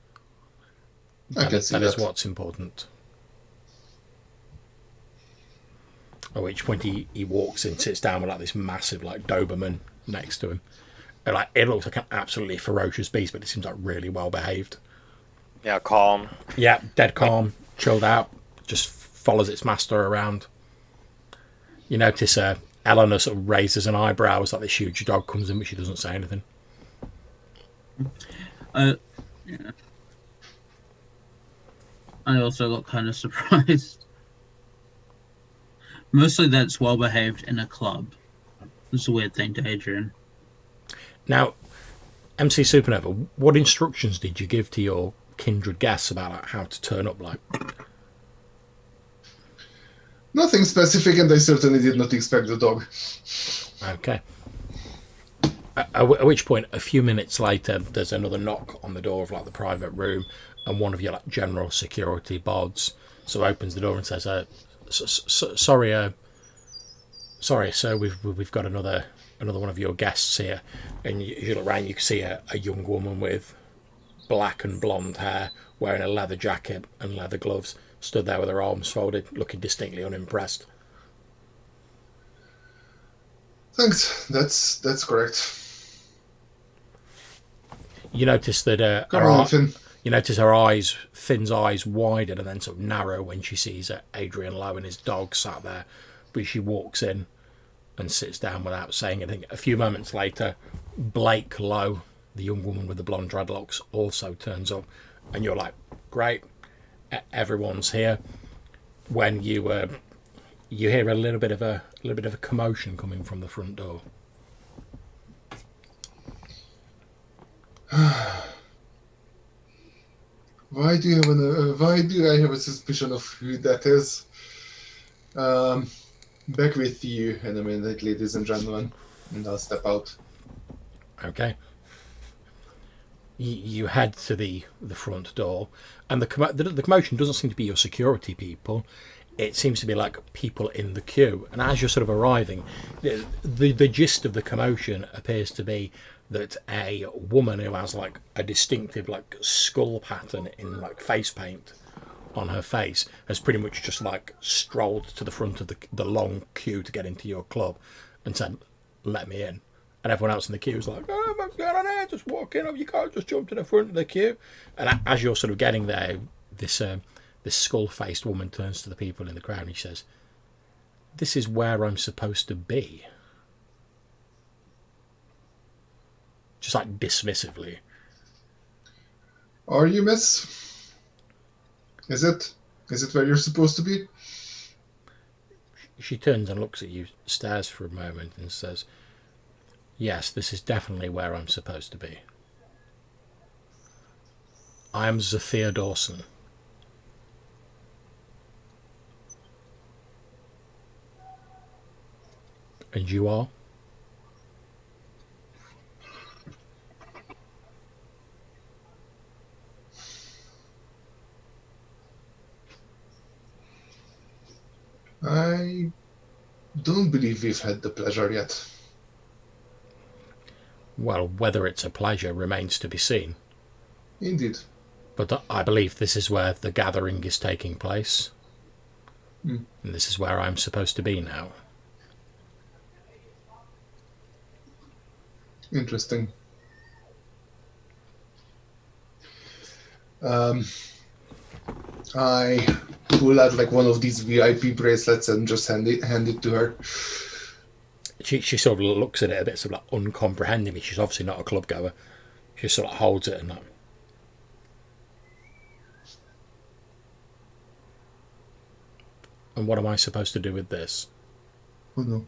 I can see that. That is what's important. At which point he walks in, sits down with like this massive like Doberman next to him. And like it looks like an absolutely ferocious beast, but it seems like really well behaved. Yeah, calm. Yeah, dead calm, chilled out, just follows its master around. You notice Eleanor sort of raises an eyebrow as like this huge dog comes in, but she doesn't say anything. Yeah. I also got kind of surprised. Mostly that's well behaved in a club. It's a weird thing to Adrian. Now, MC Supernova, what instructions did you give to your kindred guests about like, how to turn up? Like, Nothing specific, and I certainly did not expect the dog. okay. At which point, a few minutes later, there's another knock on the door of like the private room, and one of your like general security bods so opens the door and says, "Sorry, sorry, sir, we've got another one of your guests here." And you look around, you can see a young woman with black and blonde hair, wearing a leather jacket and leather gloves, stood there with her arms folded, looking distinctly unimpressed. Thanks. That's correct. You notice that you notice her eyes, Finn's eyes, widen and then sort of narrow when she sees Adrian Lowe and his dog sat there. But she walks in and sits down without saying anything. A few moments later, Blake Lowe, the young woman with the blonde dreadlocks, also turns up, and you're like, "Great, everyone's here." When you hear a little bit of a commotion coming from the front door. Why do I have a suspicion of who that is? Back with you in a minute, ladies and gentlemen, and I'll step out. Okay. You head to the front door, and the commotion doesn't seem to be your security people. It seems to be like people in the queue. And as you're sort of arriving, the gist of the commotion appears to be that a woman who has like a distinctive like skull pattern in like face paint on her face has pretty much just like strolled to the front of the long queue to get into your club and said, "Let me in." And everyone else in the queue is like, "Oh, what's going on here? Just walk in. You can't just jump to the front of the queue." And as you're sort of getting there, this skull-faced woman turns to the people in the crowd and she says, "This is where I'm supposed to be." Just like dismissively. Are you, miss? Is it where you're supposed to be? She turns and looks at you, stares for a moment and says, "Yes, this is definitely where I'm supposed to be. I am Zafir Dawson." "And you are?" I don't believe we've had the pleasure yet. Well, whether it's a pleasure remains to be seen. Indeed. But I believe this is where the gathering is taking place. And this is where I'm supposed to be now. Interesting. I pull out like one of these VIP bracelets and just hand it to her. She sort of looks at it a bit sort of like uncomprehendingly. She's obviously not a club goer. She sort of holds it and like, "And what am I supposed to do with this?" Oh no.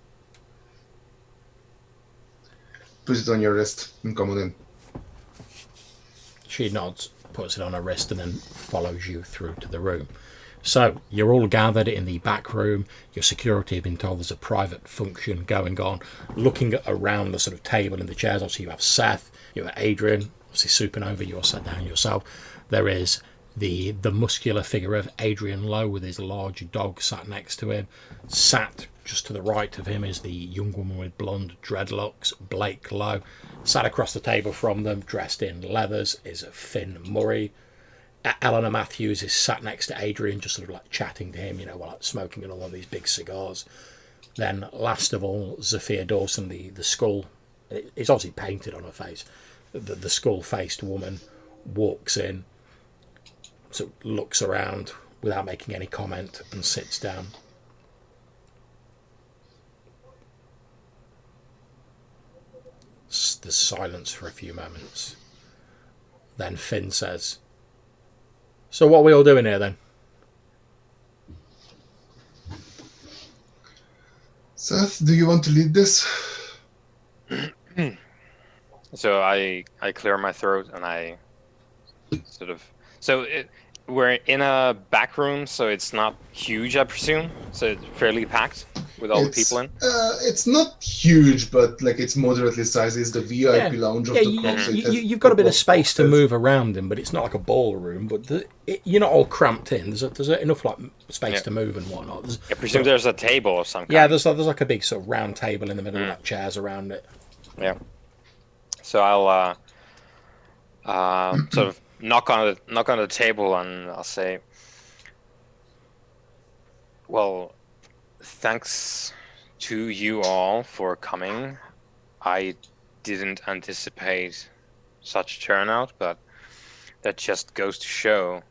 Put it on your wrist and come on in. She nods, puts it on her wrist, and then follows you through to the room. So you're all gathered in the back room. Your security have been told there's a private function going on. Looking around the sort of table and the chairs, obviously you have Seth, you have Adrian, obviously Supernova, you're sat down yourself. There is the muscular figure of Adrian Lowe with his large dog sat next to him. Sat just to the right of him is the young woman with blonde dreadlocks, Blake Lowe. Sat across the table from them, dressed in leathers, is Finn Murray. Eleanor Matthews is sat next to Adrian, just sort of like chatting to him, while like smoking another one of these big cigars. Then, last of all, Zafir Dawson, the skull, it's obviously painted on her face. The skull-faced woman walks in, sort of looks around without making any comment, and sits down. There's silence for a few moments. Then Finn says, "So what are we all doing here then?" Seth, do you want to lead this? So I clear my throat and I sort of. So we're in a back room, so it's not huge, I presume. So it's fairly packed with all the people in. It's not huge, but like it's moderately sized. It's the Yeah, VIP lounge yeah. of the club, so it has a You've got a bit couple of of space to boxes. move around in, but it's not like a ballroom. But you're not all cramped in. There's enough like space Yeah. to move and whatnot. I presume there's a table of some kind. Yeah, there's like a big sort of round table in the middle, like chairs around it. Yeah. So I'll sort of knock on the table and I'll say, well, thanks to you all for coming. I didn't anticipate such turnout, but that just goes to show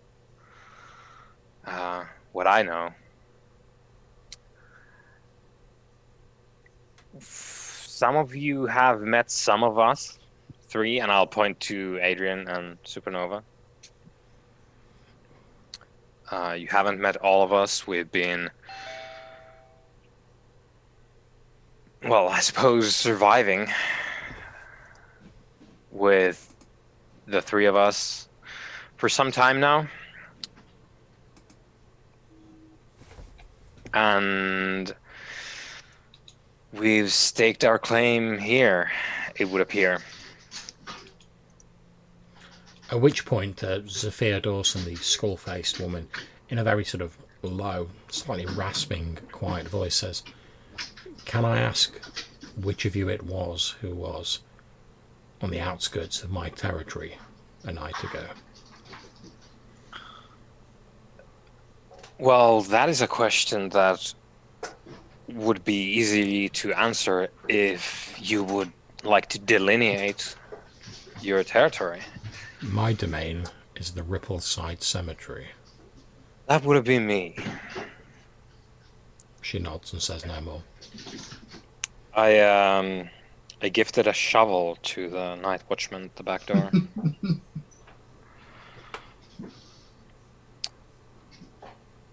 what I know. Some of you have met some of us three, and I'll point to Adrian and Supernova. You haven't met all of us. We've been, well, I suppose, surviving with the three of us for some time now. And we've staked our claim here, it would appear. At which point, Zafia Dawson, the skull-faced woman, in a very sort of low, slightly rasping, quiet voice says, "Can I ask which of you it was who was on the outskirts of my territory a night ago?" Well, that is a question that would be easy to answer if you would like to delineate your territory. My domain is the Rippleside Cemetery. That would have been me. She nods and says no more. I gifted a shovel to the night watchman at the back door.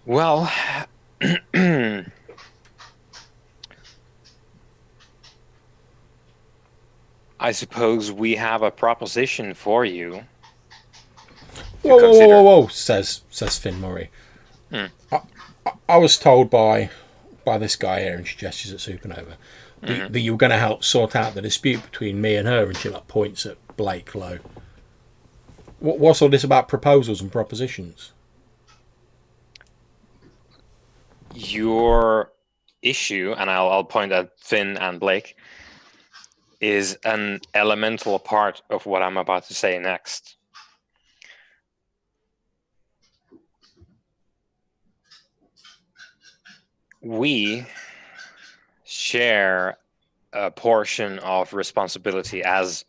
Well, I suppose we have a proposition for you. Whoa, says Finn Murray. I was told by this guy here, and she gestures at Supernova, that you were going to help sort out the dispute between me and her, and she like points at Blake Lowe. What's all this about proposals and propositions? Your issue, and I'll point at Finn and Blake, is an elemental part of what I'm about to say next. We share a portion of responsibility as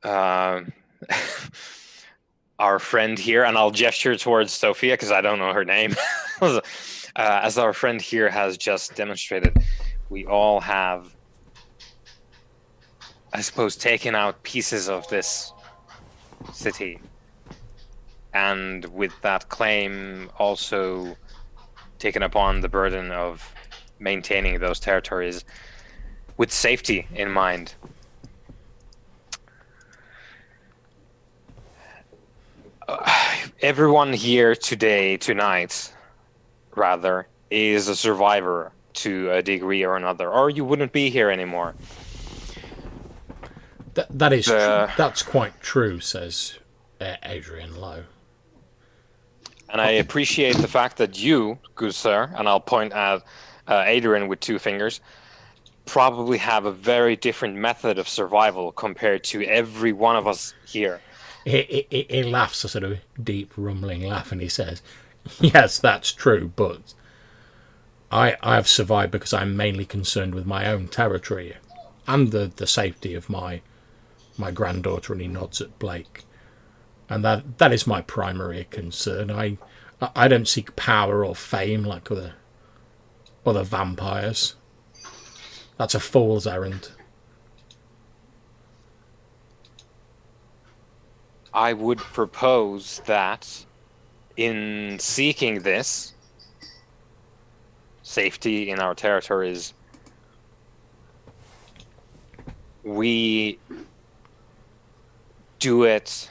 our friend here, and I'll gesture towards Sophia because I don't know her name. As our friend here has just demonstrated, we all have, I suppose, taken out pieces of this city, and with that claim also taken upon the burden of maintaining those territories with safety in mind. Everyone here tonight, is a survivor to a degree or another, or you wouldn't be here anymore. That's quite true, says Adrian Lowe. And I appreciate the fact that you, good sir, and I'll point at Adrian with two fingers, probably have a very different method of survival compared to every one of us here. He laughs a sort of deep, rumbling laugh, and he says, "Yes, that's true, but I have survived because I'm mainly concerned with my own territory and the safety of my granddaughter." And he nods at Blake. And that is my primary concern. I don't seek power or fame like other vampires. That's a fool's errand. I would propose that in seeking this safety in our territories, we do it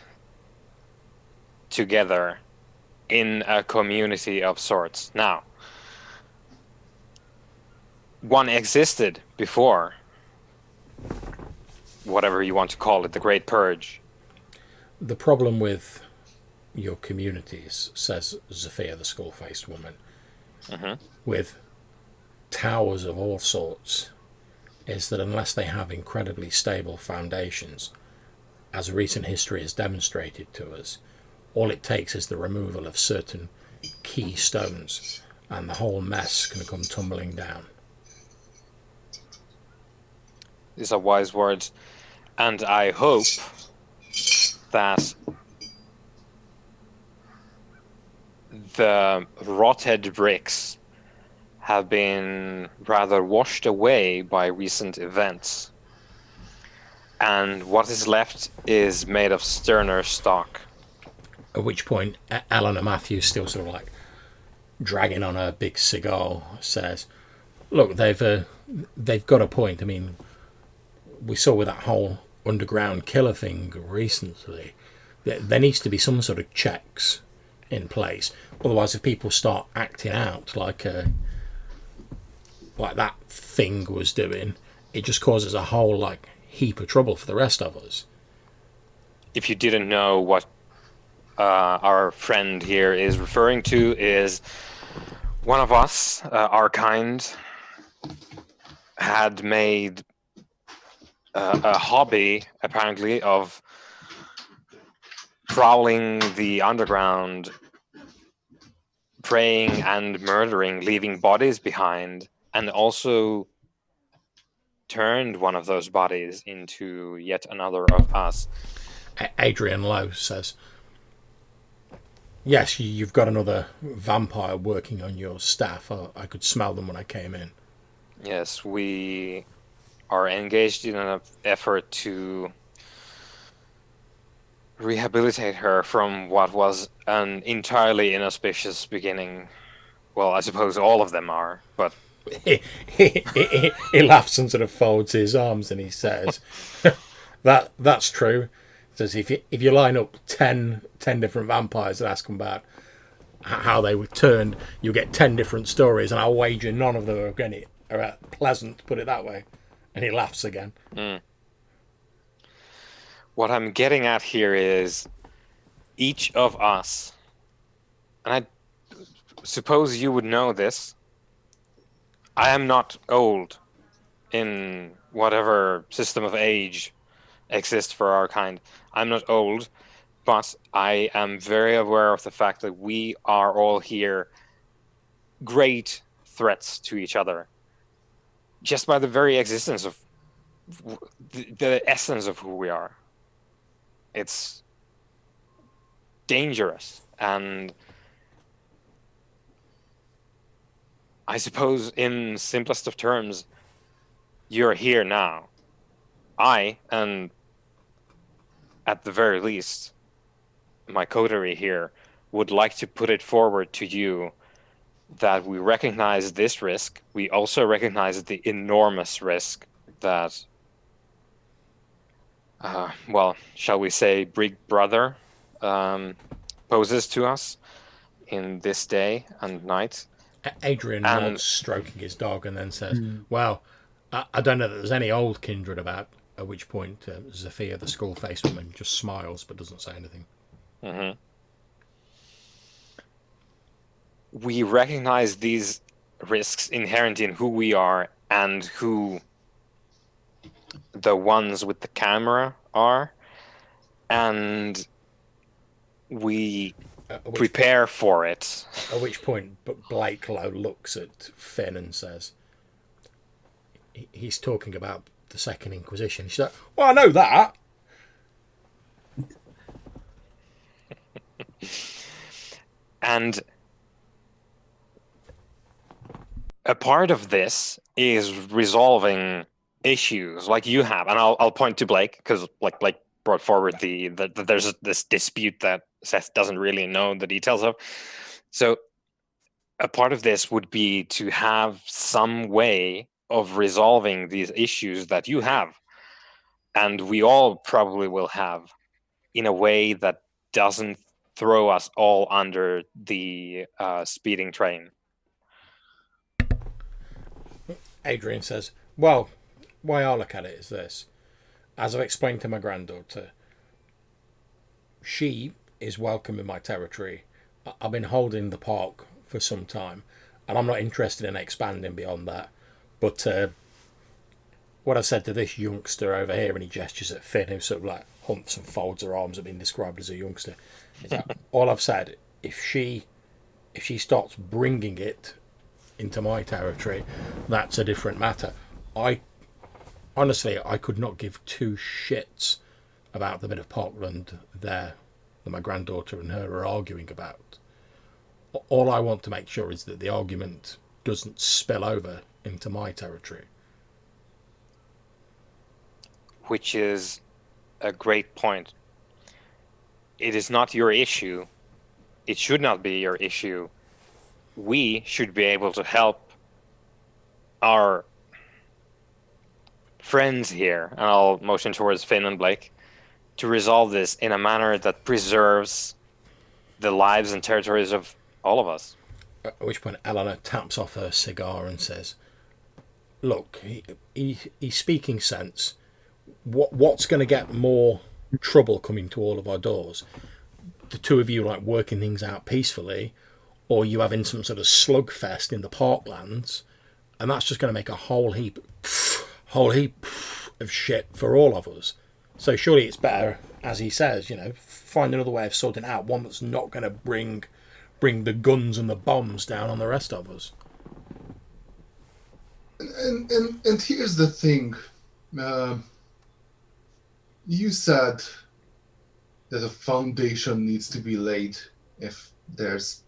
together in a community of sorts. Now, one existed before, whatever you want to call it, the Great Purge. The problem with your communities, says Zafir, the skull-faced woman, with towers of all sorts, is that unless they have incredibly stable foundations, as recent history has demonstrated to us, all it takes is the removal of certain key stones and the whole mess can come tumbling down. These are wise words. And I hope that the rotted bricks have been rather washed away by recent events. And what is left is made of sterner stock. At which point, Eleanor Matthews, still sort of like dragging on her big cigar, says, look, they've got a point. I mean, we saw with that whole underground killer thing recently, there needs to be some sort of checks in place. Otherwise, if people start acting out like that thing was doing, it just causes a whole like heap of trouble for the rest of us. If you didn't know what our friend here is referring to, is one of us, our kind, had made a hobby, apparently, of prowling the underground, preying and murdering, leaving bodies behind, and also turned one of those bodies into yet another of us. Adrian Lowe says, yes, you've got another vampire working on your staff. I could smell them when I came in. Yes, we are engaged in an effort to rehabilitate her from what was an entirely inauspicious beginning. Well, I suppose all of them are, but... He laughs and sort of folds his arms and he says, that's true. He says, if you line up 10 different vampires and ask them about how they were turned, you'll get 10 different stories, and I'll wager none of them are pleasant, put it that way. And he laughs again. What I'm getting at here is each of us, and I suppose you would know this, I am not old in whatever system of age exists for our kind. I'm not old, but I am very aware of the fact that we are all here great threats to each other. Just by the very existence of the essence of who we are. It's dangerous, and I suppose in simplest of terms, you're here now. I, and at the very least, my coterie here, would like to put it forward to you that we recognize this risk. We also recognize the enormous risk that, well, shall we say, Big Brother poses to us in this day and night. Adrian nods, stroking his dog, and then says, well, I don't know that there's any old kindred about, at which point Zafir, the skull-faced woman, just smiles but doesn't say anything. Mm-hmm. We recognize these risks inherent in who we are and who the ones with the camera are, and we prepare for it. At which point Blake Lowe looks at Finn and says, he's talking about the Second Inquisition. She's like, well, I know that. And a part of this is resolving issues like you have, and I'll point to Blake, because like Blake brought forward the there's this dispute that Seth doesn't really know the details of. So a part of this would be to have some way of resolving these issues that you have. and we all probably will have, in a way that doesn't throw us all under the speeding train. Adrian says, well, way I look at it is this. As I've explained to my granddaughter, she is welcome in my territory. I've been holding the park for some time, and I'm not interested in expanding beyond that. But what I've said to this youngster over here, and he gestures at Finn, who sort of like humps and folds her arms, have been described as a youngster. Is that all I've said? If she starts bringing it into my territory, that's a different matter. I honestly, I could not give two shits about the bit of parkland there that my granddaughter and her are arguing about. All I want to make sure is that the argument doesn't spill over into my territory. Which is a great point. It is not your issue. It should not be your issue. We should be able to help our friends here, and I'll motion towards Finn and Blake, to resolve this in a manner that preserves the lives and territories of all of us. At which point Eleanor taps off her cigar and says, look, he's speaking sense. What's going to get more trouble coming to all of our doors? The two of you like working things out peacefully, or you having some sort of slugfest in the parklands, and that's just going to make a whole heap of shit for all of us. So surely it's better, as he says, find another way of sorting it out, one that's not going to bring the guns and the bombs down on the rest of us. And here's the thing. You said that a foundation needs to be laid if there's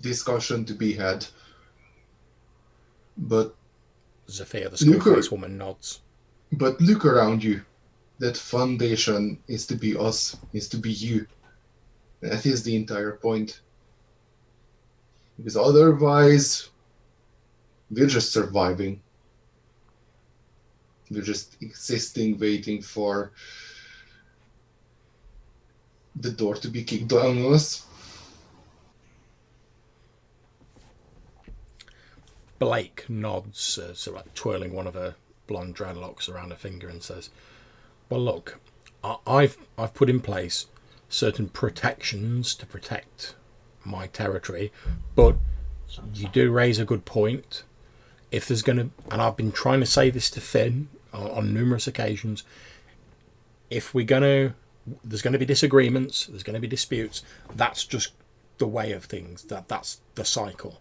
discussion to be had. But Zafir, the skull-faced woman, nods. But look around you. That foundation is to be us, is to be you. That is the entire point. Because otherwise, we're just surviving. We're just existing, waiting for the door to be kicked down on us. Blake nods, sort of like twirling one of her blonde dreadlocks around her finger, and says, well, look, I've put in place certain protections to protect my territory, but you do raise a good point. If there's going to, and I've been trying to say this to Finn on numerous occasions, if we're going to, there's going to be disagreements, there's going to be disputes, that's just the way of things, that's the cycle.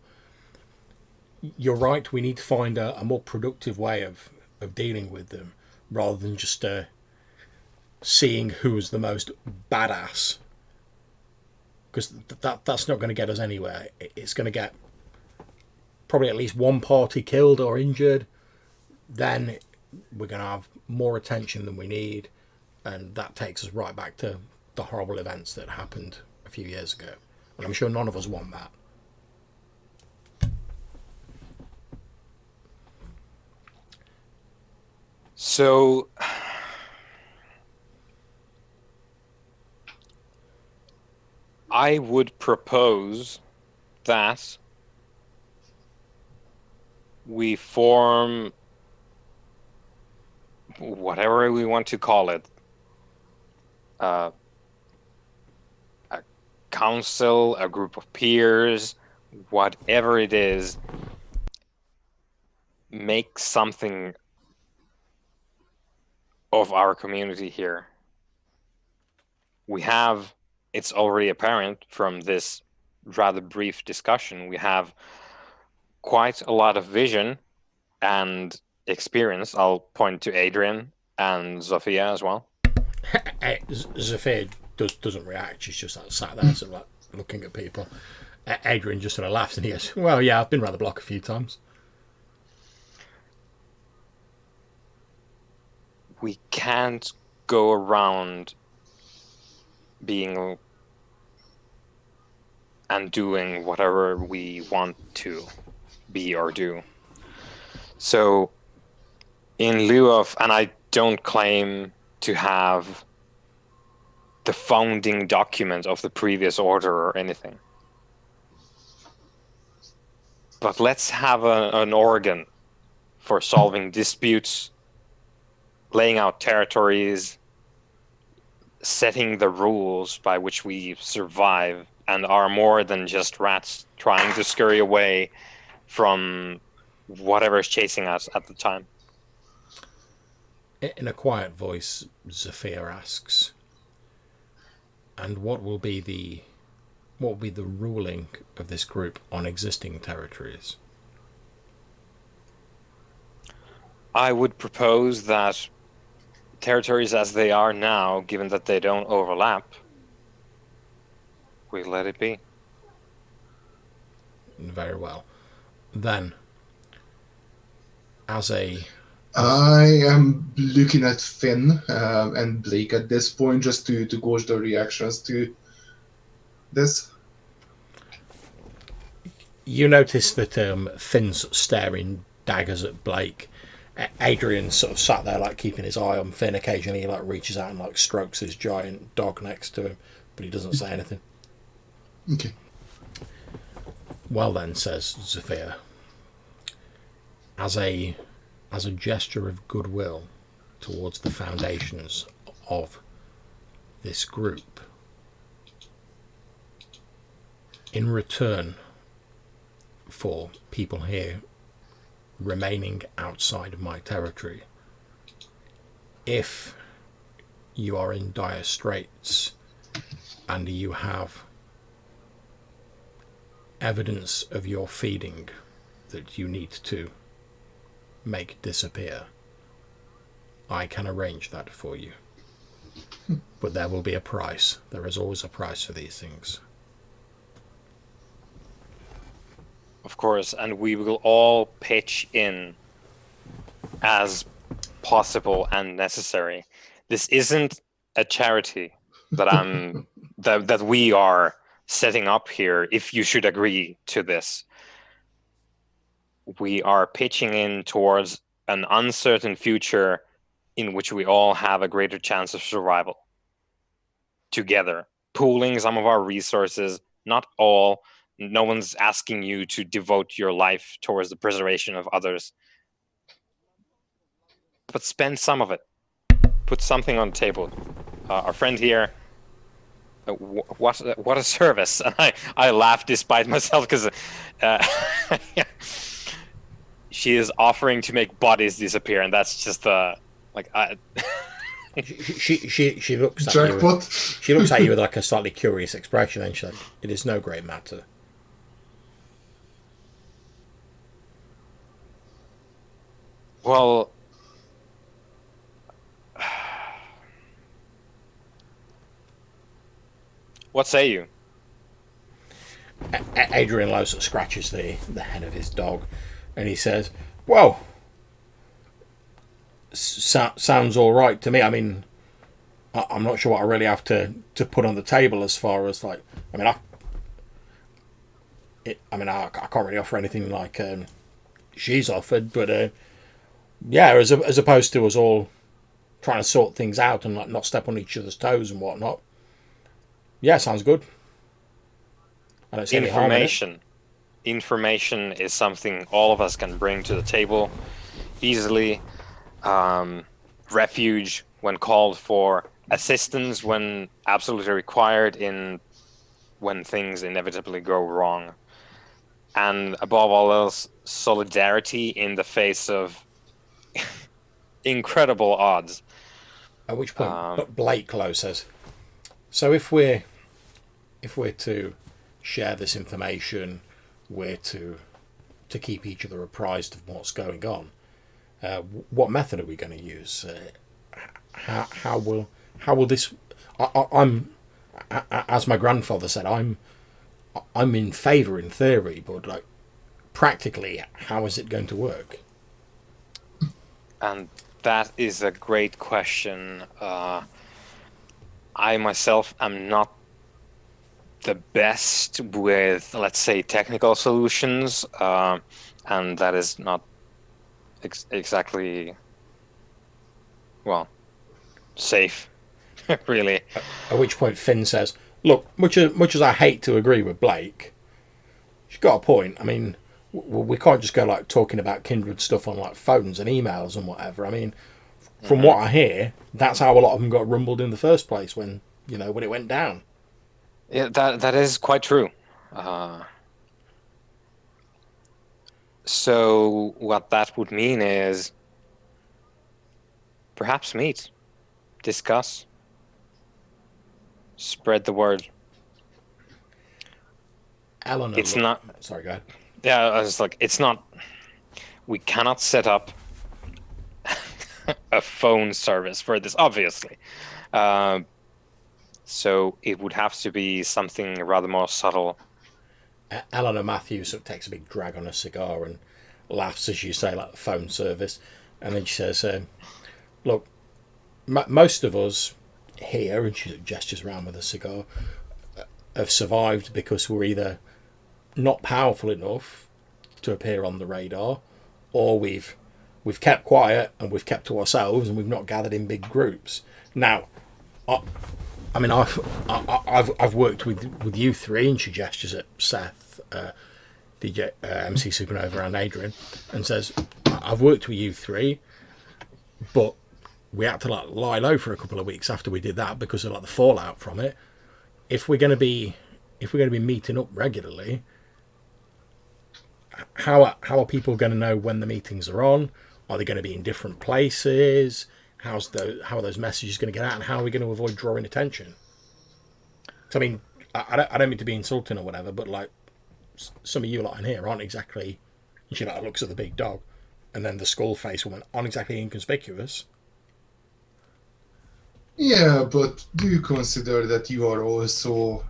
You're right, we need to find a more productive way of dealing with them, rather than just seeing who's the most badass, because that's not going to get us anywhere. It's going to get probably at least one party killed or injured, then we're going to have more attention than we need, and that takes us right back to the horrible events that happened a few years ago, and I'm sure none of us want that. So I would propose that we form whatever we want to call it, a council, a group of peers, whatever it is, make something of our community here. We have, it's already apparent from this rather brief discussion, we have quite a lot of vision and experience. I'll point to Adrian and Zofia as well. Zafir doesn't react. She's just like sat there, sort of like looking at people. Adrian just sort of laughs and he goes, well, yeah, I've been around the block a few times. We can't go around being and doing whatever we want to be or do. So in lieu of, and I don't claim to have the founding document of the previous order or anything. But let's have an organ for solving disputes, laying out territories, setting the rules by which we survive and are more than just rats trying to scurry away from whatever is chasing us at the time. In a quiet voice, Zafir asks, "And what will be the ruling of this group on existing territories?" I would propose that territories as they are now, given that they don't overlap, we let it be. Very well. Then, as a... I am looking at Finn and Blake at this point just to gauge their reactions to this. You notice that Finn's staring daggers at Blake. Adrian sort of sat there, like, keeping his eye on Finn. Occasionally he, like, reaches out and, like, strokes his giant dog next to him, but he doesn't say anything. Okay. Well then, says Zafir, as a gesture of goodwill towards the foundations of this group, in return for people here remaining outside of my territory, if you are in dire straits and you have evidence of your feeding that you need to make disappear, I can arrange that for you. But there will be a price. There is always a price for these things. Of course, and we will all pitch in as possible and necessary. This isn't a charity that I'm that we are setting up here, if you should agree to this. We are pitching in towards an uncertain future in which we all have a greater chance of survival. Together, pooling some of our resources, not all. No one's asking you to devote your life towards the preservation of others. But spend some of it. Put something on the table. Our friend here, what a service. And I laugh despite myself because she is offering to make bodies disappear, and that's just She looks at Jackpot. you. She looks at you with, like, a slightly curious expression, and she's like, "It is no great matter." Well, what say you? Adrian Lowe scratches the head of his dog, and he says, "Well, sounds all right to me. I mean, I'm not sure what I really have to put on the table as far as, like, I mean, I can't really offer anything like she's offered, but yeah, as opposed to us all trying to sort things out and, like, not step on each other's toes and whatnot. Yeah, sounds good. I don't see any harm in it. Information is something all of us can bring to the table easily. Refuge when called for, assistance when absolutely required when things inevitably go wrong, and above all else, solidarity in the face of incredible odds. At which point, Blake Lowe says, "So if we're to share this information, we're to keep each other apprised of what's going on. What method are we going to use? How will this? I'm, as my grandfather said, I'm in favour in theory, but, like, practically, how is it going to work?" And that is a great question. I myself am not the best with, let's say, technical solutions, and that is not exactly well, safe, really. At which point Finn says, "Look, much as I hate to agree with Blake, she's got a point. I mean, we can't just go like talking about kindred stuff on like phones and emails and whatever. I mean, from what I hear, that's how a lot of them got rumbled in the first place when it went down." Yeah, that is quite true. So what that would mean is perhaps meet, discuss, spread the word. Eleanor, It's not. Sorry, go ahead. Yeah, I was like, it's not. We cannot set up a phone service for this, obviously. So it would have to be something rather more subtle. Eleanor Matthews sort of takes a big drag on a cigar and laughs as you say, like the phone service, and then she says, "Look, most of us here," and she gestures around with a cigar, "have survived because we're either not powerful enough to appear on the radar, or we've kept quiet and we've kept to ourselves and we've not gathered in big groups. Now, I mean, I've worked with you three," and she gestures at Seth, DJ, MC Supernova, and Adrian, and says, "I've worked with you three, but we had to like lie low for a couple of weeks after we did that because of like the fallout from it. If we're going to be meeting up regularly, how are people going to know when the meetings are on? Are they going to be in different places? How are those messages going to get out, and how are we going to avoid drawing attention?" So, I mean, I don't mean to be insulting or whatever, but like some of you lot in here aren't exactly. And she like looks at the big dog, and then the skull face woman aren't exactly inconspicuous. Yeah, but do you consider that you are also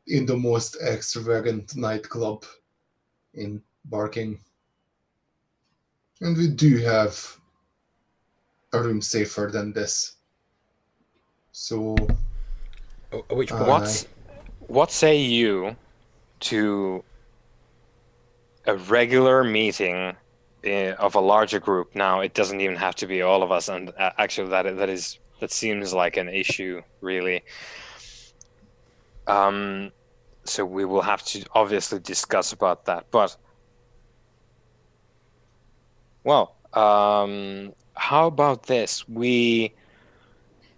in the most extravagant nightclub in Barking? And we do have a room safer than this. So, At which point, what say you to a regular meeting of a larger group? Now, it doesn't even have to be all of us, and actually, that seems like an issue, really. So we will have to obviously discuss about that. But, well, how about this? We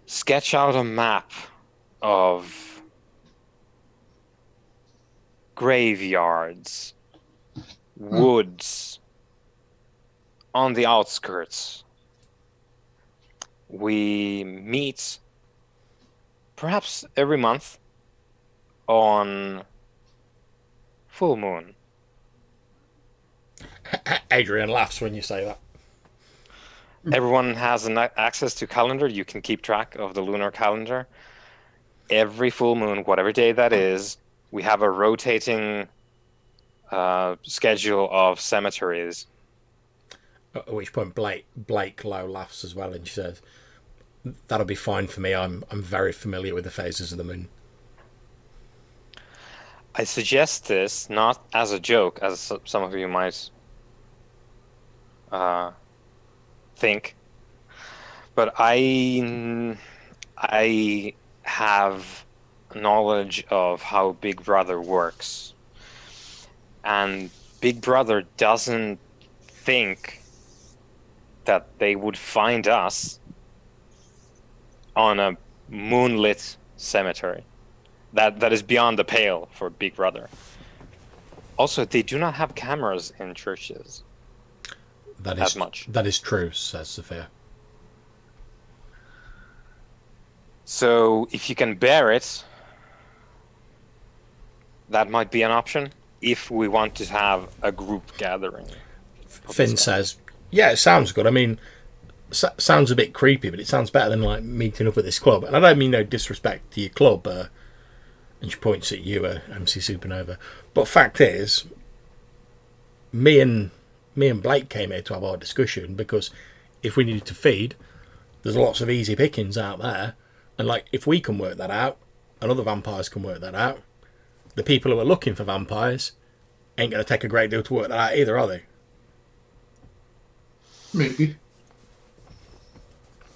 sketch out a map of graveyards, woods, on the outskirts. We meet perhaps every month on full moon. Adrian laughs when you say that. Everyone has access to calendar. You can keep track of the lunar calendar. Every full moon, whatever day that is, we have a rotating schedule of cemeteries. At which point Blake low laughs as well, and she says, "That'll be fine for me. I'm very familiar with the phases of the moon." I suggest this not as a joke, as some of you might think, but I have knowledge of how Big Brother works, and Big Brother doesn't think that they would find us on a moonlit cemetery. That is beyond the pale for Big Brother. Also, they do not have cameras in churches. As much. That is true, says Sophia. So if you can bear it, that might be an option if we want to have a group gathering. Finn says, "Yeah, it sounds good. I mean, sounds a bit creepy, but it sounds better than like meeting up at this club." And I don't mean no disrespect to your club, and she points at you, MC Supernova. But fact is, me and Blake came here to have our discussion because if we needed to feed, there's lots of easy pickings out there. And like, if we can work that out, and other vampires can work that out, the people who are looking for vampires ain't going to take a great deal to work that out either, are they? maybe.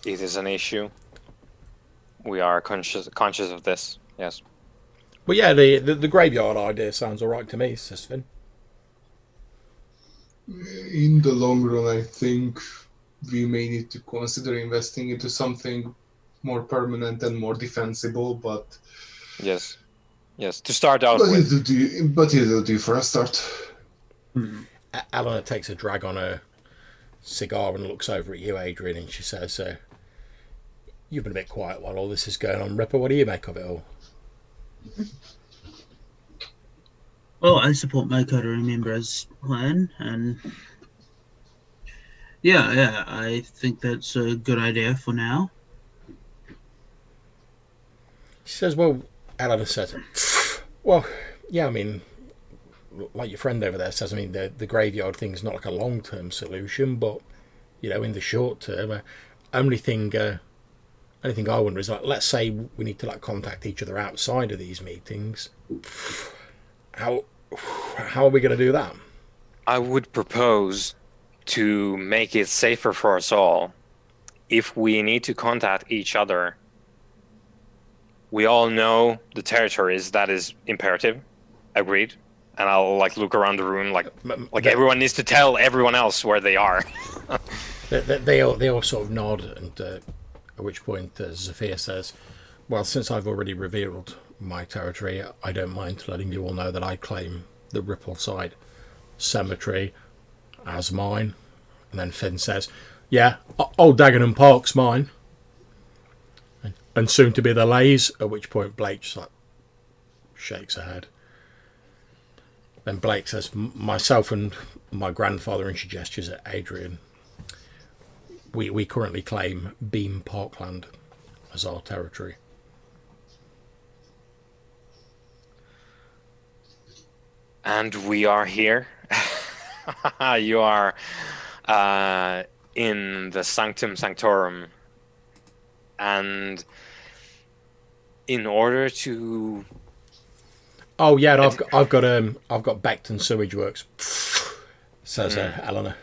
it is an issue. We are conscious of this. Yes. But yeah, the graveyard idea sounds all right to me, says Finn. In the long run, I think we may need to consider investing into something more permanent and more defensible, but Yes. To start out with. It'll do for a start. Eleanor takes a drag on her cigar and looks over at you, Adrian, and she says, "You've been a bit quiet while all this is going on, Ripper. What do you make of it all?" Well, I support Mako to remember his plan, and yeah, I think that's a good idea for now. She says, "Well," Eleanor says, "Well, yeah, I mean, like your friend over there says, I mean, the graveyard thing is not like a long-term solution, but, you know, in the short term, only thing I wonder is, like, let's say we need to, like, contact each other outside of these meetings. How are we going to do that?" I would propose to make it safer for us all. If we need to contact each other, we all know the territories. That is imperative. Agreed. And I'll like look around the room like everyone needs to tell everyone else where they are. they all sort of nod, and at which point Zafir says, "Well, since I've already revealed my territory, I don't mind letting you all know that I claim the Rippleside Cemetery as mine." And then Finn says, "Yeah, old Dagenham Park's mine, and soon to be the Lays." At which point Blake just like shakes her head. Then Blake says, "Myself and my grandfather," and she gestures at Adrian, we currently claim Beam Parkland as our territory." And we are here. You are in the Sanctum Sanctorum. And in order to... "Oh yeah, I've got Beckton Sewage Works," says Eleanor.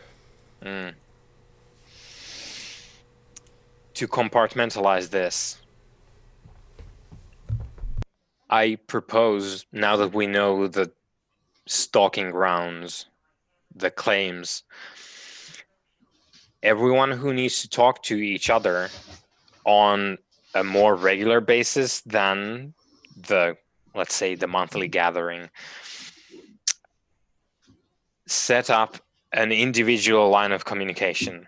To compartmentalize this, I propose, now that we know the stalking grounds, the claims, everyone who needs to talk to each other on a more regular basis than the, let's say, the monthly gathering, set up an individual line of communication.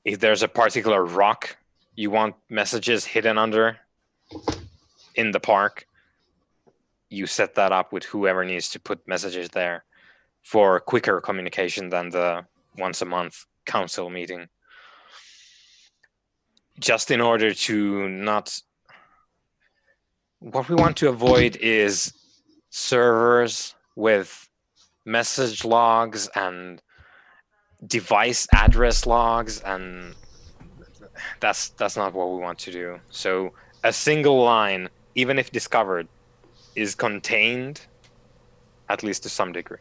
If there's a particular rock you want messages hidden under in the park, you set that up with whoever needs to put messages there for quicker communication than the once a month council meeting. Just in order to not... What we want to avoid is servers with message logs and device address logs, and that's not what we want to do. So a single line, even if discovered, is contained, at least to some degree.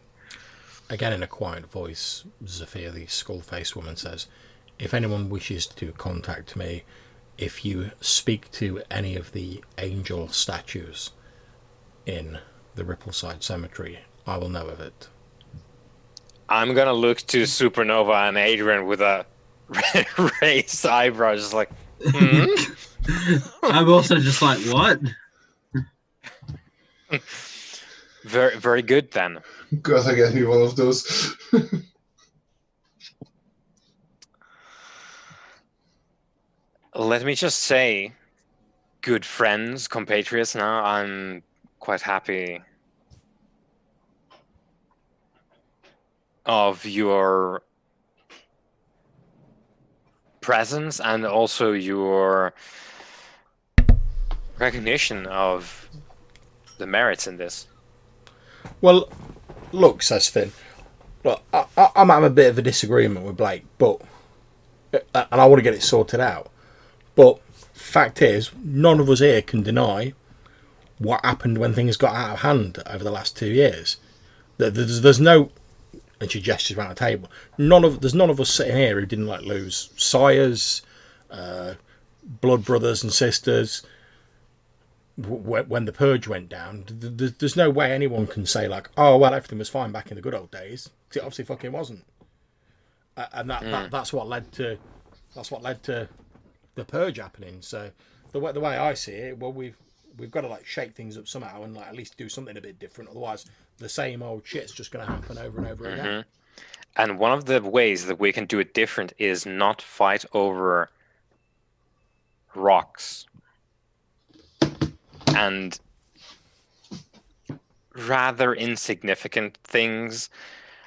Again, in a quiet voice, Zafir, the skull-faced woman, says, "If anyone wishes to contact me, if you speak to any of the angel statues in the Rippleside Cemetery, I will know of it." I'm gonna look to Supernova and Adrian with a raised eyebrow, just like, I'm also just like, what? Very, very good then. Gotta get me one of those. Let me just say, good friends, compatriots now, I'm quite happy of your presence and also your recognition of the merits in this. "Well, look," says Finn, "look, I'm having a bit of a disagreement with Blake, but and I want to get it sorted out. But fact is, none of us here can deny what happened when things got out of hand over the last 2 years. There's no," and she gestures around the table, there's none of us sitting here who didn't like lose sires, blood brothers and sisters. When the purge went down, there's no way anyone can say like, oh well, everything was fine back in the good old days. Because it obviously fucking wasn't. And that's what led to the purge happening. So the way I see it, well, we've got to like shake things up somehow and like at least do something a bit different. Otherwise, the same old shit's just going to happen over and over again. And one of the ways that we can do it different is not fight over rocks and rather insignificant things.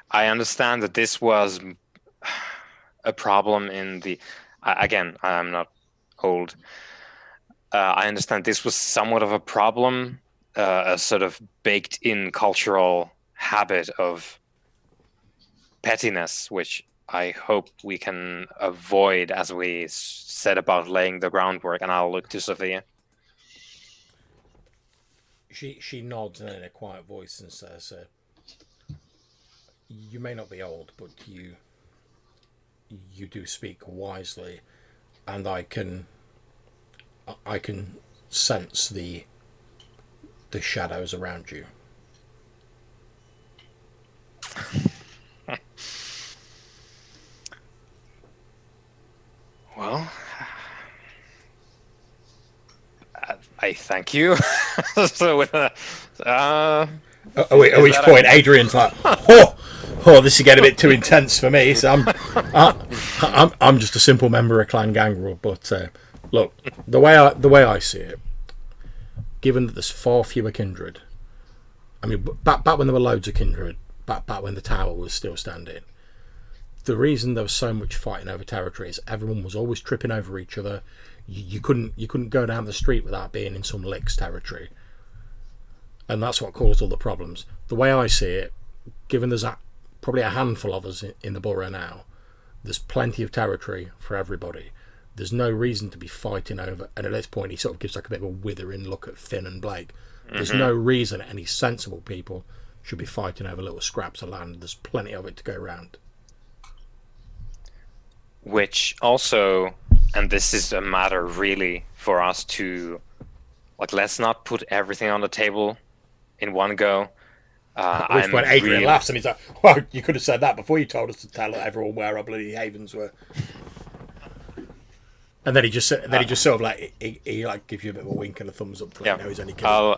I understand that this was a problem in the... Again, I'm not old. I understand this was somewhat of a problem, a sort of baked-in cultural habit of pettiness, which I hope we can avoid as we set about laying the groundwork. And I'll look to Sophia. She nods in a quiet voice and says, "You may not be old, but you do speak wisely, and I can sense the shadows around you." Well, I thank you. So, at which point Adrian's like, "Oh, this is getting a bit too intense for me." So I'm just a simple member of Clan Gangrel. But look, the way I see it, given that there's far fewer kindred, I mean, back when there were loads of kindred, back when the tower was still standing, the reason there was so much fighting over territory is everyone was always tripping over each other. You couldn't go down the street without being in some lick's territory, and that's what caused all the problems. The way I see it, given there's probably a handful of us in the borough now, there's plenty of territory for everybody. There's no reason to be fighting over. And at this point, he sort of gives like a bit of a withering look at Finn and Blake. There's no reason any sensible people should be fighting over little scraps of land. There's plenty of it to go around. which also, and this is a matter really for us to, like, let's not put everything on the table in one go. At which point Adrian laughs and he's like, "Well, you could have said that before you told us to tell everyone where our bloody havens were." And then he just sort of like he like gives you a bit of a wink and a thumbs up to let you know he's only kidding.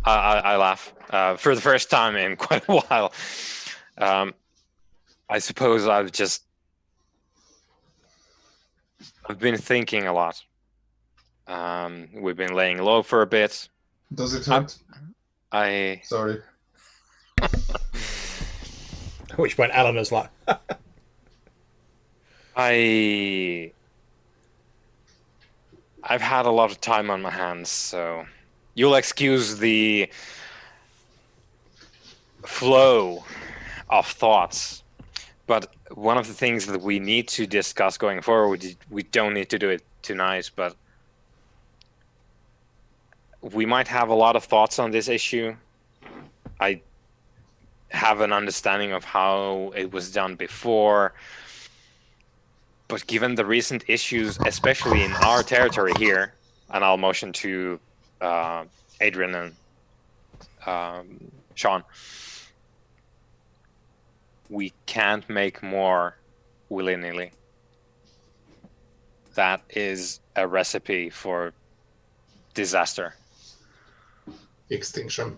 I laugh for the first time in quite a while. I suppose I've been thinking a lot. We've been laying low for a bit. Does it hurt? Sorry. At which point Eleanor's like, I've had a lot of time on my hands, so you'll excuse the flow of thoughts. But one of the things that we need to discuss going forward, we don't need to do it tonight, but we might have a lot of thoughts on this issue. I have an understanding of how it was done before, but given the recent issues, especially in our territory here, and I'll motion to Adrian and Sean, we can't make more willy-nilly. That is a recipe for disaster. Extinction.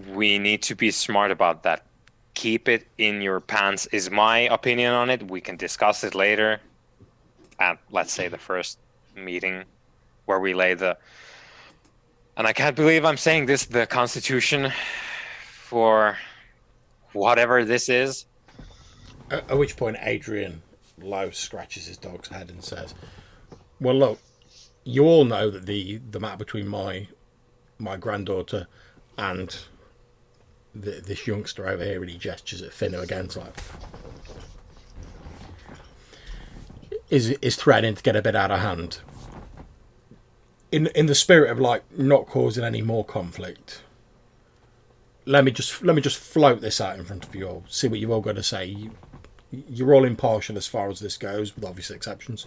We need to be smart about that. Keep it in your pants is my opinion on it. We can discuss it later at, let's say, the first meeting where we lay the... And I can't believe I'm saying this, the Constitution for whatever this is. At which point Adrian Lowe scratches his dog's head and says, "Well, look, you all know that the matter between my granddaughter and this youngster over here," and he gestures at Finno again, like, is threatening to get a bit out of hand. In the spirit of like not causing any more conflict, let me just float this out in front of you all. See what you've all got to say. You're all impartial as far as this goes, with obvious exceptions.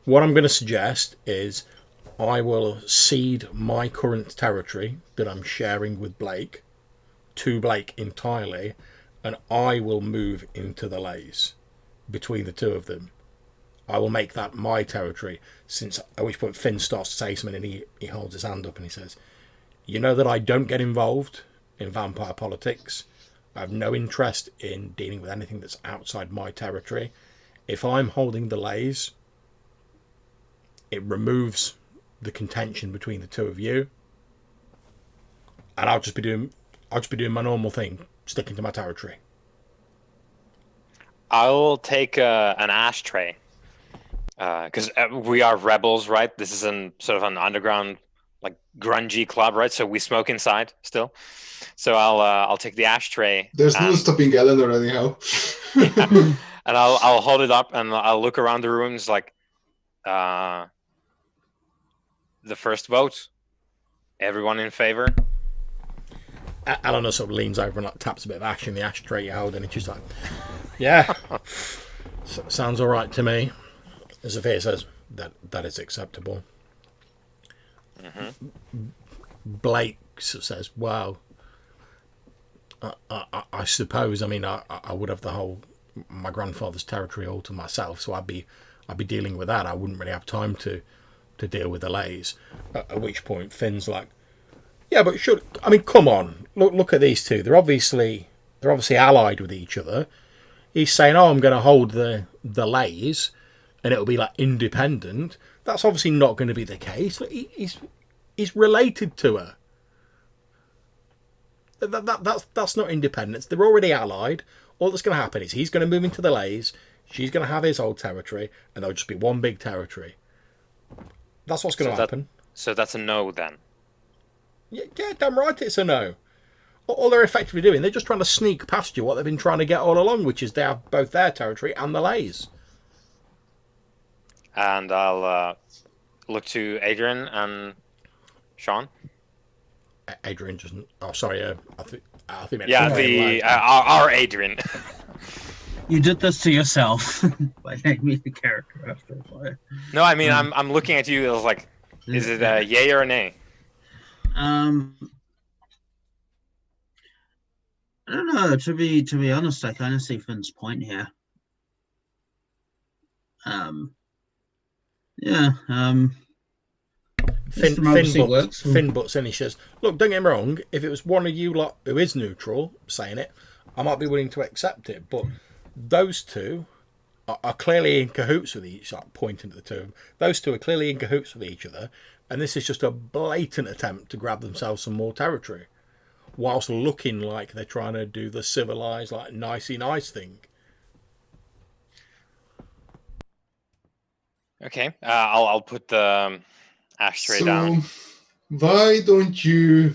What I'm going to suggest is I will cede my current territory that I'm sharing with Blake to Blake entirely, and I will move into the lays between the two of them. I will make that my territory, since at which point Finn starts to say something, and he holds his hand up and he says, you know that I don't get involved in vampire politics. I have no interest in dealing with anything that's outside my territory. If I'm holding the lays, it removes the contention between the two of you, and I'll just be doing my normal thing, sticking to my territory. I'll take an ashtray, because we are rebels, right? This is sort of an underground, like grungy club, right? So we smoke inside still. So I'll take the ashtray. There's no stopping Eleanor anyhow. Yeah, and I'll hold it up and I'll look around the rooms like, the first vote. Everyone in favor? Eleanor sort of leans over and like taps a bit of ash in the ashtray you hold, and she's like, yeah, sounds all right to me. Sophia says, that is acceptable. Mm-hmm. Blake says, well, I suppose, I mean, I would have my grandfather's territory all to myself, so I'd be dealing with that. I wouldn't really have time to deal with the lays. At which point Finn's like, yeah, but come on, look at these two. They're obviously allied with each other. He's saying, oh, I'm going to hold the lays, and it'll be like independent. That's obviously not going to be the case. He's related to her. That's not independence. They're already allied. All that's going to happen is he's going to move into the lays, she's going to have his old territory, and there'll just be one big territory. That's what's going to happen. So that's a no then? Yeah, damn right it's a no. All they're effectively doing, they're just trying to sneak past you what they've been trying to get all along, which is they have both their territory and the lays. And I'll look to Adrian and Sean. Adrian doesn't. Oh, sorry. I think. Yeah, our Adrian. You did this to yourself by naming the character after a fire. No, I mean I'm looking at you. I was like, is it a yay or a nay? I don't know. To be honest, I kind of see Finn's point here. Yeah. Finn butts in. He says, "Look, don't get me wrong. If it was one of you lot who is neutral saying it, I might be willing to accept it. But those two are clearly in cahoots with each other." Pointing at the two of them. Those two are clearly in cahoots with each other, and this is just a blatant attempt to grab themselves some more territory, whilst looking like they're trying to do the civilized, like nicey nice thing. Okay, I'll put the ashtray down. Why don't you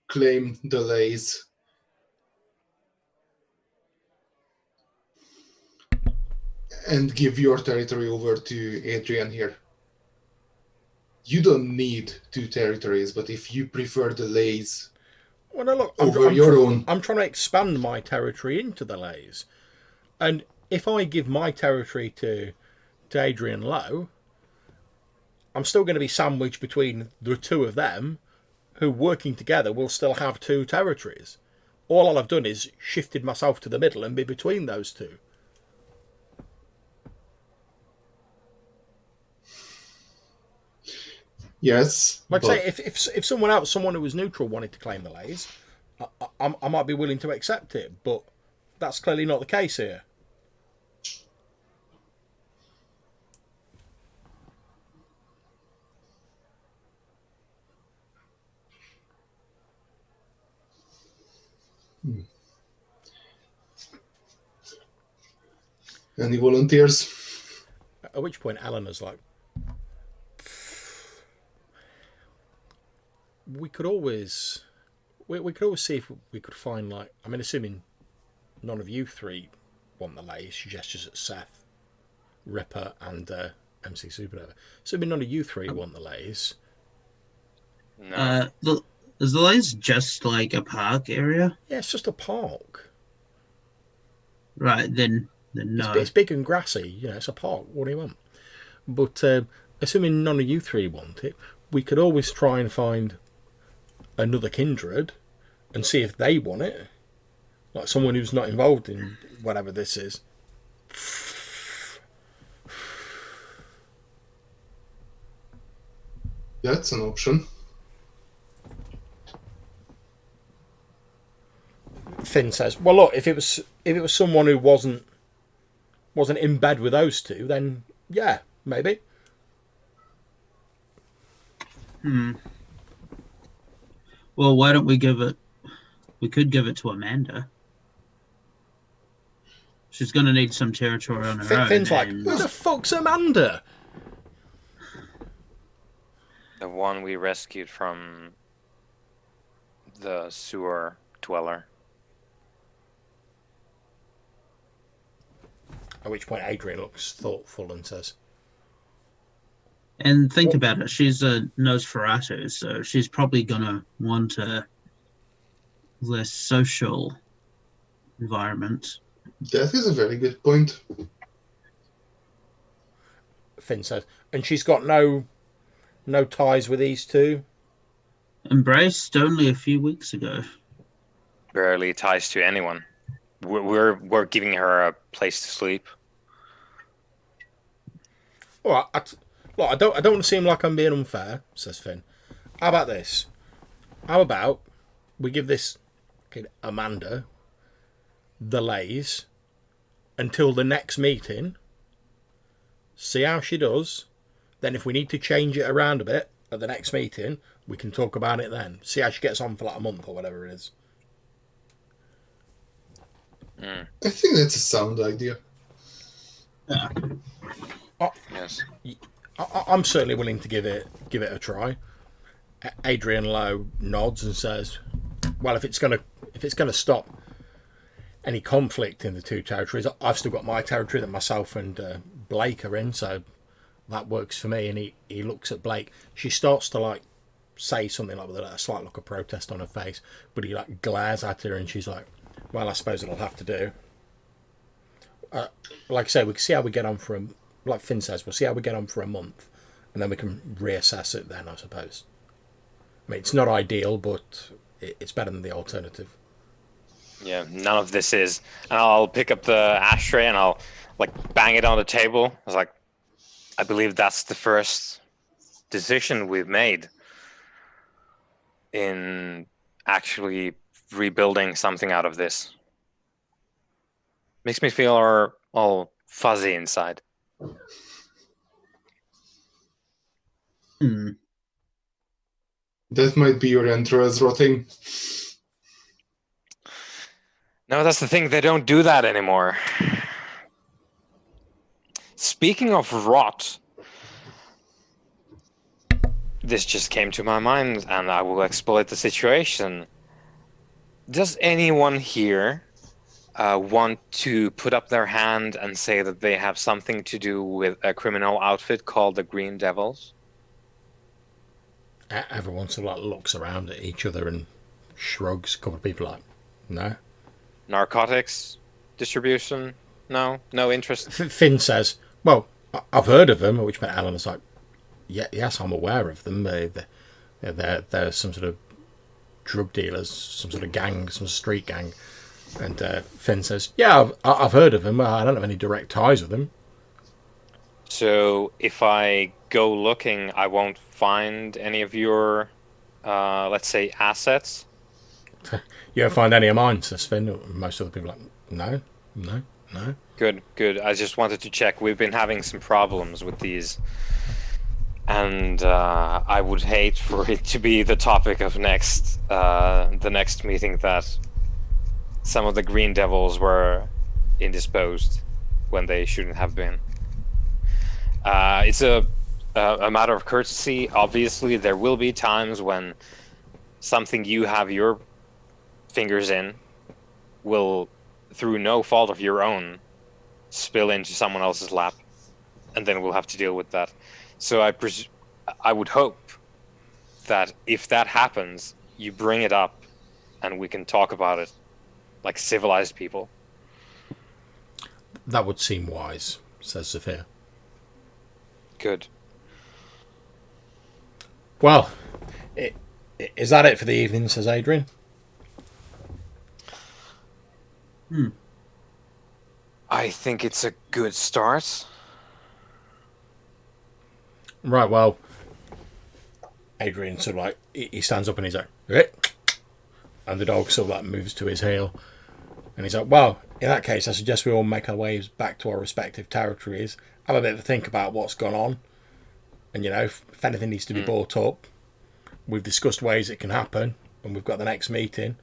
claim the lays? And give your territory over to Adrian here. You don't need 2 territories, but if you prefer the lays I'm trying to expand my territory into the lays. And if I give my territory to Adrian Lowe, I'm still going to be sandwiched between the two of them, who working together will still have 2 territories. All I've done is shifted myself to the middle and be between those two. Yes. Like I say, if someone who was neutral wanted to claim the lays, I might be willing to accept it, but that's clearly not the case here. Any volunteers? At which point Eleanor's like, we could always see if we could find, like, I mean, assuming none of you 3 want the lays, she gestures at Seth, Ripper, and MC Supernova. Assuming none of you 3 want the lays. No. Is the lays just like a park area? Yeah, it's just a park. Right, then no. It's big and grassy, it's a park. What do you want? But assuming none of you three want it, we could always try and find another kindred and see if they want it. Like someone who's not involved in whatever this is. That's an option. Finn says, "Well, look, if it was someone who wasn't in bed with those two, then yeah, maybe." Well, why don't we give it? We could give it to Amanda. She's going to need some territory on her own. Finn's like, "Who the fuck's Amanda?" The one we rescued from the sewer dweller. At which point Adrian looks thoughtful and says, And think about it. She's a Nosferatu, so she's probably going to want a less social environment. That is a very good point. Finn says, "And she's got no ties with these two?" Embraced only a few weeks ago. Barely ties to anyone. We're giving her a place to sleep. All right, look, I don't want to seem like I'm being unfair, says Finn. How about this? How about we give this kid Amanda the lays until the next meeting, see how she does, then if we need to change it around a bit at the next meeting, we can talk about it then. See how she gets on for like a month or whatever it is. I think that's a sound idea. Yeah. Yes. I'm certainly willing to give it a try. Adrian Lowe nods and says, "Well, if it's gonna stop any conflict in the two territories, I've still got my territory that myself and Blake are in, so that works for me." And he looks at Blake. She starts to like say something like with a slight look of protest on her face, but he like glares at her, and she's like, "Well, I suppose it'll have to do." Like I say, we can see how we get on for like Finn says, we'll see how we get on for a month, and then we can reassess it then, I suppose. I mean, it's not ideal, but it's better than the alternative. Yeah, none of this is. And I'll pick up the ashtray and I'll like bang it on the table. I was like, I believe that's the first decision we've made in actually rebuilding something out of this. Makes me feel all fuzzy inside. That might be your entrails rotting. No, that's the thing. They don't do that anymore. Speaking of rot, this just came to my mind, and I will exploit the situation. Does anyone here want to put up their hand and say that they have something to do with a criminal outfit called the Green Devils? Everyone sort of like looks around at each other and shrugs. A couple of people like, no. Narcotics distribution? No interest. Finn says, "Well, I've heard of them." At which point Alan is like, "Yeah, yes, I'm aware of them. They're some sort of drug dealers, some sort of gang, some street gang." And Finn says, "Yeah, I've heard of them. I don't have any direct ties with them." So if I go looking, I won't find any of your, let's say, assets? You don't find any of mine, says Finn. Most other people are like, no. Good. I just wanted to check. We've been having some problems with these. And I would hate for it to be the topic of the next meeting that some of the Green Devils were indisposed when they shouldn't have been. It's a matter of courtesy. Obviously, there will be times when something you have your fingers in will, through no fault of your own, spill into someone else's lap, and then we'll have to deal with that. So I would hope that if that happens, you bring it up, and we can talk about it like civilized people. That would seem wise, says Sophia. Good. Well, is that it for the evening? Says Adrian. I think it's a good start. Right. Well, Adrian sort of like he stands up and he's like, "Eh?" And the dog sort of like moves to his heel, and he's like, "Well, in that case, I suggest we all make our ways back to our respective territories, have a bit of a think about what's gone on, and if anything needs to be brought up, we've discussed ways it can happen, and we've got the next meeting.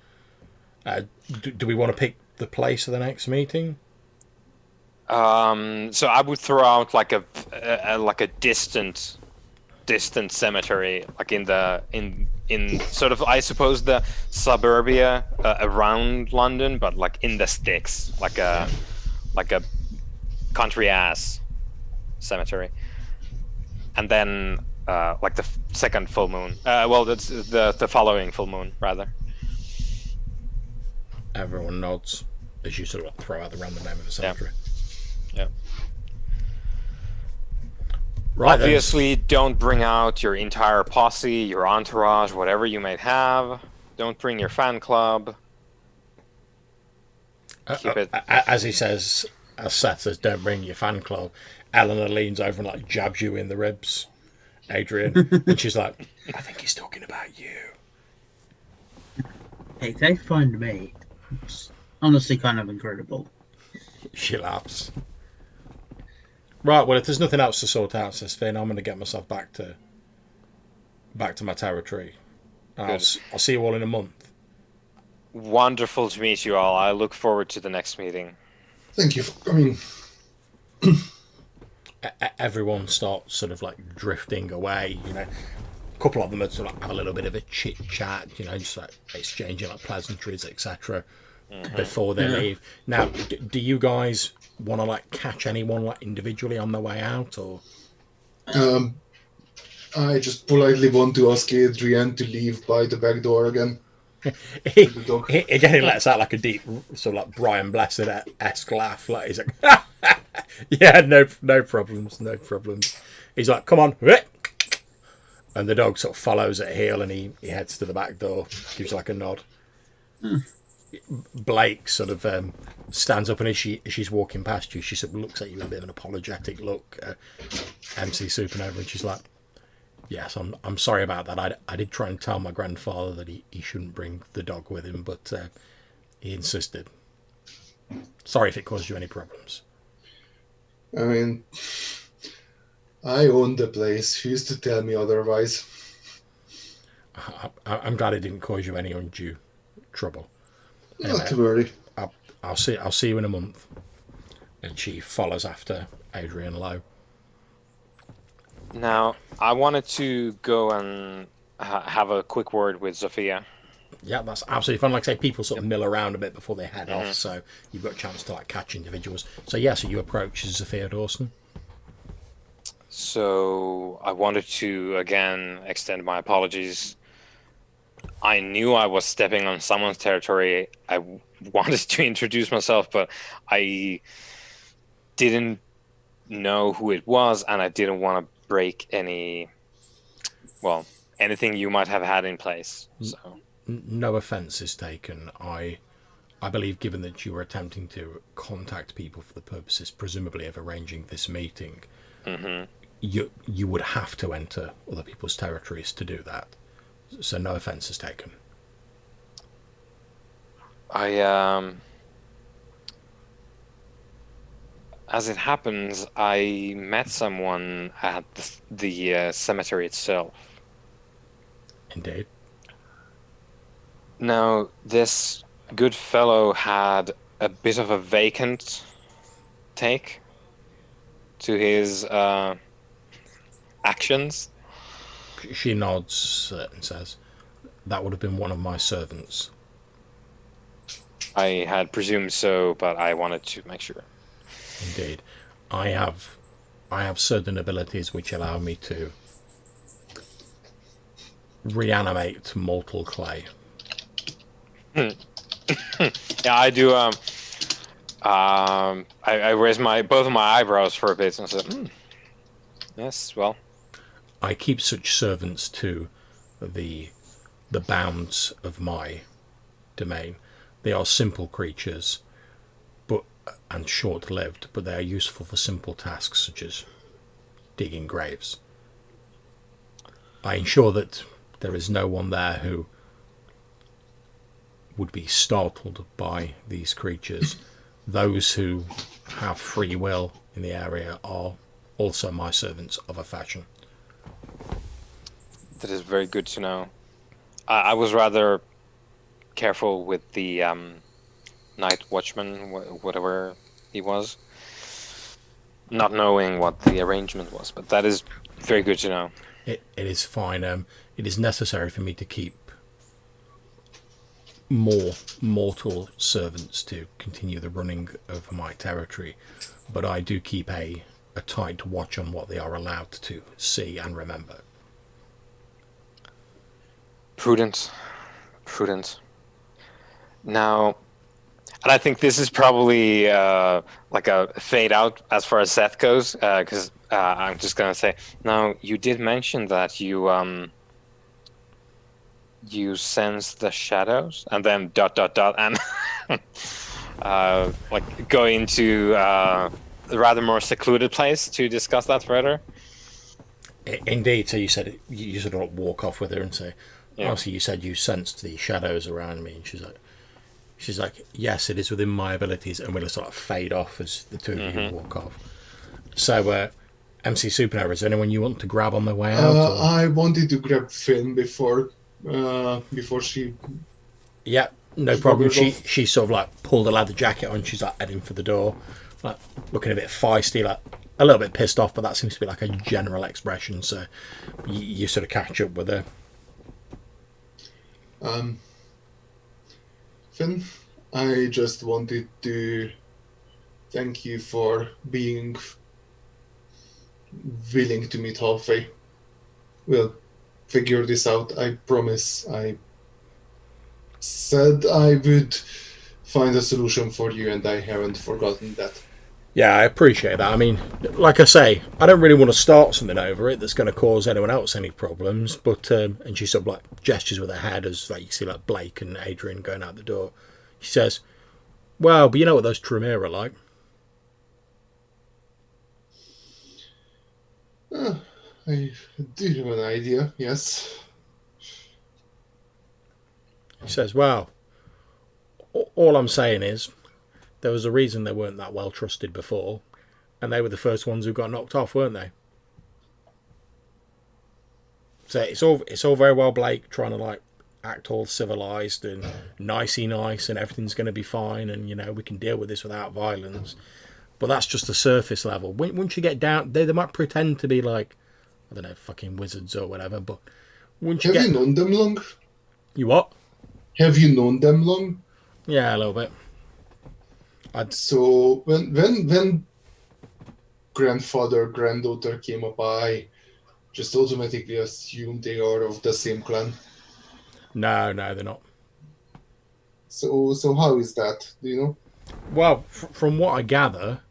Do we want to pick the place of the next meeting?" So I would throw out like a distant cemetery, like in sort of, I suppose, the suburbia around London, but like in the sticks, like a country ass cemetery. And then like the second full moon. Well, that's the following full moon rather. Everyone nods as you sort of throw out the random name of the cemetery. Yeah. Right. Obviously, don't bring out your entire posse, your entourage, whatever you might have. Don't bring your fan club. Keep it. As he says, as Seth says, don't bring your fan club. Eleanor leans over and like jabs you in the ribs, Adrian, and she's like, "I think he's talking about you." Hey, they find me. It's honestly kind of incredible. She laughs. Right, well, if there's nothing else to sort out, says Finn, I'm going to get myself back to my territory. I'll see you all in a month. Wonderful to meet you all. I look forward to the next meeting. Thank you. I mean, Everyone starts sort of like drifting away. A couple of them would sort of have a little bit of a chit chat. Just like exchanging like pleasantries, etc. Before they leave. Now, do you guys want to like catch anyone like individually on their way out, or? I just politely want to ask Adrian to leave by the back door again. He lets out like a deep sort of like Brian Blessed-esque laugh. Like he's like, yeah, no problems. He's like, come on, and the dog sort of follows at heel, and he heads to the back door, gives like a nod. Blake sort of stands up, and as she's walking past you, she sort of looks at you with a bit of an apologetic look, MC Supernova, and she's like, "Yes, I'm sorry about that. I did try and tell my grandfather that he shouldn't bring the dog with him, but he insisted. Sorry if it caused you any problems." I mean, I own the place. Who's to tell me otherwise? I'm glad it didn't cause you any undue trouble. Anyway, Not to worry. I'll see you in a month. And she follows after Adrian Lowe. Now, I wanted to go and have a quick word with Sophia. Yeah, that's absolutely fun. Like I say, people sort of mill around a bit before they head off, so you've got a chance to like catch individuals. So you approach Sophia Dawson. So I wanted to again extend my apologies. I knew I was stepping on someone's territory. I wanted to introduce myself, but I didn't know who it was, and I didn't want to break anything you might have had in place. So No offence is taken. I believe, given that you were attempting to contact people for the purposes, presumably, of arranging this meeting, you would have to enter other people's territories to do that. So no offence is taken. As it happens, I met someone at the cemetery itself. Indeed. Now, this good fellow had a bit of a vacant take to his actions. She nods and says, "That would have been one of my servants." I had presumed so, but I wanted to make sure. Indeed. I have certain abilities which allow me to reanimate mortal clay. Yeah, I do. I raised both of my eyebrows for a bit and said, Yes, well, I keep such servants to the bounds of my domain. They are simple creatures, but and short-lived, but they are useful for simple tasks such as digging graves. I ensure that there is no one there who would be startled by these creatures. Those who have free will in the area are also my servants of a fashion. that is very good to know. I was rather careful with the night watchman, whatever he was, not knowing what the arrangement was. But that is very good to know. It is fine. It is necessary for me to keep more mortal servants to continue the running of my territory, but I do keep a tight watch on what they are allowed to see and remember. Prudent. Now, and I think this is probably like a fade out as far as Seth goes, because I'm just gonna say, now you did mention that you sense the shadows, and then ... and like go into a rather more secluded place to discuss that further. Indeed. So you said you sort of walk off with her and say, Yeah. "Oh, so you said you sensed the shadows around me," and she's like, "Yes, it is within my abilities," and we'll sort of fade off as the two of you walk off. So, MC Supernova, is there anyone you want to grab on the way out? I wanted to grab Finn before she. Yeah, no problem. She sort of like pulled a leather jacket on. She's like heading for the door, like looking a bit feisty, like a little bit pissed off. But that seems to be like a general expression. So you sort of catch up with her. Finn, I just wanted to thank you for being willing to meet halfway. We'll figure this out. I promise. I said I would find a solution for you, and I haven't forgotten that. Yeah, I appreciate that. I mean, like I say, I don't really want to start something over it that's going to cause anyone else any problems. But and she sort of like gestures with her head as like you see like Blake and Adrian going out the door. She says, "Well, but you know what those Tremere are like." I do have an idea. Yes. She says, "Well, all I'm saying is there was a reason they weren't that well trusted before, and they were the first ones who got knocked off, weren't they?" So it's all very well Blake trying to like act all civilized and nicey nice and everything's going to be fine and we can deal with this without violence, but that's just the surface level. Once you get down, they might pretend to be like, I don't know, fucking wizards or whatever, but once you Have you known them long? You what? Have you known them long? Yeah, a little bit. So when grandfather, granddaughter came up, I just automatically assumed they are of the same clan. No, they're not. So how is that? Do you know? Well, from what I gather,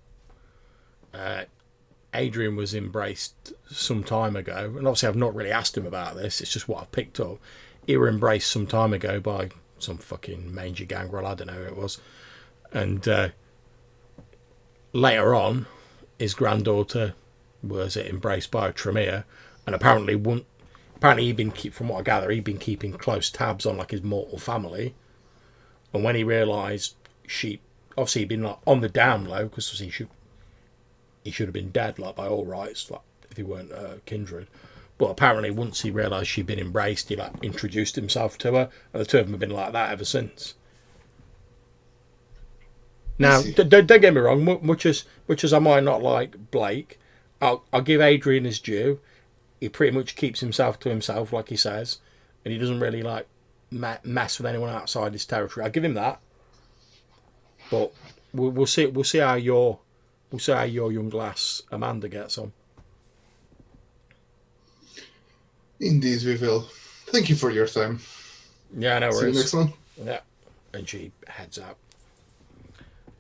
Adrian was embraced some time ago, and obviously I've not really asked him about this. It's just what I've picked up. He was embraced some time ago by some fucking mangy gangrel. I don't know who it was, and later on, his granddaughter was embraced by a Tremere, and apparently from what I gather, he'd been keeping close tabs on like his mortal family. And when he realised she obviously he'd been like on the down low, because he should have been dead like by all rights, like if he weren't kindred. But apparently once he realised she'd been embraced, he like introduced himself to her, and the two of them have been like that ever since. Now, don't get me wrong. Much as I might not like Blake, I'll give Adrian his due. He pretty much keeps himself to himself, like he says, and he doesn't really like mess with anyone outside his territory. I'll give him that. But we'll see how your young lass Amanda gets on. Indeed, we will. Thank you for your time. Yeah, no worries. See you next one. Yeah, and she heads out.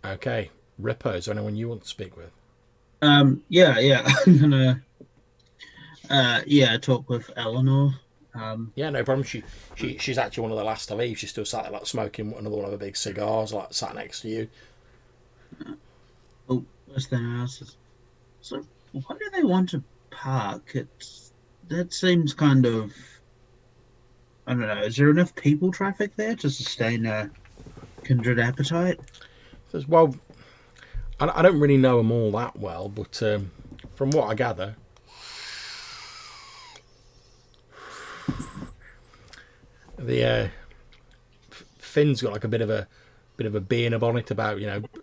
Okay, Ripper, is there anyone you want to speak with? Yeah. I'm gonna Yeah, I talked with Eleanor. Yeah, no problem. She's actually one of the last to leave. She's still sat there like smoking another one of the big cigars, like sat next to you. Oh, first thing I asked is, so why do they want to park? That seems kind of, I don't know. Is there enough people traffic there to sustain a kindred appetite? Says, well, I don't really know them all that well, but from what I gather, the Finn's got like a bit of a bee in a bonnet about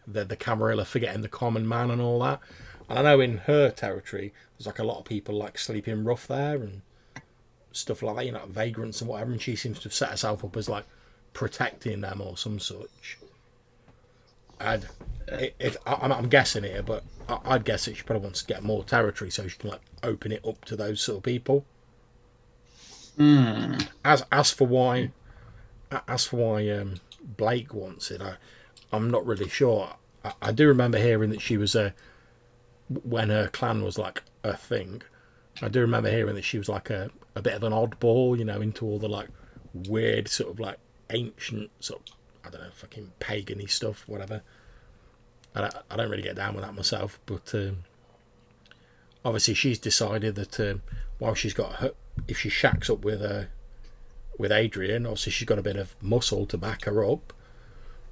the Camarilla forgetting the common man and all that. And I know in her territory there's like a lot of people like sleeping rough there and stuff like that, like vagrants and whatever. And she seems to have set herself up as like protecting them or some such. And if I'm guessing here, but I'd guess that she probably wants to get more territory so she can like open it up to those sort of people. Hmm. As for why Blake wants it, I'm not really sure. I do remember hearing that she was when her clan was like a thing. I do remember hearing that she was like a bit of an oddball, into all the like weird sort of like ancient sort of, I don't know, fucking pagan-y stuff, whatever. I don't really get down with that myself, but obviously she's decided that while she's got her, if she shacks up with Adrian, obviously she's got a bit of muscle to back her up.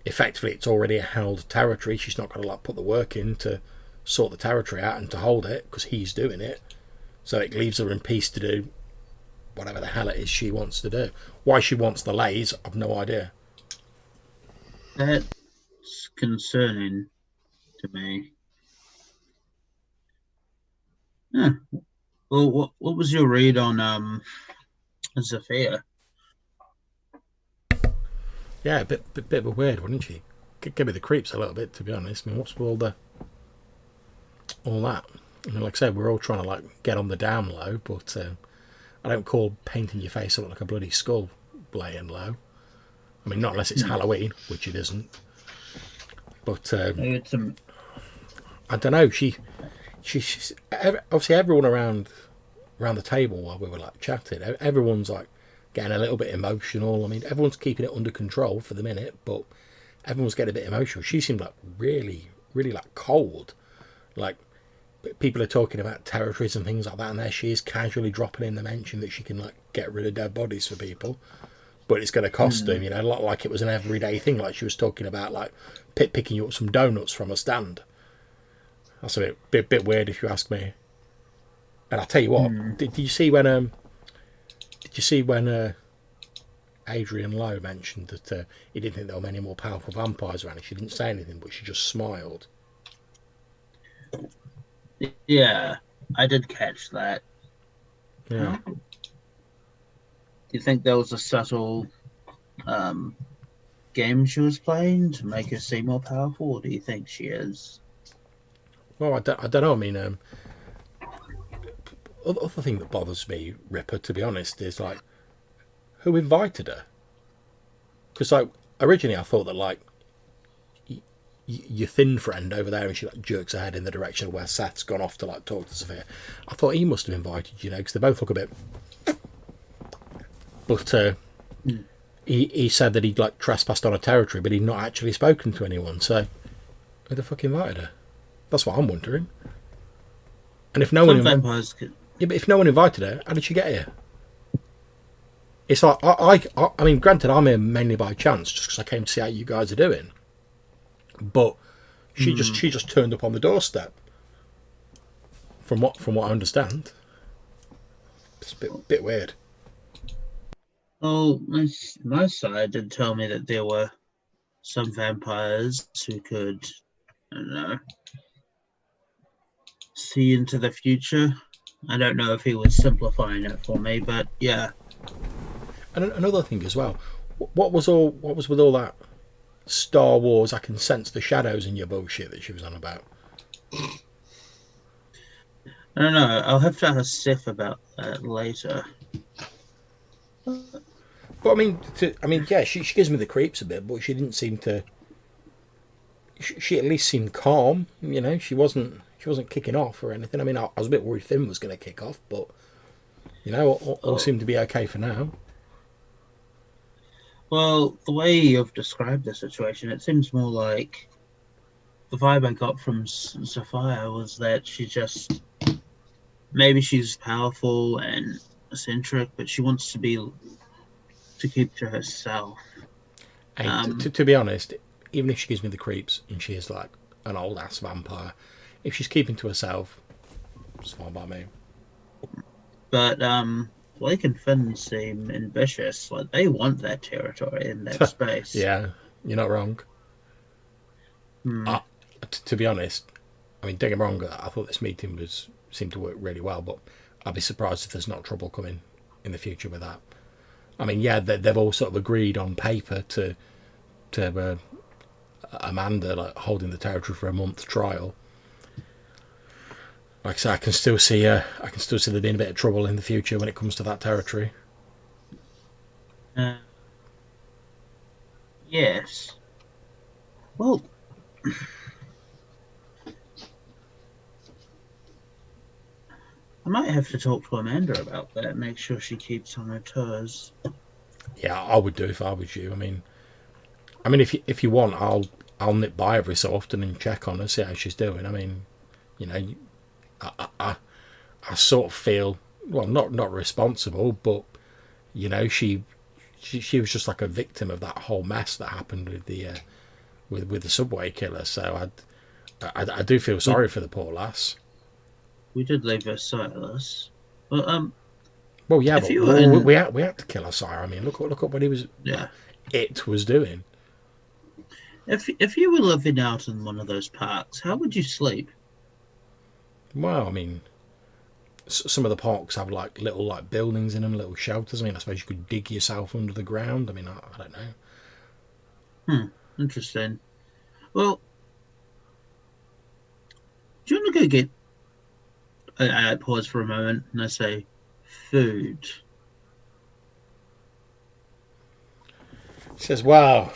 Effectively, it's already a held territory. She's not got to like put the work in to sort the territory out and to hold it because he's doing it. So it leaves her in peace to do whatever the hell it is she wants to do. Why she wants the lays, I've no idea. That's concerning to me. Yeah. Well, what was your read on Zafia? Yeah, a bit of a weird, wouldn't she? Give me the creeps a little bit, to be honest. I mean, what's with all that? I mean, like I said, we're all trying to like get on the down low, but I don't call painting your face up like a bloody skull laying low. I mean, not unless it's Halloween, which it isn't. But It's I don't know. She's obviously everyone around the table while we were like chatting. Everyone's like getting a little bit emotional. I mean, everyone's keeping it under control for the minute, but everyone's getting a bit emotional. She seemed like really, really like cold. Like people are talking about territories and things like that, and there she is casually dropping in the mention that she can like get rid of dead bodies for people, but it's going to cost them. A lot like it was an everyday thing. Like she was talking about like picking you up some donuts from a stand. That's a bit weird if you ask me. And I tell you what, did you see when Adrian Lowe mentioned that he didn't think there were many more powerful vampires around? She didn't say anything, but she just smiled. Yeah, I did catch that. Yeah. Do you think there was a subtle game she was playing to make her seem more powerful, or do you think she is? Well, I don't know. I mean, other thing that bothers me, Ripper, to be honest, is like who invited her? Because like originally I thought that like your thin friend over there, and she like jerks her head in the direction of where Seth's gone off to like talk to Sophia. I thought he must have invited you, because they both look a bit. But he said that he'd like trespassed on a territory, but he'd not actually spoken to anyone. So who the fuck invited her? That's what I'm wondering. And if no one vampires could. Yeah, but if no one invited her, how did she get here? It's like I mean, granted, I'm here mainly by chance, just because I came to see how you guys are doing. But she just turned up on the doorstep. From what I understand, it's a bit weird. Oh, my side did tell me that there were some vampires who could, I don't know, see into the future. I don't know if he was simplifying it for me, but yeah. And another thing as well, what was with all that Star Wars? I can sense the shadows in your bullshit that she was on about. I don't know. I'll have to ask Seth about that later. But I mean, yeah, she gives me the creeps a bit, but she didn't seem to. She at least seemed calm, She wasn't kicking off or anything. I mean, I was a bit worried Finn was going to kick off, but You know, all Oh. seem to be okay for now. Well, the way you've described the situation, it seems more like the vibe I got from Sophia was that she just maybe she's powerful and eccentric, but she wants to keep to herself. Hey, Um, to be honest, even if she gives me the creeps and she is like an old ass vampire, if she's keeping to herself, it's fine by me. but Blake and Finn seem ambitious. Like they want that territory and that space. Yeah, you're not wrong. Hmm. I, to be honest, I mean, don't get me wrong, I thought this meeting seemed to work really well, but I'd be surprised if there's not trouble coming in the future with that. I mean, yeah, they've all sort of agreed on paper to Amanda like holding the territory for a month trial. Like I say, I can still see there being a bit of trouble in the future when it comes to that territory. Uh, yes. Well, I might have to talk to Amanda about that. Make sure she keeps on her toes. Yeah, I would do if I was you. I mean, if you want, I'll nip by every so often and check on her, see how she's doing. I mean, you know, I sort of feel well, not responsible, but you know, she was just like a victim of that whole mess that happened with the with the subway killer. So I do feel We sorry for the poor lass. we did leave her sightless. Well, Well, yeah, if but you were in, we had to kill her sire. I mean, look at what he was yeah, it was doing. if you were living out in one of those parks, how would you sleep? Well, I mean, some of the parks have like little like buildings in them, little shelters. I mean, I suppose you could dig yourself under the ground. I mean, I don't know. Hmm, interesting. Well, do you want to go get? I pause for a moment and I say, food. She says, "Wow,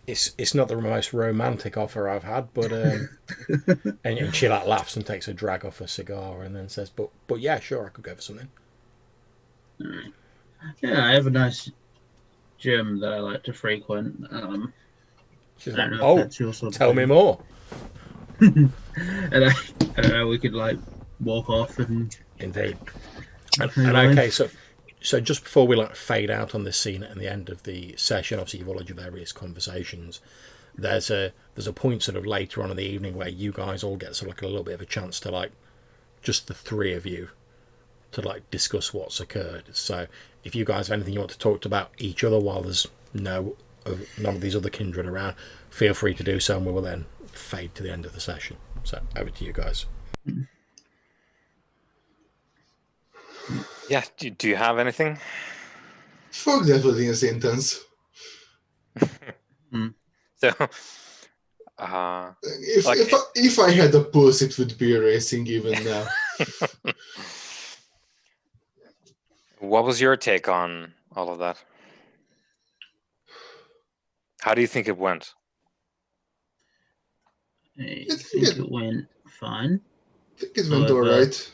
it's not the most romantic offer I've had, but and she like laughs and takes a drag off a cigar and then says, but yeah, sure, I could go for something." Yeah, I have a nice gym that I like to frequent. She's I like, don't know if "Oh, that's your sort of tell me thing. more." And I don't know, we could like walk off and Indeed. definitely And fine. okay, so just before we like fade out on this scene at the end of the session, obviously you've all had your various conversations. There's a point sort of later on in the evening where you guys all get sort of like a little bit of a chance to like just the three of you to like discuss what's occurred. So if you guys have anything you want to talk about each other while there's none of these other kindred around, feel free to do so, and we will then fade to the end of the session. So over to you guys. Yeah. Do you have anything? Fuck, that was in a sentence. So, uh, If like, if I had a pulse, it would be racing even now. what was your take on all of that? How do you think it went? I I think it went fine. think it went However, alright.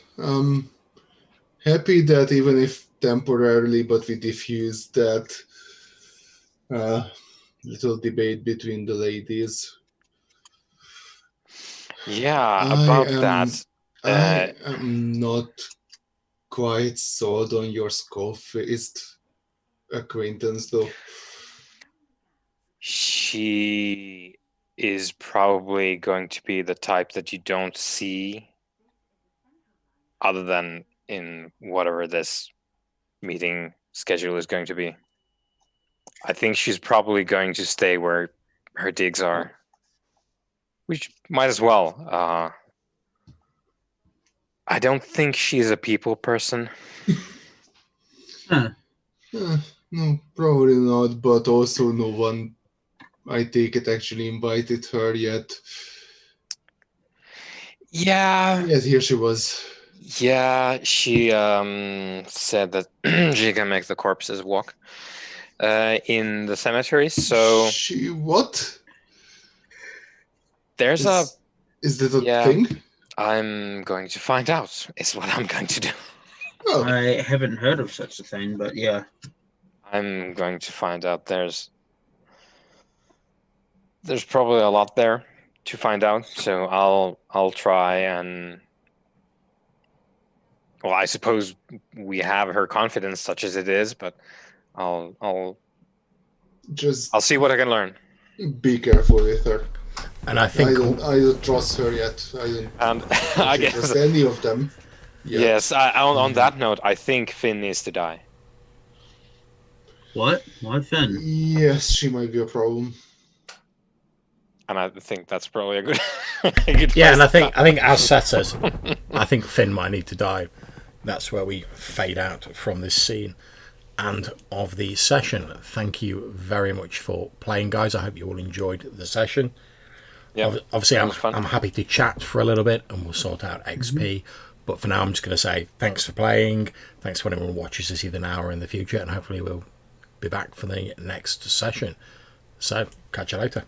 Happy that even if temporarily, but we diffused that little debate between the ladies. Yeah, I about am that. I am not quite sold on your skull-faced acquaintance, though. She is probably going to be the type that you don't see other than in whatever this meeting schedule is going to be. I think she's probably going to stay where her digs are. Which might as well. I don't think she's a people person. huh, No, probably not, but also no one, I take it, actually invited her yet. Yeah. Yes, here she was. Yeah, she said that she can make the corpses walk in the cemetery. So She what? there's a Is that a yeah. thing? I'm going to find out. Is what I'm going to do. Oh, I haven't heard of such a thing, but yeah. I'm going to find out. There's probably a lot there to find out. So I'll try and. Well, I suppose we have her confidence, such as it is, but I'll just see what I can learn. be careful with her. And I think I don't trust her yet. I don't And I I guess trust any of them. Yeah. yes. On that note, I think Finn needs to die. What? Why Finn? Yes, she might be a problem. And I think that's probably a good, a good yeah, place and I to think stop. I think as setters, I think Finn might need to die. That's where we fade out from this scene and of the session. Thank you very much for playing, guys. I hope you all enjoyed the session. Yeah, Obviously, that was fun. I'm happy to chat for a little bit and we'll sort out XP. But for now, I'm just going to say thanks for playing. Thanks for anyone who watches this either now or in the future. And hopefully we'll be back for the next session. So, catch you later.